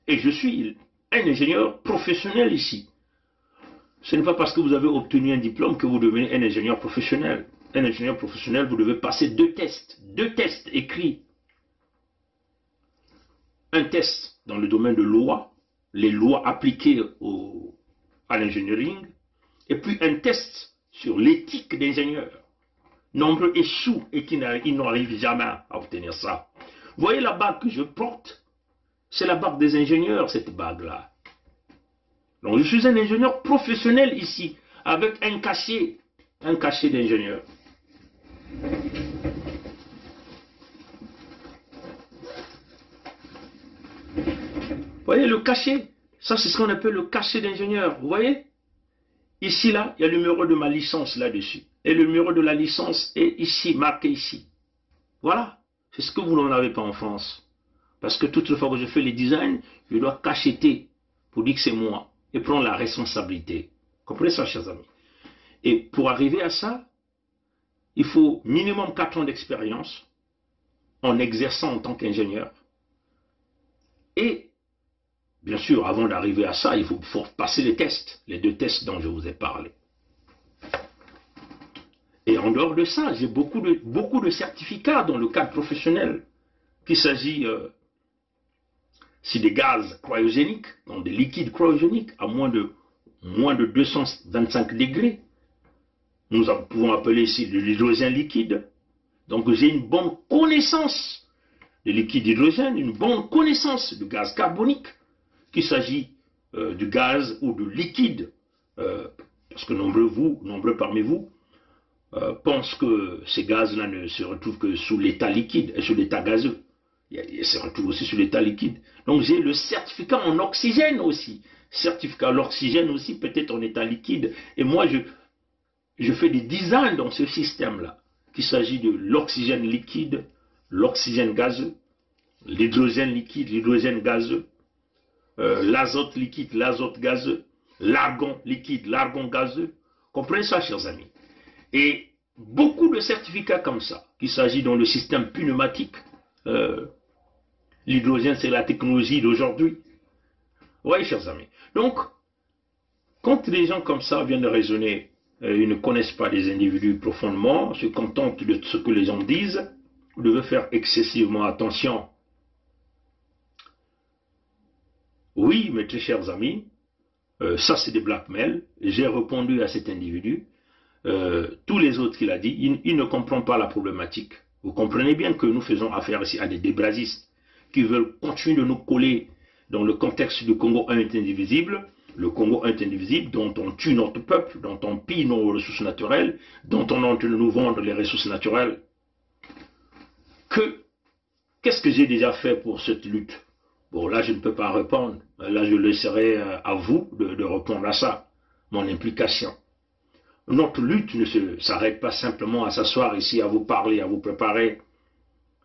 et je suis un ingénieur professionnel ici. Ce n'est pas parce que vous avez obtenu un diplôme que vous devenez un ingénieur professionnel. Un ingénieur professionnel, vous devez passer deux tests écrits. Un test dans le domaine de loi, les lois appliquées à l'ingénierie, et puis un test sur l'éthique d'ingénieur. Nombreux échouent et ils n'arrivent jamais à obtenir ça. Vous voyez la bague que je porte? C'est la bague des ingénieurs, cette bague-là. Donc je suis un ingénieur professionnel ici, avec un cachet d'ingénieur. Vous voyez le cachet? Ça, c'est ce qu'on appelle le cachet d'ingénieur. Vous voyez? Ici, là, il y a le numéro de ma licence là-dessus. Et le numéro de la licence est ici, marqué ici. Voilà. C'est ce que vous n'en avez pas en France. Parce que toute fois que je fais les designs, je dois cacheter pour dire que c'est moi. Et prendre la responsabilité. Comprenez ça, chers amis? Et pour arriver à ça, il faut minimum 4 ans d'expérience en exerçant en tant qu'ingénieur. Et, bien sûr, avant d'arriver à ça, il faut passer les tests, les 2 tests dont je vous ai parlé. Et en dehors de ça, j'ai beaucoup de certificats dans le cadre professionnel, qu'il s'agit si des gaz cryogéniques, donc des liquides cryogéniques à moins de 225 degrés. Nous pouvons appeler ici de l'hydrogène liquide. Donc j'ai une bonne connaissance de liquide hydrogène, une bonne connaissance du gaz carbonique, qu'il s'agit du gaz ou du liquide, parce que nombreux parmi vous pensent que ces gaz-là ne se retrouvent que sous l'état liquide et sous l'état gazeux. Ils se retrouvent aussi sous l'état liquide. Donc j'ai le certificat en oxygène aussi. Certificat l'oxygène aussi, peut-être en état liquide. Et moi, je fais des designs dans ce système-là, qu'il s'agit de l'oxygène liquide, l'oxygène gazeux, l'hydrogène liquide, l'hydrogène gazeux, l'azote liquide, l'azote gazeux, l'argon liquide, l'argon gazeux. Comprenez ça, chers amis. Et beaucoup de certificats comme ça, qu'il s'agit dans le système pneumatique. L'hydrogène, c'est la technologie d'aujourd'hui. Oui, chers amis. Donc, quand des gens comme ça viennent de raisonner, ils ne connaissent pas les individus profondément, se contentent de ce que les gens disent, vous devez faire excessivement attention. Oui, mes très chers amis, ça c'est des blackmails. J'ai répondu à cet individu. Tous les autres qu'il a dit, il ne comprend pas la problématique. Vous comprenez bien que nous faisons affaire ici à des débrasistes qui veulent continuer de nous coller dans le contexte du Congo un est indivisible, le Congo un est indivisible, dont on tue notre peuple, dont on pille nos ressources naturelles, dont on est en train de nous vendre les ressources naturelles. Qu'est-ce que j'ai déjà fait pour cette lutte? Bon, là, je ne peux pas répondre. Là, je laisserai à vous de répondre à ça, mon implication. Notre lutte ne s'arrête pas simplement à s'asseoir ici, à vous parler, à vous préparer,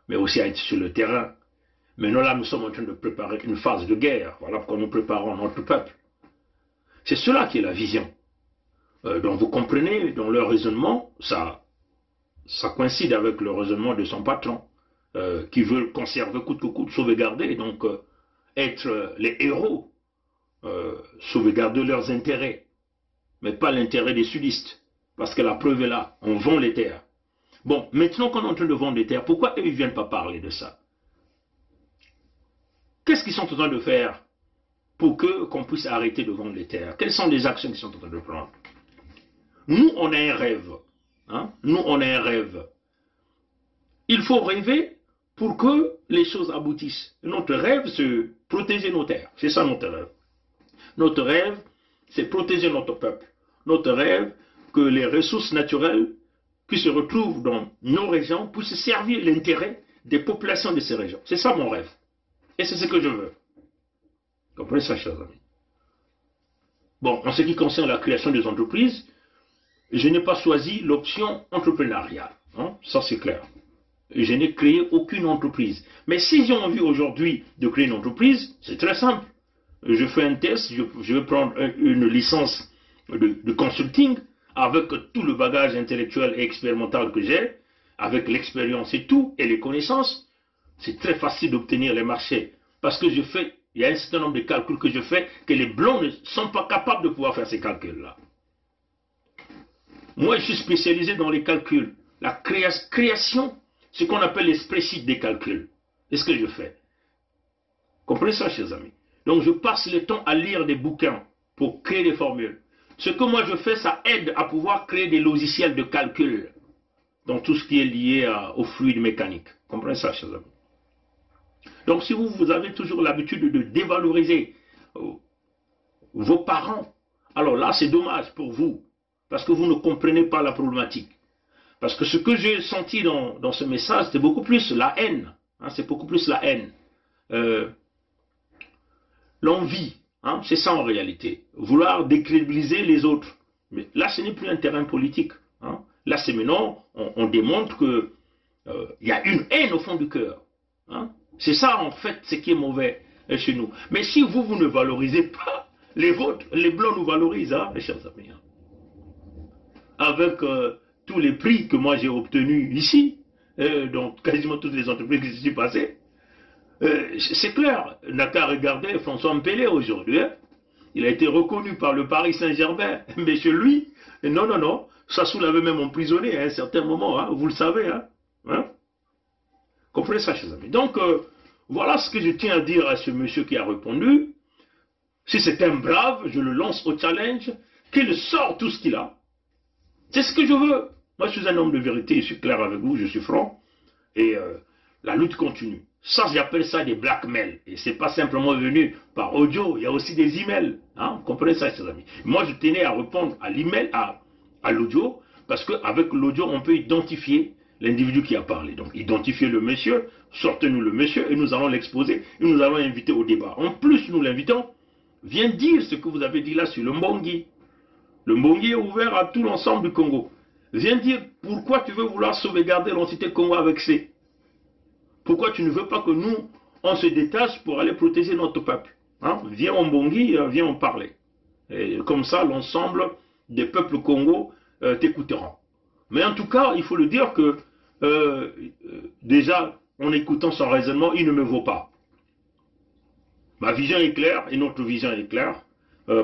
mais aussi à être sur le terrain. Maintenant, là, nous sommes en train de préparer une phase de guerre. Voilà pourquoi nous préparons notre peuple. C'est cela qui est la vision. Donc, vous comprenez, dans leur raisonnement, ça coïncide avec le raisonnement de son patron, qui veut conserver coûte que coûte, sauvegarder, donc être les héros, sauvegarder leurs intérêts, mais pas l'intérêt des sudistes, parce que la preuve est là, on vend les terres. Bon, maintenant qu'on est en train de vendre les terres, pourquoi eux, ils ne viennent pas parler de ça? Qu'est-ce qu'ils sont en train de faire pour qu'on puisse arrêter de vendre les terres? Quelles sont les actions qu'ils sont en train de prendre? Nous, on a un rêve. Hein? Nous, on a un rêve. Il faut rêver pour que les choses aboutissent. Notre rêve, c'est protéger nos terres. C'est ça notre rêve. Notre rêve, c'est protéger notre peuple. Notre rêve, que les ressources naturelles qui se retrouvent dans nos régions puissent servir l'intérêt des populations de ces régions. C'est ça mon rêve. Et c'est ce que je veux. Comprenez ça, chers amis. Bon, en ce qui concerne la création des entreprises, je n'ai pas choisi l'option entrepreneuriale. Hein? Ça, c'est clair. Je n'ai créé aucune entreprise. Mais si j'ai envie aujourd'hui de créer une entreprise, c'est très simple. Je fais un test, je vais prendre une licence de consulting avec tout le bagage intellectuel et expérimental que j'ai, avec l'expérience et tout, et les connaissances. C'est très facile d'obtenir les marchés. Parce que il y a un certain nombre de calculs que je fais que les blancs ne sont pas capables de pouvoir faire ces calculs-là. Moi, je suis spécialisé dans les calculs. La création, ce qu'on appelle les spreadsheets des calculs. C'est ce que je fais. Comprenez ça, chers amis? Donc, je passe le temps à lire des bouquins pour créer des formules. Ce que moi je fais, ça aide à pouvoir créer des logiciels de calcul dans tout ce qui est lié au fluide mécanique. Comprenez ça, chers amis? Donc, si vous avez toujours l'habitude de dévaloriser vos parents, alors là, c'est dommage pour vous, parce que vous ne comprenez pas la problématique. Parce que ce que j'ai senti dans ce message, c'est beaucoup plus la haine. Hein, c'est beaucoup plus la haine. L'envie, hein, c'est ça en réalité. Vouloir décrédibiliser les autres. Mais là, ce n'est plus un terrain politique. Hein. Là, c'est maintenant, on démontre qu'il y a une haine au fond du cœur. Hein. C'est ça, en fait, ce qui est mauvais chez nous. Mais si vous ne valorisez pas les vôtres, les blancs nous valorisent, hein, mes chers amis. Hein. Avec tous les prix que moi j'ai obtenus ici, dans quasiment toutes les entreprises qui se sont passées, c'est clair, n'a qu'à regarder François Mpélé aujourd'hui. Hein. Il a été reconnu par le Paris Saint-Germain, mais chez lui, non, Sassou l'avait même emprisonné à un certain moment, hein, vous le savez. Hein. Comprenez ça, chers amis. Donc, voilà ce que je tiens à dire à ce monsieur qui a répondu. Si c'est un brave, je le lance au challenge, qu'il sort tout ce qu'il a. C'est ce que je veux. Moi, je suis un homme de vérité, je suis clair avec vous, je suis franc. Et la lutte continue. Ça, j'appelle ça des blackmails. Et c'est pas simplement venu par audio, il y a aussi des emails. Hein, vous comprenez ça, chers amis? Moi, je tenais à répondre à l'email, à l'audio, parce qu'avec l'audio, on peut identifier l'individu qui a parlé. Donc, identifier le monsieur, sortez-nous le monsieur, et nous allons l'exposer, et nous allons l'inviter au débat. En plus, nous l'invitons, viens dire ce que vous avez dit là sur le Mbongi. Le Mbongi est ouvert à tout l'ensemble du Congo. Viens dire pourquoi tu veux vouloir sauvegarder l'entité Congo avec C. Pourquoi tu ne veux pas que nous, on se détache pour aller protéger notre peuple, hein? Viens en Mbongi, viens en parler. Et comme ça, l'ensemble des peuples Congo t'écouteront. Mais en tout cas, il faut le dire que, déjà, en écoutant son raisonnement, il ne me vaut pas. Ma vision est claire, et notre vision est claire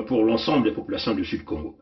pour l'ensemble des populations du Sud-Congo.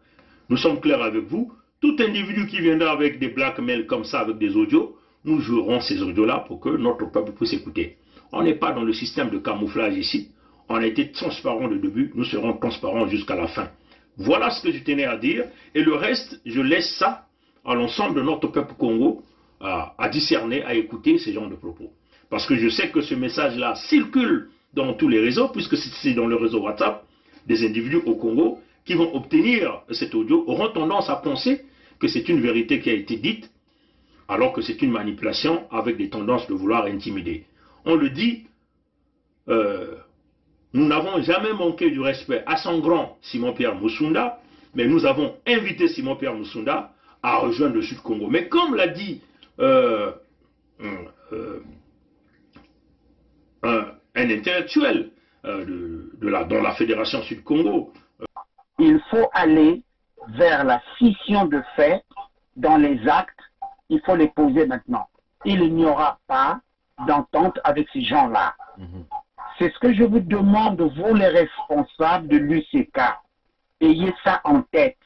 Nous sommes clairs avec vous. Tout individu qui viendra avec des blackmails comme ça, avec des audios, nous jouerons ces audios-là pour que notre peuple puisse écouter. On n'est pas dans le système de camouflage ici. On a été transparent du début, nous serons transparents jusqu'à la fin. Voilà ce que je tenais à dire. Et le reste, je laisse ça à l'ensemble de notre peuple Congo à discerner, à écouter ces genres de propos. Parce que je sais que ce message-là circule dans tous les réseaux, puisque c'est dans le réseau WhatsApp, des individus au Congo qui vont obtenir cet audio auront tendance à penser que c'est une vérité qui a été dite, alors que c'est une manipulation avec des tendances de vouloir intimider. On le dit, nous n'avons jamais manqué du respect à son grand Simon-Pierre Musunda, mais nous avons invité Simon-Pierre Musunda à rejoindre le Sud-Congo. Mais comme l'a dit un intellectuel dans la Fédération Sud-Congo, il faut aller vers la scission de faits dans les actes, il faut les poser maintenant. Il n'y aura pas d'entente avec ces gens-là. C'est ce que je vous demande, vous les responsables de l'UCK. Ayez ça en tête.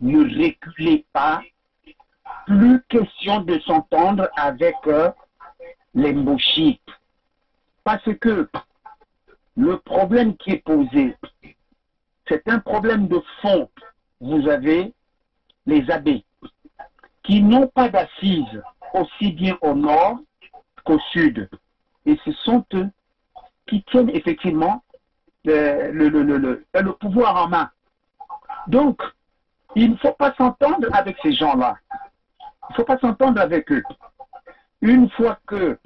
Ne reculez pas. Plus question de s'entendre avec les Mboshites. Parce que le problème qui est posé, c'est un problème de fond. Vous avez les abbés qui n'ont pas d'assises aussi bien au nord qu'au sud. Et ce sont eux qui tiennent effectivement le pouvoir en main. Donc, il ne faut pas s'entendre avec ces gens-là. Il ne faut pas s'entendre avec eux. Une fois que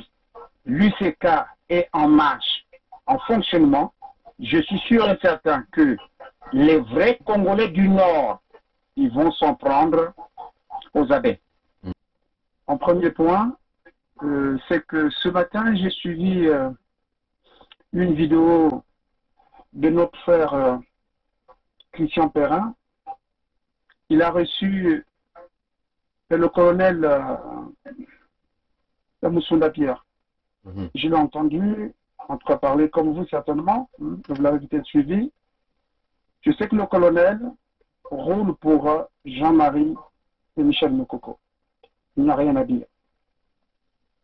l'UCK est en marche, en fonctionnement, je suis sûr et certain que les vrais Congolais du Nord, ils vont s'en prendre aux abbés. En premier point, c'est que ce matin, j'ai suivi une vidéo de notre frère Christian Perrin. Il a reçu le colonel Musunda Pierre. Je l'ai entendu, en tout cas parler comme vous certainement, vous l'avez peut-être suivi. Je sais que le colonel roule pour Jean-Marie et Michel Mokoko. Il n'y a rien à dire.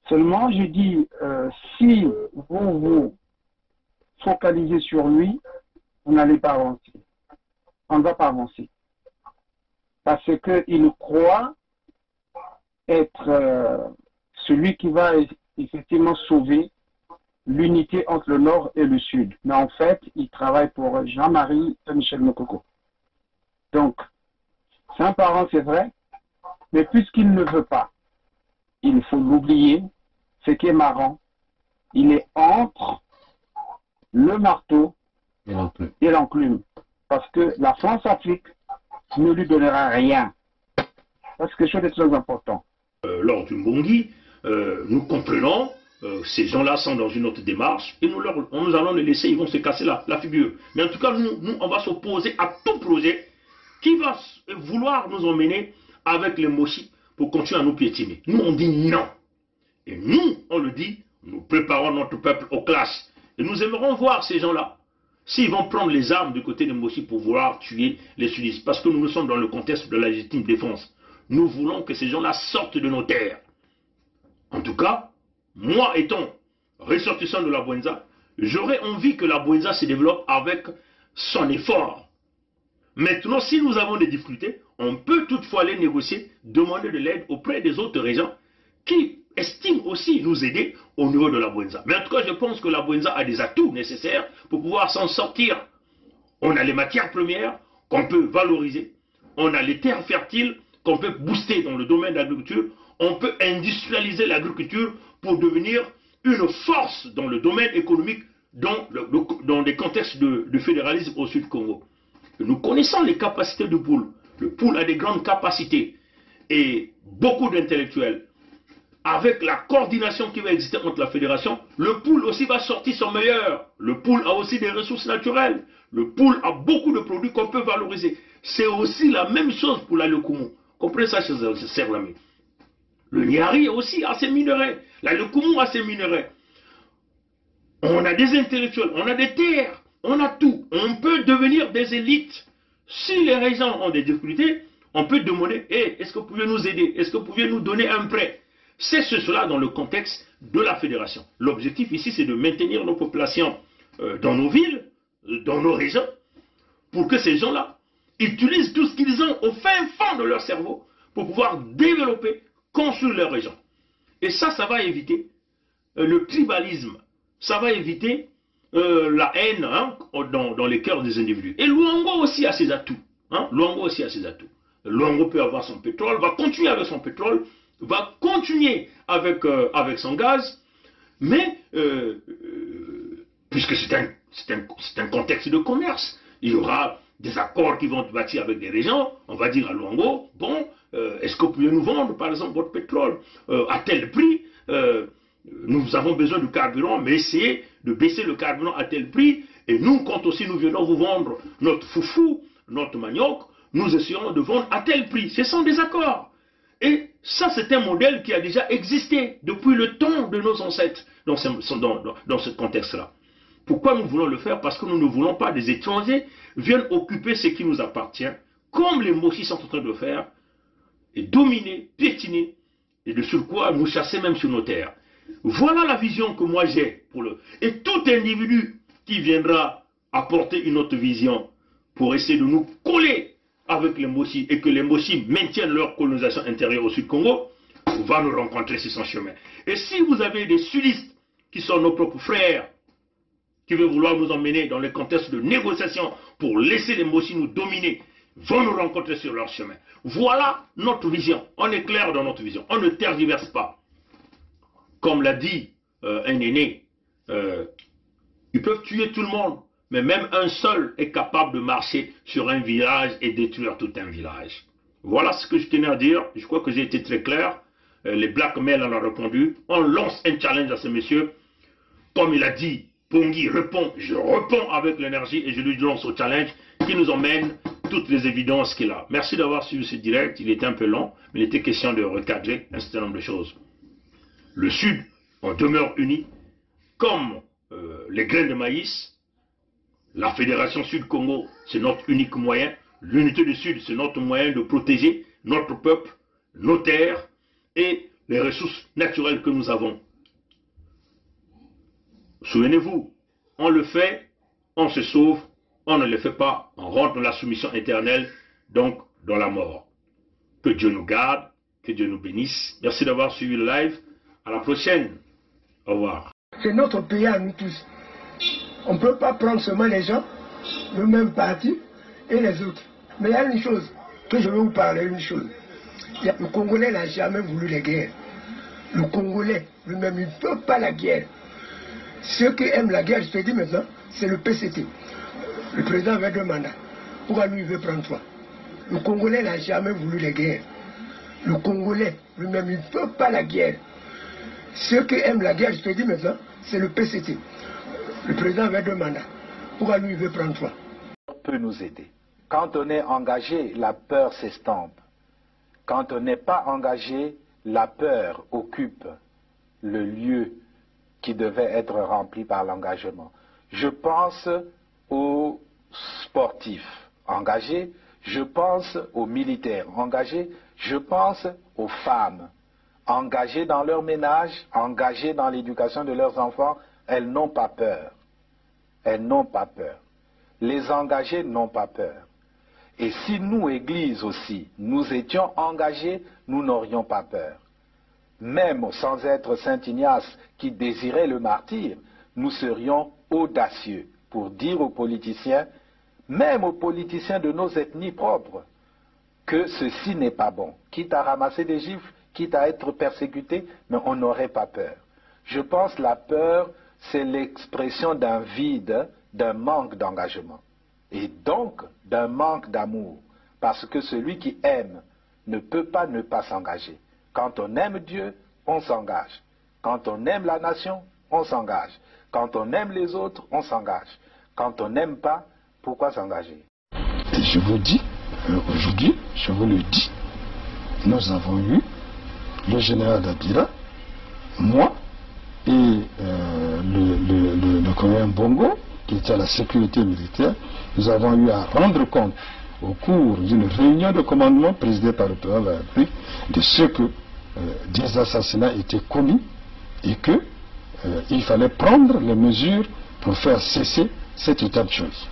Seulement, j'ai dit, si vous vous focalisez sur lui, vous n'allez pas avancer. On ne va pas avancer. Parce qu'il croit être celui qui va effectivement sauver l'unité entre le Nord et le Sud. Mais en fait, il travaille pour Jean-Marie et Michel Mokoko. Donc, c'est un parent, c'est vrai, mais puisqu'il ne veut pas, il faut l'oublier. Ce qui est marrant, il est entre le marteau et l'enclume. Parce que la France-Afrique ne lui donnera rien. Parce que c'est très important. Lors du Mbongi, nous comprenons, ces gens-là sont dans une autre démarche, et nous allons les laisser, ils vont se casser la figure. Mais en tout cas, nous on va s'opposer à tout projet qui va vouloir nous emmener avec les Moshi pour continuer à nous piétiner. Nous, on dit non. Et nous, on le dit, nous préparons notre peuple aux classes. Et nous aimerons voir ces gens-là, s'ils vont prendre les armes du côté des Moshi pour vouloir tuer les sudistes. Parce que nous sommes dans le contexte de la légitime défense. Nous voulons que ces gens-là sortent de nos terres. En tout cas, moi étant ressortissant de la Bouenza, j'aurais envie que la Bouenza se développe avec son effort. Maintenant, si nous avons des difficultés, on peut toutefois aller négocier, demander de l'aide auprès des autres régions qui estime aussi nous aider au niveau de la Bouenza. Mais en tout cas, je pense que la Bouenza a des atouts nécessaires pour pouvoir s'en sortir. On a les matières premières qu'on peut valoriser, on a les terres fertiles qu'on peut booster dans le domaine de l'agriculture, on peut industrialiser l'agriculture pour devenir une force dans le domaine économique dans des contextes de fédéralisme au Sud Congo. Nous connaissons les capacités du pool. Le pool a des grandes capacités et beaucoup d'intellectuels. Avec la coordination qui va exister entre la fédération, le pool aussi va sortir son meilleur. Le pool a aussi des ressources naturelles. Le pool a beaucoup de produits qu'on peut valoriser. C'est aussi la même chose pour la Lekumu. Comprenez ça, chers amis. Le Niari aussi a ses minerais. La Lekumu a ses minerais. On a des intellectuels, on a des terres, on a tout. On peut devenir des élites. Si les régions ont des difficultés, on peut demander, est-ce que vous pouvez nous aider? Est-ce que vous pouvez nous donner un prêt? C'est cela dans le contexte de la fédération. L'objectif ici, c'est de maintenir nos populations dans nos villes, dans nos régions, pour que ces gens-là utilisent tout ce qu'ils ont au fin fond de leur cerveau pour pouvoir développer, construire leur région. Et ça va éviter le tribalisme, ça va éviter la haine dans les cœurs des individus. Et Luango aussi a ses atouts. Luango aussi a ses atouts. Luango peut avoir son pétrole, va continuer avec son pétrole, va continuer avec son gaz, mais puisque c'est un contexte de commerce, il y aura des accords qui vont bâtir avec des régions, on va dire à Luango, bon, est-ce que vous pouvez nous vendre par exemple votre pétrole à tel prix, nous avons besoin du carburant, mais essayez de baisser le carburant à tel prix, et nous, quand aussi nous venons vous vendre notre foufou, notre manioc, nous essayons de vendre à tel prix. Ce sont des accords. Et ça, c'est un modèle qui a déjà existé depuis le temps de nos ancêtres dans ce contexte-là. Pourquoi nous voulons le faire? Parce que nous ne voulons pas des étrangers viennent occuper ce qui nous appartient, comme les Mochis sont en train de faire, et dominer, piétiner, et de surcroît nous chasser même sur nos terres. Voilà la vision que moi j'ai pour le... Et tout individu qui viendra apporter une autre vision pour essayer de nous coller avec les Mochis et que les Mochis maintiennent leur colonisation intérieure au Sud-Congo, va nous rencontrer sur son chemin. Et si vous avez des sudistes qui sont nos propres frères, qui veulent vouloir nous emmener dans le contexte de négociation pour laisser les Mochis nous dominer, vont nous rencontrer sur leur chemin. Voilà notre vision. On est clair dans notre vision. On ne tergiverse pas. Comme l'a dit un aîné, ils peuvent tuer tout le monde, mais même un seul est capable de marcher sur un village et détruire tout un village. Voilà ce que je tenais à dire. Je crois que j'ai été très clair. Les Black Males en ont répondu. On lance un challenge à ce monsieur. Comme il a dit, Pongi répond, je réponds avec l'énergie et je lui lance au challenge qui nous emmène toutes les évidences qu'il a. Merci d'avoir suivi ce direct. Il était un peu long, mais il était question de recadrer un certain nombre de choses. Le Sud, on demeure unis, comme les grains de maïs. La Fédération Sud-Congo, c'est notre unique moyen. L'unité du Sud, c'est notre moyen de protéger notre peuple, nos terres et les ressources naturelles que nous avons. Souvenez-vous, on le fait, on se sauve, on ne le fait pas, on rentre dans la soumission éternelle, donc dans la mort. Que Dieu nous garde, que Dieu nous bénisse. Merci d'avoir suivi le live. À la prochaine. Au revoir. C'est notre pays à nous tous. On ne peut pas prendre seulement les gens, le même parti et les autres. Mais il y a une chose, que je vais vous parler, une chose. Le Congolais n'a jamais voulu la guerre. Le Congolais lui-même, il ne veut pas la guerre. Ceux qui aiment la guerre, je te dis maintenant, c'est le PCT. Le président avait 2 mandats. Pourquoi lui, il veut prendre 3? Le Congolais n'a jamais voulu la guerre. Le Congolais lui-même, il ne veut pas la guerre. Ceux qui aiment la guerre, je te dis maintenant, c'est le PCT. Le président avait 2 mandats. Pourquoi lui, il veut prendre 3? Peut nous aider. Quand on est engagé, la peur s'estompe. Quand on n'est pas engagé, la peur occupe le lieu qui devait être rempli par l'engagement. Je pense aux sportifs engagés, je pense aux militaires engagés, je pense aux femmes engagées dans leur ménage, engagées dans l'éducation de leurs enfants. Elles n'ont pas peur. Elles n'ont pas peur. Les engagés n'ont pas peur. Et si nous, Église aussi, nous étions engagés, nous n'aurions pas peur. même sans être Saint Ignace qui désirait le martyre, nous serions audacieux pour dire aux politiciens, même aux politiciens de nos ethnies propres, que ceci n'est pas bon. Quitte à ramasser des gifles, quitte à être persécuté, mais on n'aurait pas peur. Je pense que la peur, c'est l'expression d'un vide, d'un manque d'engagement. Et donc, d'un manque d'amour. Parce que celui qui aime ne peut pas ne pas s'engager. Quand on aime Dieu, on s'engage. Quand on aime la nation, on s'engage. Quand on aime les autres, on s'engage. Quand on n'aime pas, pourquoi s'engager? Et je vous dis, aujourd'hui, je vous le dis, nous avons eu le général Dabira, moi et le colonel Bongo, qui était à la sécurité militaire. Nous avons eu à rendre compte au cours d'une réunion de commandement présidée par le président de la République de ce que des assassinats étaient commis et que il fallait prendre les mesures pour faire cesser cet état de choses.